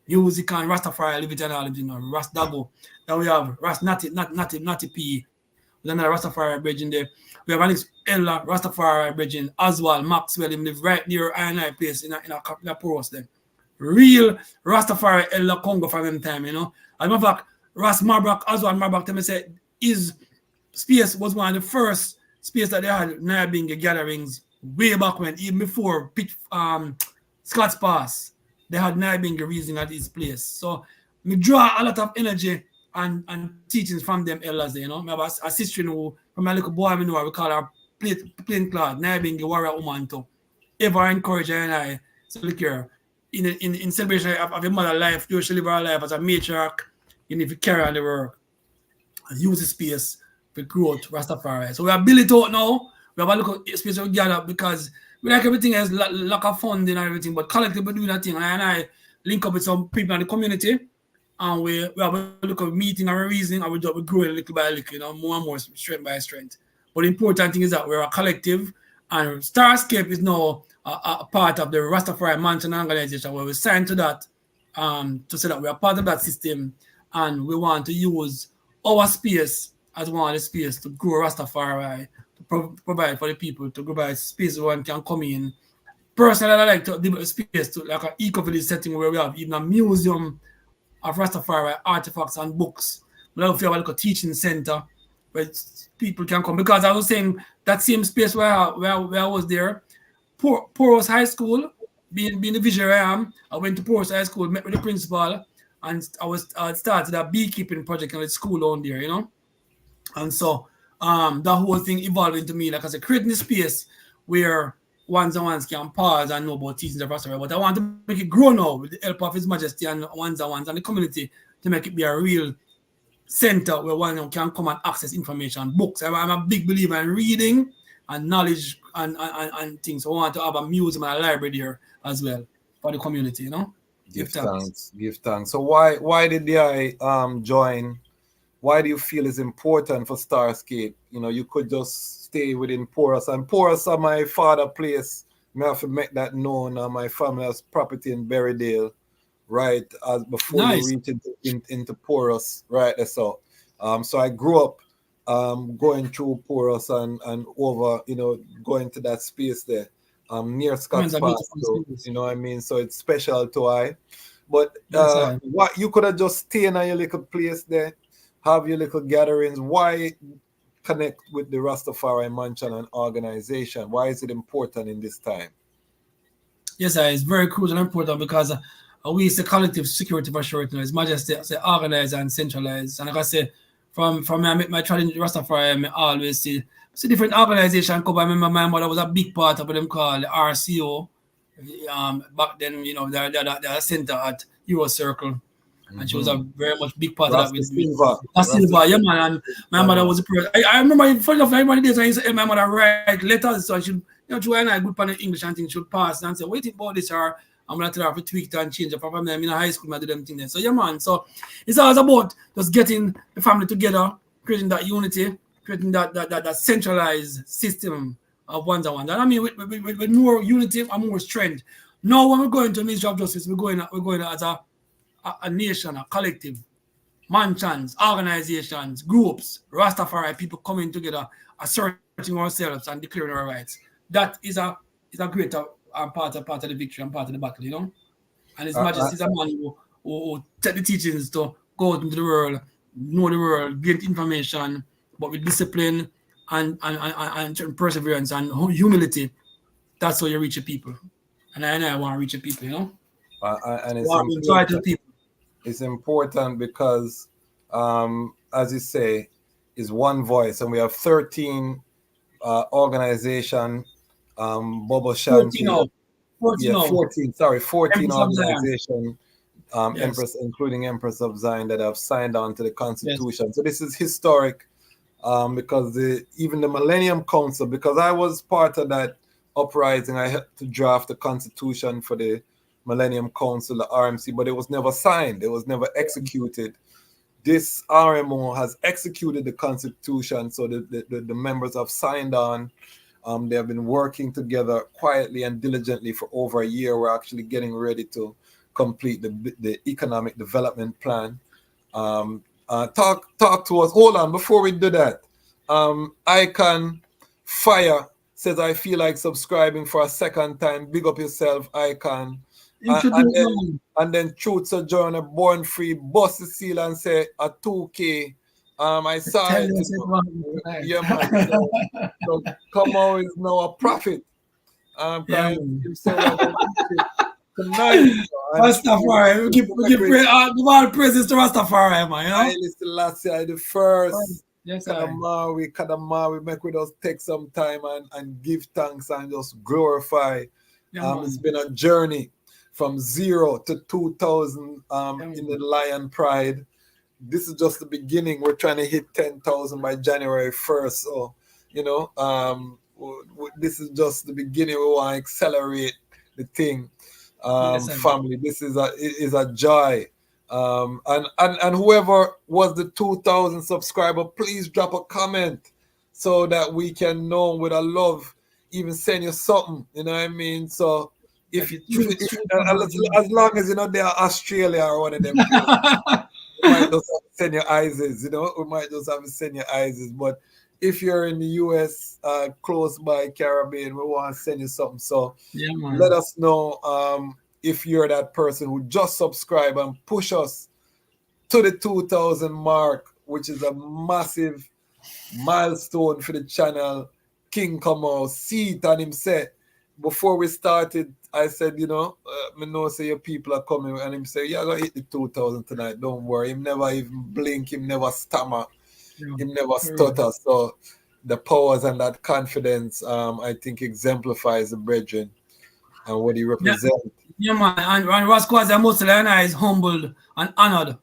music and Rastafari, live it and all, Ras Dago. Then we have Ras Natty P. Then another Rastafari bridge in there. We have an elder Rastafari bridge in Oswald Maxwell. Him live right near I&I place in a Porus then. Real Rastafari elder Congo from them time, As a matter of fact, Ras Marbach, Oswald Marbach, tell me say his space was one of the first space that they had Nayabinga gatherings way back when, even before Scott's Pass, they had Nayabinga reason at his place. So me draw a lot of energy and teachings from them elders there, I have a sister who, from my little boy, we call her plain cloth, Nayabinga warrior woman too. Ever encourage her and I, so look here, in celebration of your mother life, do she live her life as a matriarch, if you carry on the work and use the space for growth, Rastafari. So we are building it out now. We have a little space to gather because we like everything else, lack of funding and everything, but collectively doing that thing. And I link up with some people in the community, and we have a little meeting and a reasoning, and we grow it little by little, more and more, strength by strength. But the important thing is that we're a collective, and Starscape is now a part of the Rastafari Mansion organization, where we signed to that to say that we are part of that system, and we want to use our space as one of the space to grow Rastafari, to provide for the people, to provide space where one can come in. Personally, I like to develop space to like an eco-village setting where we have even a museum of Rastafari artifacts and books. We have like a teaching center where people can come. Because I was saying that same space where I was there, Poros High School, being the visionary I am, I went to Poros High School, met with the principal, and I started a beekeeping project in the school on there, you know. And so that whole thing evolved into me, like I said, creating a space where ones and ones can pause and know about teaching the Rastafari. But I want to make it grow now with the help of His Majesty and ones and the community to make it be a real center where one can come and access information, books. I'm a big believer in reading and knowledge and things. So I want to have a museum and a library there as well for the community, you know.
Give thanks. So why did I join? Why do you feel it's important for Starscape? You know, you could just stay within Poros, and Poros are my father place. I have to make that known. My family has property in Berrydale, right? As before you reach into Poros, right? So I grew up going through Poros and over, you know, going to that space there, near Scott's Park. So, you know what I mean? So it's special to I. But what you could have just stayed in your little place there, have your little gatherings. Why connect with the Rastafari Mansion and organization? Why is it important in this time?
Yes, it's very crucial and important because we is a collective security for sure. His Majesty say organize and centralize. And like I say, from my challenge Rastafari, I always see different organization come. I remember my mother was a big part of what them called the RCO. Back then, you know, the center at Euro Circle. And she was a very much big part of that with Silva, yeah, man. And my mother was a person. I remember, funny enough, like one of the days I used to help my mother write letters, so I should, you know, through and I good pan English and things should pass and say, what do you think about this? Or I'm gonna tell her to tweak it and change it. From them in high school, I do them things there. So yeah, man. So it's always about just getting the family together, creating that unity, creating that centralized system of ones and ones. And I mean, with more unity and more strength. Now, when we're going to Ministry of Justice, we're going as a nation, a collective, mansions, organizations, groups, Rastafari, people coming together, asserting ourselves and declaring our rights. That is a greater part of the victory and part of the battle, you know. And His Majesty is a man who take the teachings to go out into the world, know the world, gain information, but with discipline and perseverance and humility. That's how you reach the people. And I want to reach the people, you know.
And it's important because, as you say, is one voice, and we have 13 organization, Bobo Shanti. 14 organization, Empress, including Empress of Zion, that have signed on to the Constitution. Yes. So this is historic, because even the Millennium Council, because I was part of that uprising, I had to draft the Constitution for the Millennium Council, the RMC, but it was never signed. It was never executed. This RMO has executed the Constitution, so the members have signed on. They have been working together quietly and diligently for over a year. We're actually getting ready to complete the economic development plan. Talk to us. Hold on, before we do that, Icon Fire says, I feel like subscribing for a second time. Big up yourself, Icon. And then Truth Sojourner, Born Free, bust the seal and say a 2K. I saw it. Yeah, man. So Kamau is now a prophet. Tonight.
Rastafari, we give all praises to Rastafari, man. You know?
Haile Selassie the first. Yes, Kadamawi, make with us take some time and give thanks and just glorify. It's been a journey from 0 to 2000 in the Lion Pride. This is just the beginning. We're trying to hit 10,000 by January 1st. So, you know, this is just the beginning. We want to accelerate the thing. Family, this is a joy. And whoever was the 2,000 subscriber, please drop a comment. so that we can know with a love, even send you something, you know what I mean? So if you, as long as you know they are Australia or one of them places, we might just have to send your ISIS, you know, we might just have to send your ISIS. But if you're in the US, close by Caribbean, we want to send you something. So let us know if you're that person who just subscribe and push us to the 2,000 mark, which is a massive milestone for the channel. King Kamau see it and him said, before we started, I said, you know, me know say your people are coming, and him say, yeah, gonna hit the 2,000 tonight, don't worry. Him never even blink, him never stammer, him never stutter. So the powers and that confidence, I think exemplifies the brethren and what he represents.
Yeah, man, and Rasquaza Musalana is humbled and honored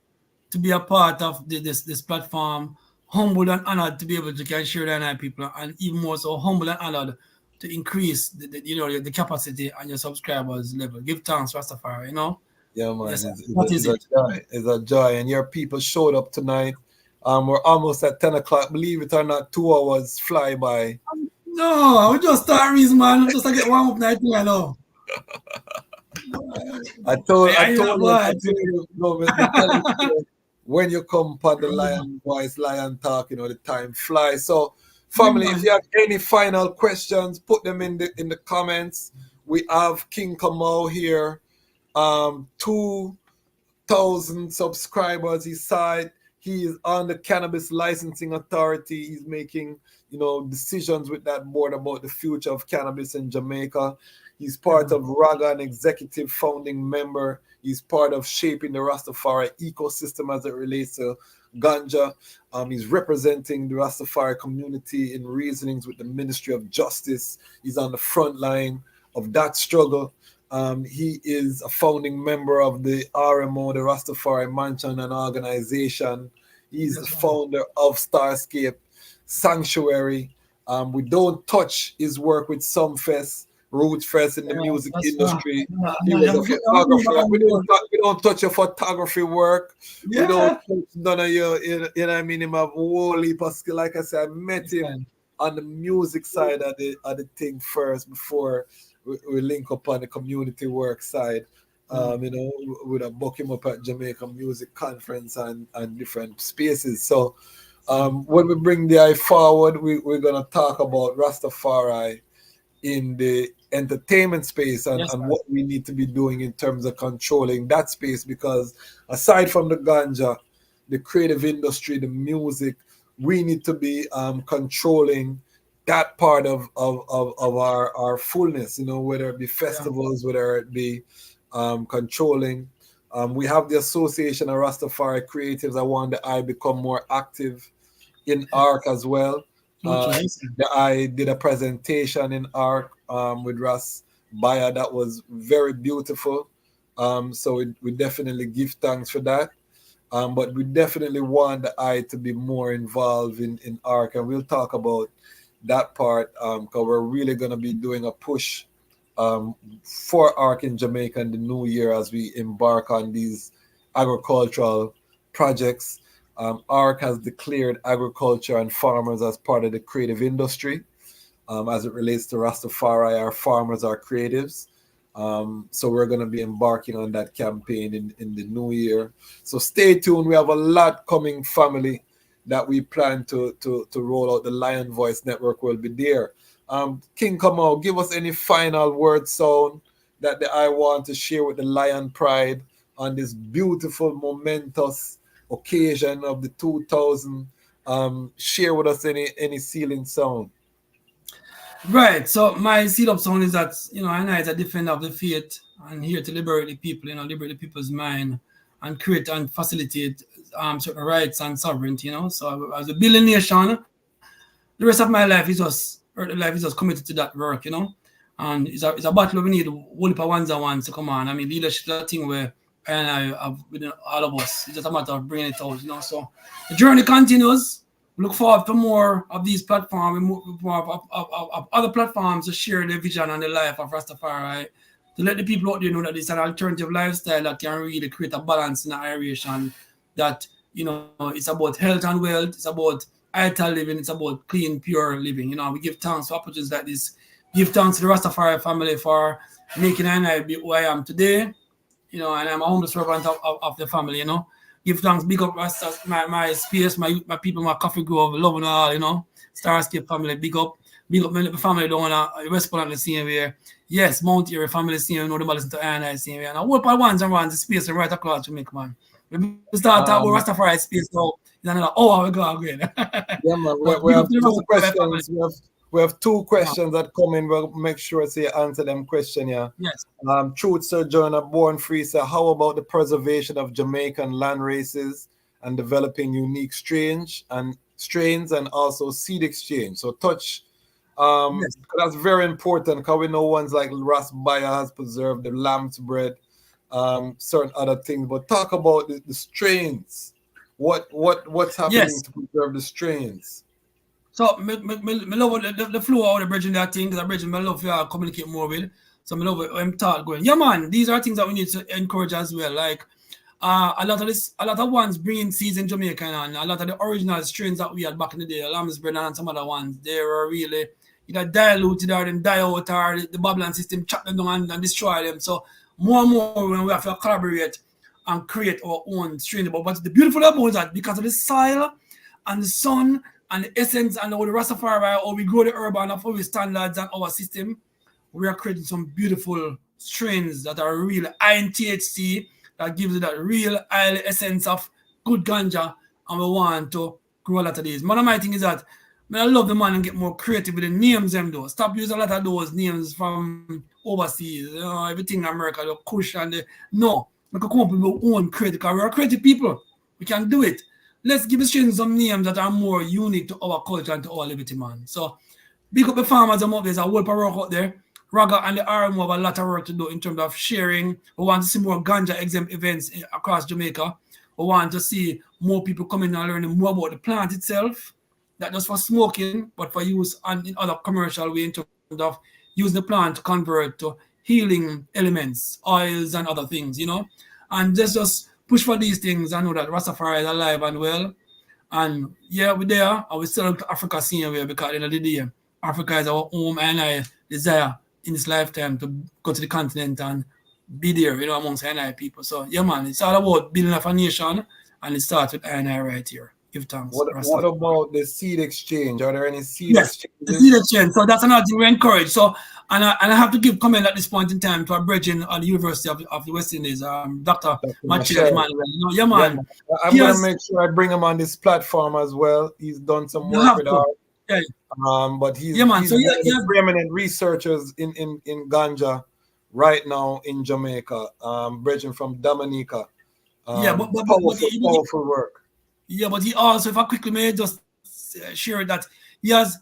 to be a part of this platform, humbled and honored to be able to can share the people, and even more so humbled and honored to increase the capacity and your subscribers level. Give thanks, Rastafari, you know.
Yeah, man, it's a joy, and your people showed up tonight. We're almost at 10 o'clock. Believe it or not, 2 hours fly by.
No, we just start reason, man. Just to get warm up night, you know.
I told you, when you come upon the Lion Voice, Lion Talk, you know, the time flies. So, family, if you have any final questions, put them in the comments. We have King Kamau here, 2,000 subscribers. He is on the Cannabis Licensing Authority. He's making, you know, decisions with that board about the future of cannabis in Jamaica. He's part of Raga, an executive founding member. He's part of shaping the Ras Tafari ecosystem as it relates to ganja. He's representing the Ras Tafari community in reasonings with the Ministry of Justice. He's on the front line of that struggle. He is a founding member of the RMO, the Ras Tafari Mansion and Organization. He's the founder of Starscape Sanctuary. We don't touch his work with Sumfest, Roots Fest in the music industry. He was a photographer. We don't touch your photography work. We don't touch none of your, you know what I mean? Him have a whole heap of skill. Like I said, I met him on the music side of the thing first before we link up on the community work side. You know, we would have booked him up at Jamaica Music Conference and different spaces. So when we bring the eye forward, we're going to talk about Rastafari in the entertainment space and what we need to be doing in terms of controlling that space, because aside from the ganja, the creative industry, the music, we need to be controlling that part of our fullness, you know, whether it be festivals, whether it be controlling. We have the Association of Rastafari Creatives. I want the I become more active in ARC as well. I did a presentation in ARC with Ras Baya that was very beautiful. So we definitely give thanks for that. But we definitely want the I to be more involved in ARC, and we'll talk about that part because we're really going to be doing a push for ARC in Jamaica in the new year as we embark on these agricultural projects. ARC has declared agriculture and farmers as part of the creative industry. As it relates to Rastafari, our farmers are creatives. So we're going to be embarking on that campaign in the new year. So stay tuned. We have a lot coming, family, that we plan to roll out. The Lion Voice Network will be there. King Kamau, give us any final word sound that I want to share with the Lion Pride on this beautiful, momentous occasion of the 2000. Share with us any sealing sound.
Right. So my seed up sound is that, you know, I is a defender of the faith and here to liberate the people, you know, liberate the people's mind and create and facilitate certain rights and sovereignty, you know. So as a building nation, the rest of my life is just committed to that work, you know. And it's a battle we need one for ones and ones to come on. I mean, leadership is that thing where I have within all of us. It's just a matter of bringing it out, you know. So the journey continues. We look forward to more of these platforms, more of other platforms to share the vision and the life of Rastafari, to let the people out there know that it's an alternative lifestyle that can really create a balance in our area, that, you know, it's about health and wealth, it's about
ital living, it's about clean, pure living. You know, we give thanks for opportunities like this. Give thanks to the Rastafari family for making I be who I am today. You know, and I'm a humble servant of the family, you know. Give thanks, big up my space, my people, my coffee grove, loving all, you know. Starscape family, big up my family don't wanna respond the same way. Yes, Mount Erie family same way, know them listen to I same way. And I hope I want and run the space right across Jamaica, man. We start talking about Rastafari space now. It's another we go again.
Yeah, man. We have two questions. We have two questions that come in. We'll make sure to answer them question, yeah.
Yes.
Truth Sojourner Born Free said, how about the preservation of Jamaican land races and developing unique strains and also seed exchange? So touch yes. That's very important because we know ones like Ras has preserved the lamb's bread, certain other things. But talk about the strains. What's happening to preserve the strains?
So, me love the flow of the bridging that thing, because the bridging I love to communicate more with. So, me love when thought going. Yeah, man, these are things that we need to encourage as well. Like, a lot of ones bringing seeds in Jamaica, and a lot of the original strains that we had back in the day, lamb's bread and some other ones, they were really either diluted or then die out, or the Babylon system chop them down and destroy them. So, more and more when we have to collaborate and create our own strain. But the beautiful about that, because of the soil and the sun and the essence and all the Rastafari, or we grow the herb and our standards and our system, we are creating some beautiful strains that are real high in THC, that gives it that real high essence of good ganja, and we want to grow a lot of these. One of my thing is that I love the man and get more creative with the names them though. Stop using a lot of those names from overseas, you know, everything in America, the Kush and the no. We can come up with our own creative, because we are creative people. We can do it. Let's give the some names that are more unique to our culture and to our liberty, man. So, big up the farmers and there's a whole lot of work out there. Raga and the RMO have a lot of work to do in terms of sharing. We want to see more ganja exempt events across Jamaica. We want to see more people coming and learning more about the plant itself, not just for smoking, but for use and in other commercial way in terms of using the plant to convert to healing elements, oils and other things, you know. And just push for these things. I know that Rastafari is alive and well. And yeah, we're there. And we still look to Africa same way, because at the end of the day, Africa is our home, and I desire in this lifetime to go to the continent and be there, you know, amongst I people. So yeah, man, it's all about building up a nation, and it starts with I right here. Give thanks.
What about the seed exchange? Are there any seed exchanges?
The seed exchange. So that's another thing we encourage. So and I have to give comment at this point in time to our brethren at the University of the West Indies, Dr. Michelle Emmanuel. You know, yeah, man.
Yeah, I'm going to make sure I bring him on this platform as well. He's done some work with us.
Yeah.
But he's one of the preeminent researchers in ganja right now in Jamaica. Brethren from Dominica.
But
powerful work.
Yeah, but he also, if I quickly may just share that he has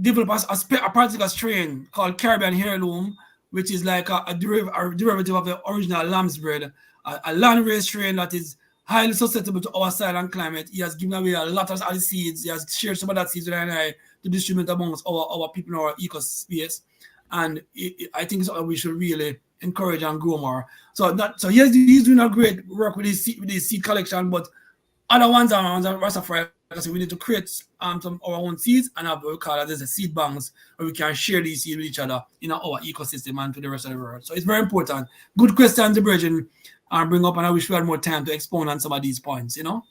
developed a particular strain called Caribbean Heirloom, which is like a derivative of the original lamb's bread, a land race strain that is highly susceptible to our soil and climate. He has given away a lot of the seeds. He has shared some of that seeds with I to distribute amongst our people in our ecospace. And I think it's something we should really encourage and grow more. So he's doing a great work with his seed collection, but other ones are on Rastafari. So we need to create some our own seeds and have what we call as a seed banks, where we can share these seeds with each other in our ecosystem and to the rest of the world. So it's very important. Good question to Bridget bring up, and I wish we had more time to expound on some of these points, you know.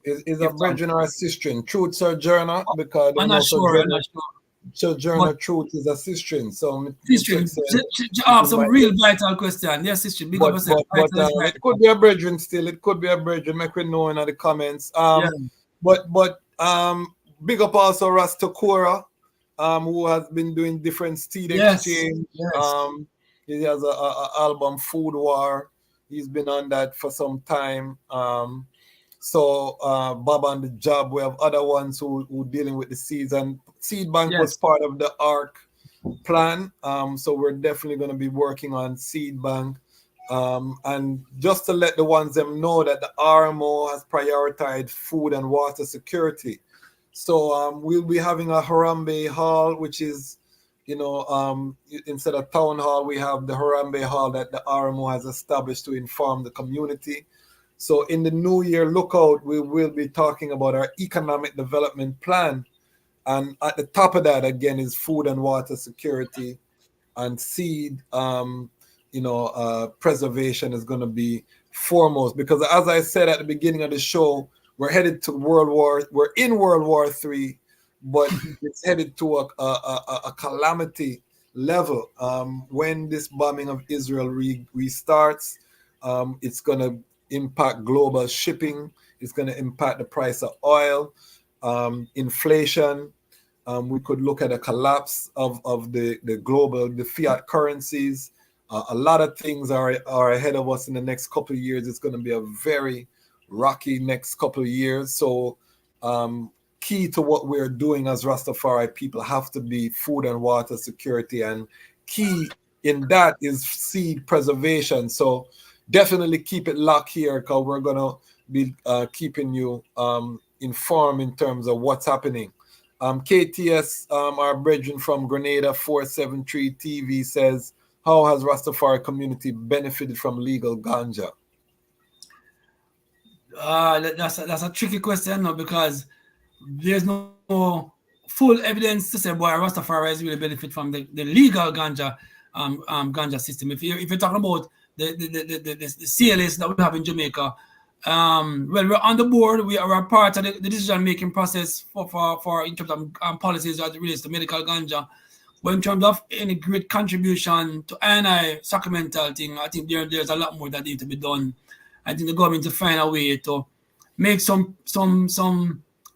Is a Bridget or a sister? Truth Sojourner, because
I'm not sure.
Sojourner Truth is a sister. So
sister, some real vital question. Yes, sister. Big up yourself.
It could be a Bridget still. It could be a Bridget. Make we know in the comments. But big up also Ras Tafari, who has been doing different seed exchange.
Yes.
He has a album Food War. He's been on that for some time. So Bob on the job. We have other ones who dealing with the seeds, and Seed Bank was part of the ARC plan. So we're definitely going to be working on Seed Bank. And just to let the ones them know that the RMO has prioritized food and water security. So we'll be having a Harambe Hall, which is, you know, instead of town hall, we have the Harambe Hall that the RMO has established to inform the community. So in the new year, look out, we will be talking about our economic development plan. And at the top of that, again, is food and water security and seed, preservation is going to be foremost. Because as I said at the beginning of the show, we're headed to we're in World War III, but it's headed to a calamity level. When this bombing of Israel restarts, it's going to impact global shipping. It's going to impact the price of oil, inflation. We could look at a collapse of the fiat currencies. A lot of things are ahead of us in the next couple of years. It's going to be a very rocky next couple of years. So key to what we're doing as Rastafari people have to be food and water security. And key in that is seed preservation. So definitely keep it locked here, because we're going to be keeping you informed in terms of what's happening. KTS, our brethren from Grenada 473 TV says, how has Rastafari community benefited from legal ganja?
That's a tricky question now, because there's no full evidence to say why Rastafari has really benefit from the legal ganja ganja system. If you're talking about the CLS that we have in Jamaica, well, we're on the board. We are a part of the decision-making process for in terms of policies as it relates to medical ganja. But in terms of any great contribution to NI Sacramental thing, I think there's a lot more that needs to be done. I think the government to find a way to make some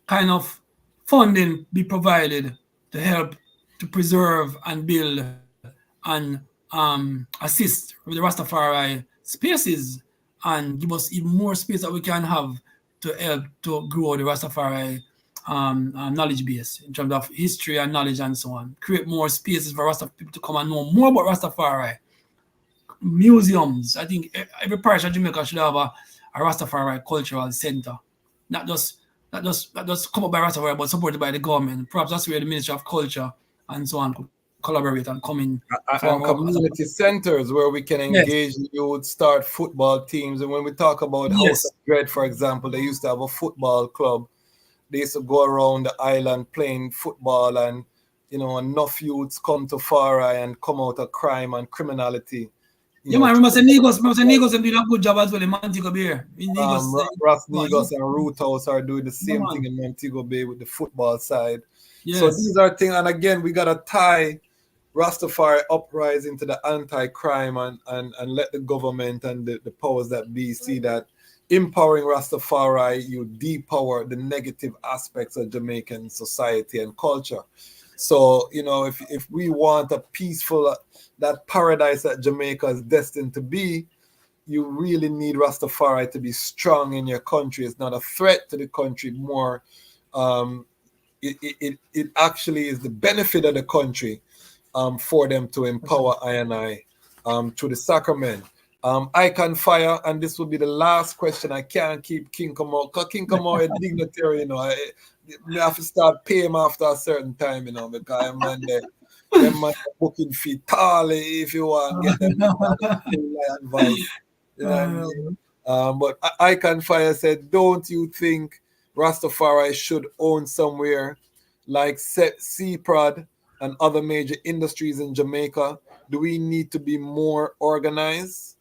kind of funding be provided to help to preserve and build and assist with the Rastafari spaces, and give us even more space that we can have to help to grow the Rastafari knowledge base in terms of history and knowledge and so on. Create more spaces for Rastafari people to come and know more about Rastafari. Museums. I think every parish of Jamaica should have a Rastafari cultural center. Not just come up by Rastafari, but supported by the government. Perhaps that's where the Ministry of Culture and so on could collaborate and come in.
And community centers where we can engage youth, start football teams. And when we talk about House of Dread, for example, they used to have a football club. They used to go around the island playing football, and enough youths come to Farai and come out of crime and criminality.
Man, remember Negos and did a good job as well in Montego Bay.
Ras Negos and Root House are doing the same thing in Montego Bay with the football side. Yes. So these are things, and again, we got to tie Rastafari uprising to the anti-crime and let the government and the powers that be see that empowering Rastafari, you depower the negative aspects of Jamaican society and culture. So, if we want a peaceful, that paradise that Jamaica is destined to be, you really need Rastafari to be strong in your country. It's not a threat to the country, more it actually is the benefit of the country for them to empower I&I through the sacrament. Icon Fire, and this will be the last question. I can't keep King Kamau, because King Kamau is dignitary, I have to start paying him after a certain time, because I'm on the booking fee tall if you want to get them advice. But Icon Fire said, don't you think Rastafari should own somewhere like CPROD and other major industries in Jamaica? Do we need to be more organized?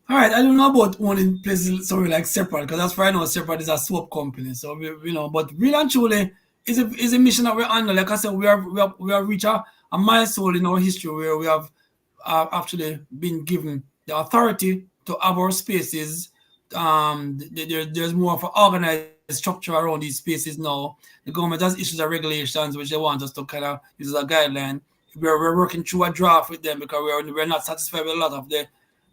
All right, I don't know about owning places somewhere like CPROD, because that's why I know CPROD is a soap company. So but really and truly, is a mission that we're on. Like I said, we have reached a milestone in our history where we have actually been given the authority to have our spaces. There's more of an organized structure around these spaces now. The government has issued the regulations which they want us to kind of use as a guideline. We're working through a draft with them because we're not satisfied with a lot of the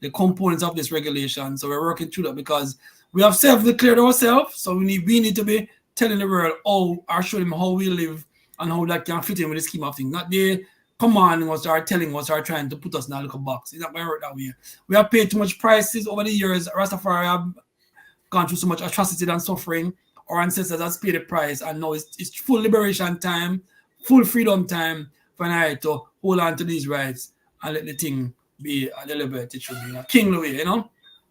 components of this regulation. So we're working through that because we have self-declared ourselves. So we need to be telling the world or showing them how we live and how that can fit in with the scheme of things. Not they commanding us or telling us or trying to put us in a little box. It's not going to work that way. We have paid too much prices over the years. Rastafari have gone through so much atrocity and suffering. Our ancestors have paid the price, and now it's full liberation time, full freedom time for an to hold on to these rights and let the thing be a little bit it should be a kingly way,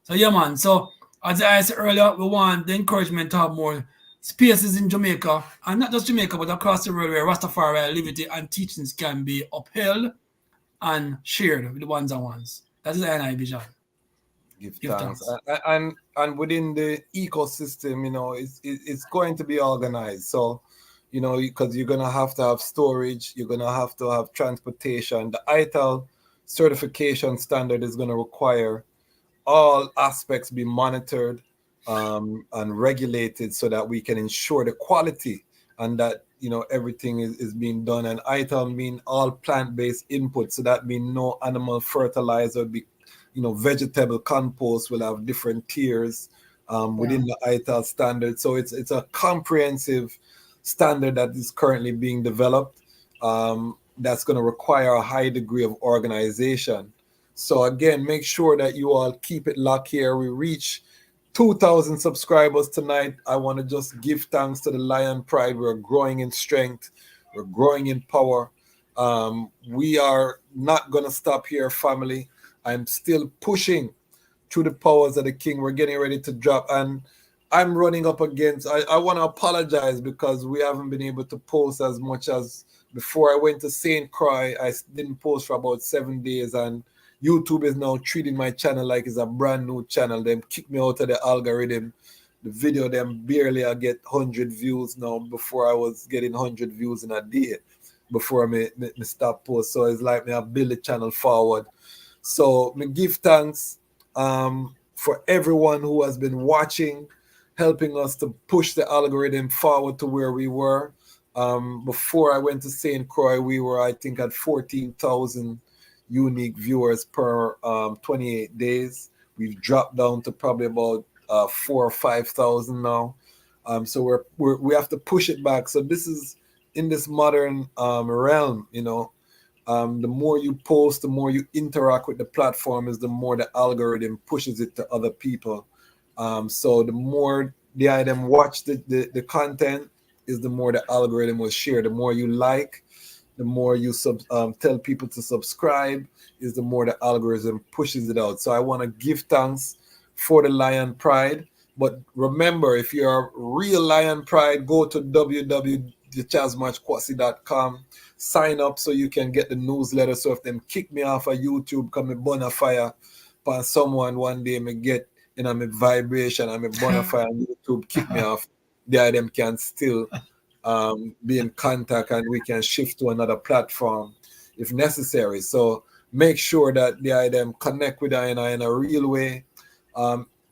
So yeah, man. So
as I said earlier, we want the encouragement to have more spaces in Jamaica, and not just Jamaica, but across the world where Rastafari liberty and teachings can be upheld and shared with the ones and ones. That is NI vision.
Give thanks. And within the ecosystem, it's going to be organized. So, because you're going to have storage, you're going to have transportation. The ITAL certification standard is going to require all aspects be monitored and regulated so that we can ensure the quality and that everything is being done. And ITAL mean all plant-based input, so that means no animal fertilizer, vegetable compost will have different tiers within the ITAL standard. So it's a comprehensive standard that is currently being developed that's going to require a high degree of organization. So again, make sure that you all keep it locked here. We reach 2,000 subscribers tonight. I want to just give thanks to the Lion Pride. We're growing in strength. We're growing in power. We are not going to stop here, family. I'm still pushing through the powers of the King. We're getting ready to drop. And I'm running up against, I want to apologize because we haven't been able to post as much as before. I went to St. Croix. I didn't post for about 7 days, and YouTube is now treating my channel like it's a brand new channel. Them kick me out of the algorithm. The video, them barely I get 100 views now. Before I was getting 100 views in a day before me stop post. So it's like me I build the channel forward. So me give thanks for everyone who has been watching, helping us to push the algorithm forward to where we were. Before I went to St. Croix, we were, I think, at 14,000 unique viewers per 28 days. We've dropped down to probably about 4,000 or 5,000 now. So we have to push it back. So this is in this modern realm, the more you post, the more you interact with the platform, is the more the algorithm pushes it to other people. So the more the item watch the content, is the more the algorithm will share. The more you like, the more you tell people to subscribe, is the more the algorithm pushes it out. So I want to give thanks for the Lion Pride. But remember, if you're a real Lion Pride, go to www.chazmatchkwasi.com. Sign up so you can get the newsletter. So if them kick me off of YouTube, come me burn a fire upon someone one day, me get my vibration and me burn a fire on YouTube, kick me off, the item can still be in contact, and we can shift to another platform if necessary. So make sure that the item connect with I in a real way.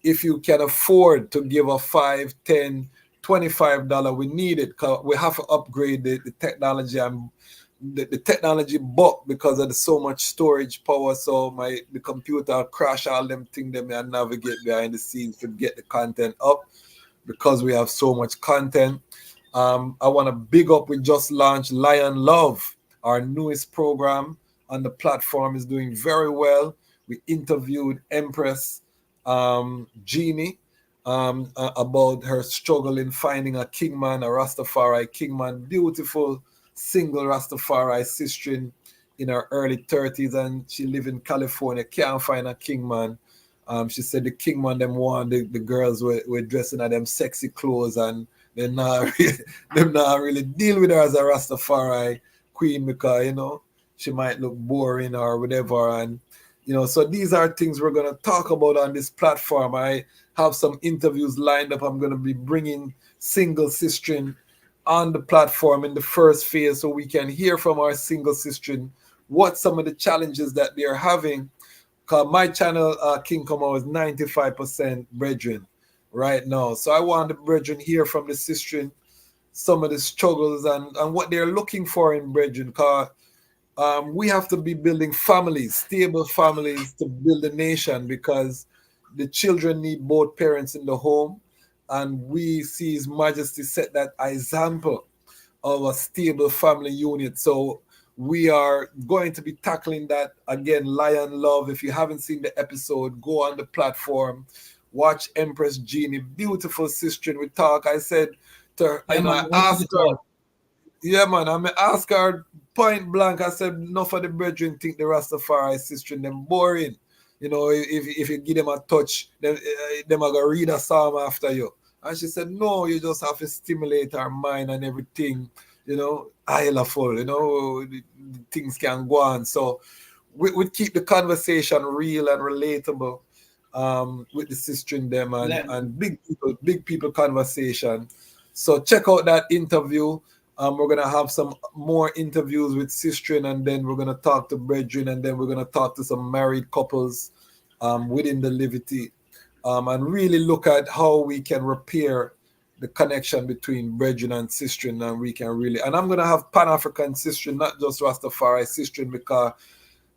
If you can afford to give a $5, $10, $25, we need it. We have to upgrade the technology. The technology buck because of so much storage power. So the computer crash all them things that I navigate behind the scenes to get the content up because we have so much content. I want to big up. We just launched Lion Love, our newest program on the platform, is doing very well. We interviewed Empress Jeannie about her struggle in finding a kingman, a Rastafari kingman, beautiful single Rastafari sister in her early 30s, and she live in California, can't find a kingman. She said the kingman them want the girls were dressing at them sexy clothes, and they're not really deal with her as a Rastafari queen because she might look boring or whatever. And so these are things we're going to talk about on this platform. I have some interviews lined up. I'm going to be bringing single sistren on the platform in the first phase so we can hear from our single sistren what some of the challenges that they're having. Because my channel, King Kamau, is 95% brethren right now. So I want the brethren hear from the sistren some of the struggles and what they're looking for in brethren. Because we have to be building families, stable families, to build a nation, because the children need both parents in the home. And we see His Majesty set that example of a stable family unit. So we are going to be tackling that again. Lion Love. If you haven't seen the episode, go on the platform, watch Empress Jeannie, beautiful sister. We talk. I said to her, I asked her, I asked her point blank. I said, enough of the brethren think the Rastafari sister them boring. You know, if you give them a touch, then them are going to read a psalm after you. And she said, no, you just have to stimulate our mind and everything, you know, full, you know, the things can go on. So we keep the conversation real and relatable with the sister in them and big people conversation. So check out that interview. We're going to have some more interviews with sistren, and then we're going to talk to brethren, and then we're going to talk to some married couples within the Livity, and really look at how we can repair the connection between brethren and sistren, and we can really, and I'm going to have Pan-African sistren, not just Rastafari sistren, because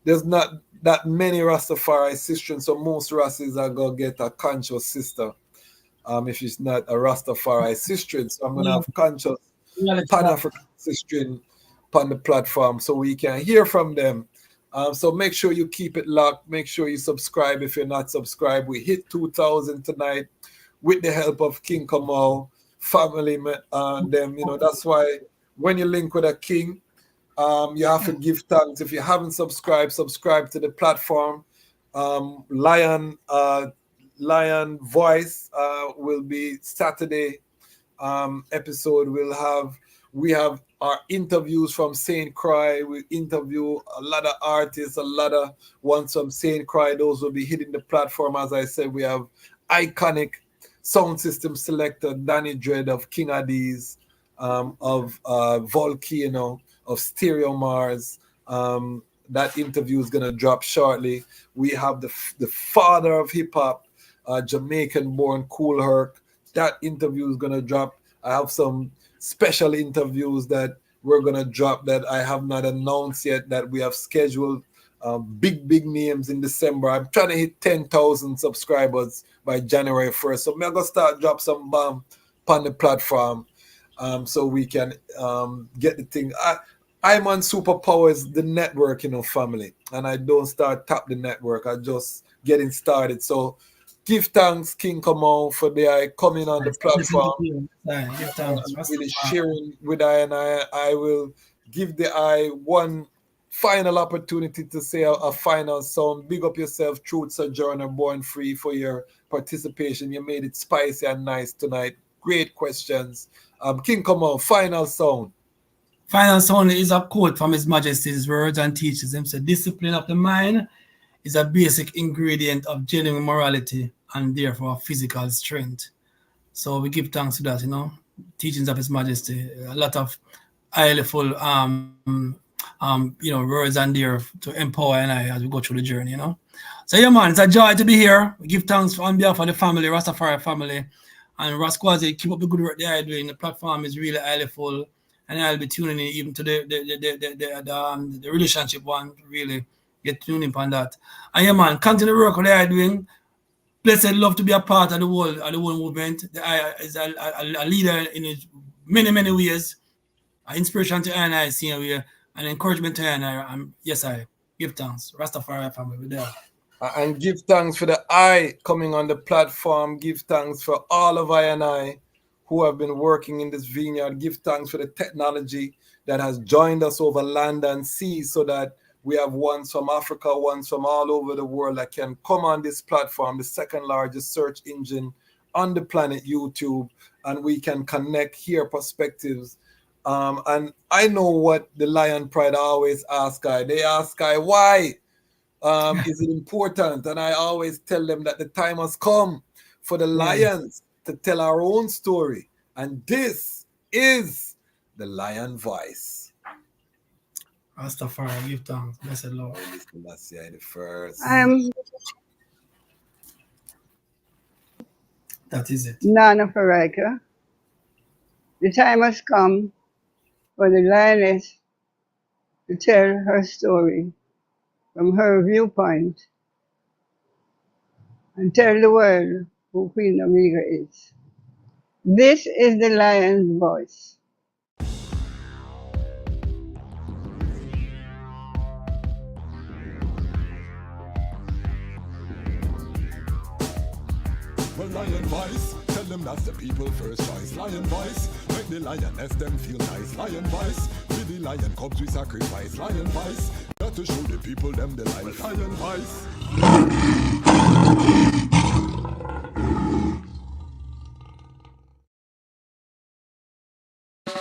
there's not that many Rastafari sistren, so most Rastas are going to get a conscious sister if it's not a Rastafari sistren. So I'm going to have conscious Pan-African sistren on the platform so we can hear from them. So make sure you keep it locked. Make sure you subscribe if you're not subscribed. We hit 2,000 tonight with the help of King Kamau, family, and them. You know, that's why when you link with a king, you have to give thanks. If you haven't subscribed, subscribe to the platform. Lion Voice will be Saturday episode. We have our interviews from St. Croix. We interview a lot of artists, a lot of ones from St. Croix. Those will be hitting the platform. As I said, we have iconic sound system selector Danny Dread of King Addies, of Volcano, of Stereo Mars. That interview is going to drop shortly. We have the father of hip-hop, Jamaican-born Kool Herc. That interview is going to drop. I have some special interviews that we're going to drop that I have not announced yet, that we have scheduled. Big names in December. I'm trying to hit 10,000 subscribers by January 1st. So I'm going to start drop some bomb on the platform so we can get the thing. I'm on Superpowers, the network, you know, family. And I don't start tap the network. I just getting started. So give thanks, King Kamau, for coming on the platform.
Give thanks.
Really sharing with I will give the one final opportunity to say a final song. Big up yourself, Truth Sojourner, Born Free, for your participation. You made it spicy and nice tonight. Great questions. King Kamau, final song.
Final song is a quote from His Majesty's words and teaches him. So discipline of the mind is a basic ingredient of genuine morality and therefore physical strength. So we give thanks to that, you know, teachings of His Majesty. A lot of highly full, words and there to empower and I as we go through the journey, you know. So yeah, man, it's a joy to be here. We give thanks on behalf of the family, Rastafari family, and Rasquazi. Keep up the good work they are doing. The platform is really highly full, and I'll be tuning in even to the relationship one. Really get tuned in on that. And yeah, man, continue the work they are doing. Blessed love to be a part of the whole movement. I is a leader in many ways. An inspiration to I see here, an encouragement to I. Yes, I give thanks. Rastafari family, we're there.
And give thanks for the I coming on the platform. Give thanks for all of I who have been working in this vineyard. Give thanks for the technology that has joined us over land and sea, so that we have ones from Africa, ones from all over the world that can come on this platform, the second largest search engine on the planet, YouTube, and we can connect, hear perspectives. And I know what the Lion Pride always ask I. They ask I, why is it important? And I always tell them that the time has come for the Lions to tell our own story. And this is the Lion Voice.
Rastafari, give thanks. Blessed Lord.
Let's see the first.
That is it.
Nana Farika. The time has come for the lioness to tell her story from her viewpoint and tell the world who Queen Omega is. This is the Lion's Voice.
Well, Lion Voice, tell them that's the people first choice. Lion Voice, make the lioness them feel nice. Lion Voice, with the lion cubs we sacrifice. Lion Voice, to show the people them the life. Iron Vice.